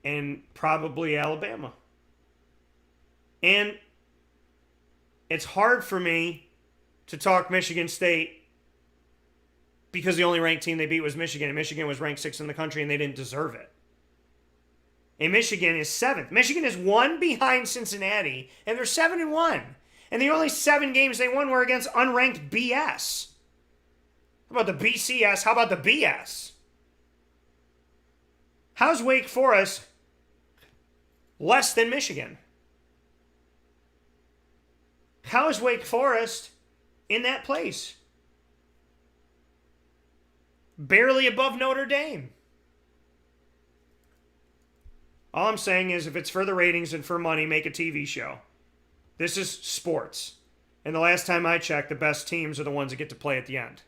and probably Alabama. And it's hard for me to talk Michigan State because the only ranked team they beat was Michigan, and Michigan was ranked 6th in the country, and they didn't deserve it. And Michigan is 7th. Michigan is 1 behind Cincinnati, and they're 7-1. And the only 7 games they won were against unranked BS. How about the BCS? How about the BS? How's Wake Forest less than Michigan? How is Wake Forest in that place? Barely above Notre Dame. All I'm saying is if it's for the ratings and for money, make a TV show. This is sports. And the last time I checked, the best teams are the ones that get to play at the end.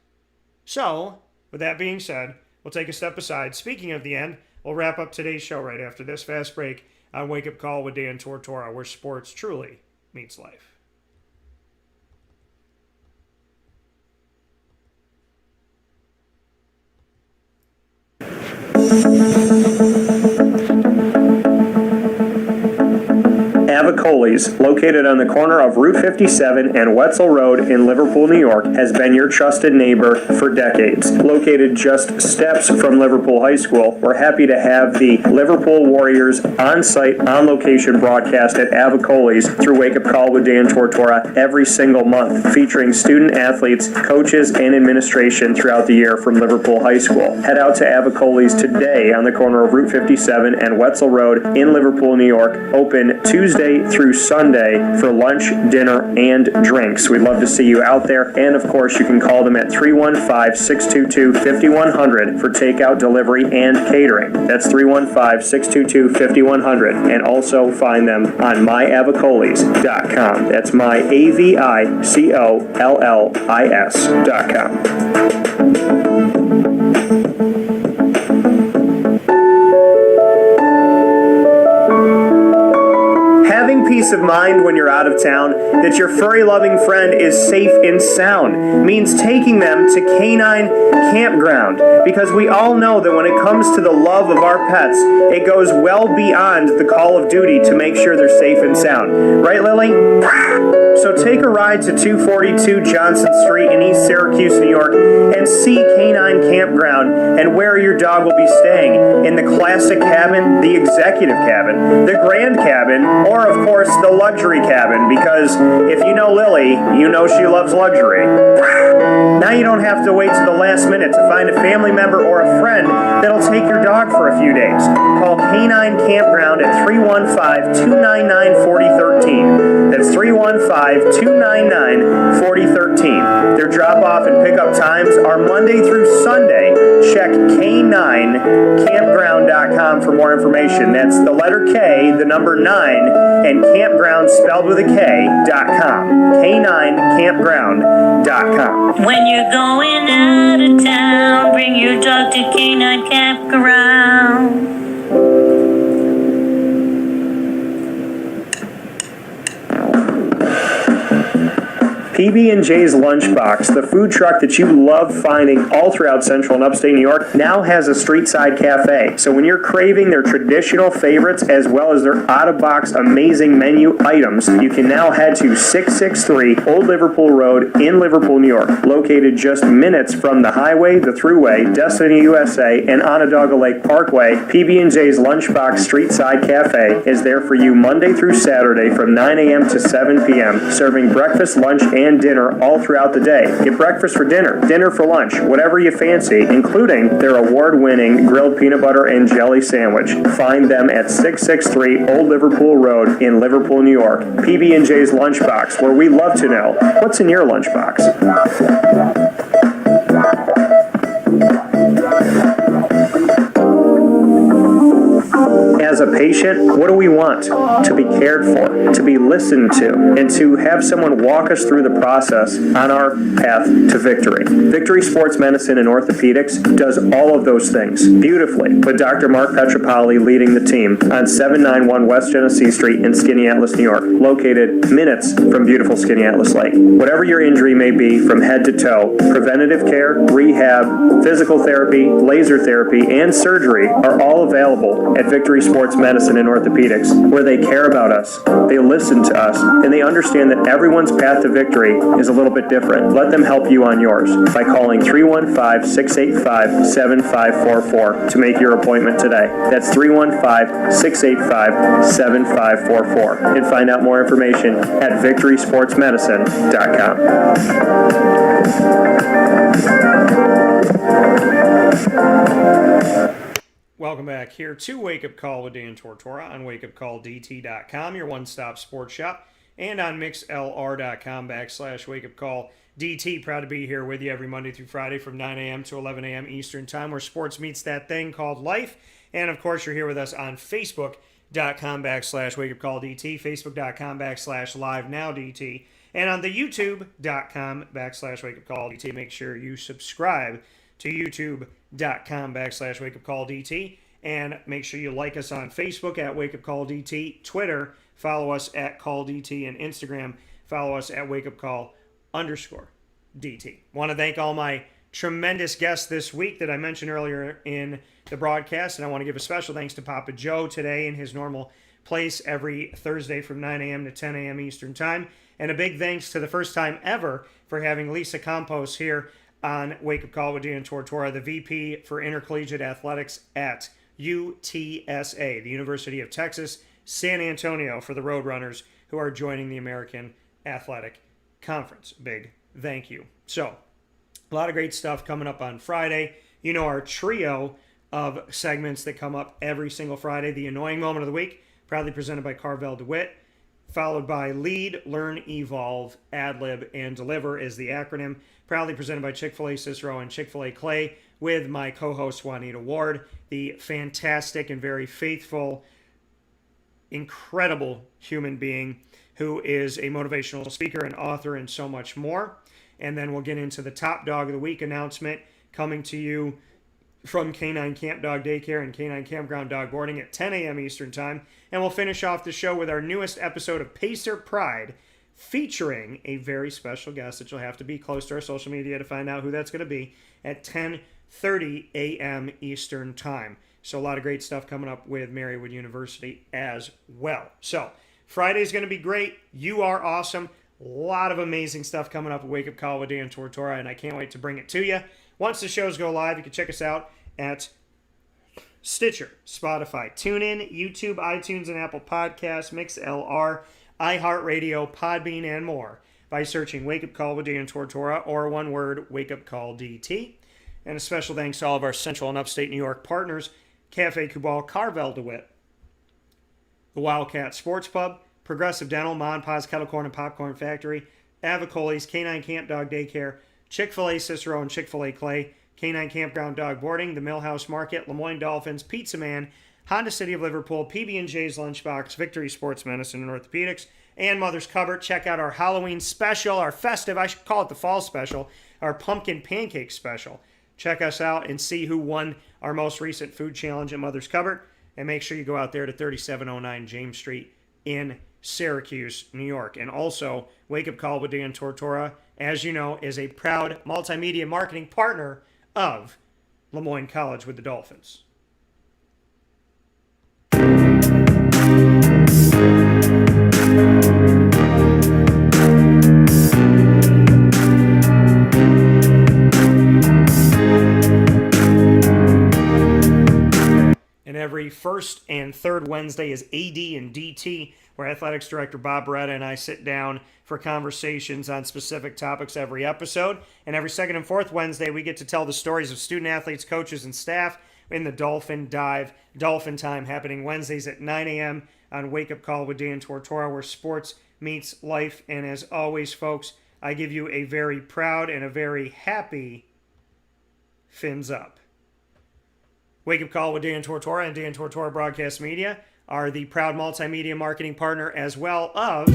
So, with that being said, we'll take a step aside. Speaking of the end, we'll wrap up today's show right after this fast break on Wake Up Call with Dan Tortora, where sports truly meets life. Avicoli's, located on the corner of Route 57 and Wetzel Road in Liverpool, New York, has been your trusted neighbor for decades. Located just steps from Liverpool High School, we're happy to have the Liverpool Warriors on-site, on-location broadcast at Avicoli's through Wake Up Call with Dan Tortora every single month, featuring student athletes, coaches, and administration throughout the year from Liverpool High School. Head out to Avicoli's today on the corner of Route 57 and Wetzel Road in Liverpool, New York, open Tuesday through Sunday for lunch, dinner, and drinks. We'd love to see you out there. And of course, you can call them at 315-622-5100 for takeout, delivery, and catering. That's 315-622-5100. And also find them on myavicoli's.com. That's myaviccollis.com. Peace of mind when you're out of town that your furry-loving friend is safe and sound means taking them to Canine Campground, because we all know that when it comes to the love of our pets, it goes well beyond the call of duty to make sure they're safe and sound. Right, Lily? So take a ride to 242 Johnson Street in East Syracuse, New York, and see Canine Campground and where your dog will be staying. In the classic cabin, the executive cabin, the grand cabin, or of course the luxury cabin, because if you know Lily, you know she loves luxury. Now you don't have to wait to the last minute to find a family member or a friend that'll take your dog for a few days. Call Canine Campground at 315-299-4013. That's 315-299-4013. Their drop-off and pickup times are Monday through Sunday. Check K9campground.com for more information. That's the letter K, the number 9, and campground spelled with a K.com. K9campground.com. When you're going out of town, bring your dog to Canine Campground. PB&J's Lunchbox, the food truck that you love finding all throughout central and upstate New York, now has a street-side cafe. So when you're craving their traditional favorites as well as their out-of-box amazing menu items, you can now head to 663 Old Liverpool Road in Liverpool, New York. Located just minutes from the highway, the thruway, Destiny USA, and Onondaga Lake Parkway, PB&J's Lunchbox Street-Side Cafe is there for you Monday through Saturday from 9 a.m. to 7 p.m., serving breakfast, lunch, and dinner all throughout the day. Get breakfast for dinner, dinner for lunch, whatever you fancy, including their award-winning grilled peanut butter and jelly sandwich. Find them at 663 Old Liverpool Road in Liverpool, New York. PB&J's Lunchbox, where we love to know what's in your lunchbox. As a patient, what do we want? To be cared for, to be listened to, and to have someone walk us through the process on our path to victory. Victory Sports Medicine and Orthopedics does all of those things beautifully, with Dr. Mark Petropoli leading the team on 791 West Genesee Street in Skaneateles, New York, located minutes from beautiful Skaneateles Lake. Whatever your injury may be, from head to toe, preventative care, rehab, physical therapy, laser therapy, and surgery are all available at Victory Sports Medicine and Orthopedics, where they care about us, they listen to us, and they understand that everyone's path to victory is a little bit different. Let them help you on yours by calling 315-685-7544 to make your appointment today. That's 315-685-7544. And find out more information at victorysportsmedicine.com. Welcome back here to Wake Up Call with Dan Tortora on WakeUpCallDT.com, your one-stop sports shop, and on MixLR.com/WakeUpCallDT. Proud to be here with you every Monday through Friday from 9 a.m. to 11 a.m. Eastern Time, where sports meets that thing called life. And, of course, you're here with us on Facebook.com/WakeUpCallDT, Facebook.com/LiveNowDT, and on the YouTube.com/WakeUpCallDT. Make sure you subscribe to YouTube.com/WakeUpCallDT, and make sure you like us on Facebook at WakeUpCallDT, Twitter, follow us at CallDT, and Instagram, follow us at WakeUpCall_DT. Want to thank all my tremendous guests this week that I mentioned earlier in the broadcast, and I want to give a special thanks to Papa Joe today in his normal place every Thursday from 9 a.m. to 10 a.m. Eastern Time, and a big thanks to the first time ever for having Lisa Campos here on Wake Up Call with Dan Tortora, the VP for Intercollegiate Athletics at UTSA, the University of Texas, San Antonio, for the Roadrunners who are joining the American Athletic Conference. Big thank you. So, a lot of great stuff coming up on Friday. You know our trio of segments that come up every single Friday. The Annoying Moment of the Week, proudly presented by Carvel DeWitt, followed by Lead, Learn, Evolve, Ad-Lib, and Deliver is the acronym, proudly presented by Chick-fil-A Cicero and Chick-fil-A Clay, with my co-host Juanita Ward, the fantastic and very faithful, incredible human being who is a motivational speaker and author and so much more. And then we'll get into the Top Dog of the Week announcement coming to you from Canine Camp Dog Daycare and Canine Campground Dog Boarding at 10 a.m. Eastern Time. And we'll finish off the show with our newest episode of Pacer Pride, featuring a very special guest that you'll have to be close to our social media to find out who that's going to be at 10:30 a.m. Eastern Time. So a lot of great stuff coming up with Marywood University as well. So Friday's going to be great. You are awesome. A lot of amazing stuff coming up with Wake Up Call with Dan Tortora, and I can't wait to bring it to you. Once the shows go live, you can check us out at Stitcher, Spotify, TuneIn, YouTube, iTunes, and Apple Podcasts, MixLR, iHeartRadio, Podbean, and more by searching Wake Up Call with Dan Tortora, or one word, Wake Up Call DT. And a special thanks to all of our Central and Upstate New York partners, Cafe Kubal, Carvel DeWitt, the Wildcat Sports Pub, Progressive Dental, Mon Pa's Kettle Corn and Popcorn Factory, Avicoli's Canine Camp Dog Daycare, Chick-fil-A Cicero and Chick-fil-A Clay, Canine Campground Dog Boarding, the Millhouse Market, Lemoyne Dolphins, Pizza Man, Honda City of Liverpool, PB&J's Lunchbox, Victory Sports Medicine and Orthopedics, and Mother's Cupboard. Check out our Halloween special, our festive, I should call it the fall special, our pumpkin pancake special. Check us out and see who won our most recent food challenge at Mother's Cupboard. And make sure you go out there to 3709 James Street in Syracuse, New York. And also, Wake Up Call with Dan Tortora, as you know, is a proud multimedia marketing partner of Lemoyne College with the Dolphins. And every first and third Wednesday is AD and DT, where Athletics Director Bob Beretta and I sit down for conversations on specific topics every episode. And every second and fourth Wednesday, we get to tell the stories of student athletes, coaches, and staff in the Dolphin Dive, Dolphin Time, happening Wednesdays at 9 a.m. on Wake Up Call with Dan Tortora, where sports meets life. And as always, folks, I give you a very proud and a very happy fins up. Wake Up Call with Dan Tortora and Dan Tortora Broadcast Media are the proud multimedia marketing partner as well of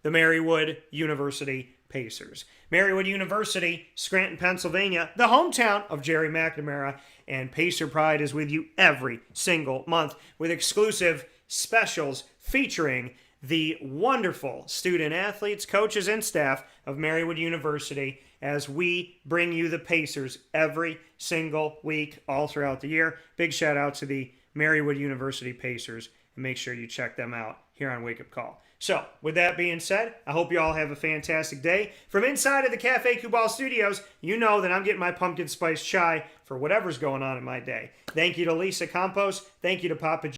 the Marywood University Pacers. Marywood University, Scranton, Pennsylvania, the hometown of Jerry McNamara, and Pacer Pride is with you every single month with exclusive specials featuring the wonderful student athletes, coaches, and staff of Marywood University as we bring you the Pacers every single week all throughout the year. Big shout out to the Marywood University Pacers, and make sure you check them out here on Wake Up Call. So, with that being said, I hope you all have a fantastic day. From inside of the Cafe Kubal Studios, you know that I'm getting my pumpkin spice chai for whatever's going on in my day. Thank you to Lisa Campos. Thank you to Papa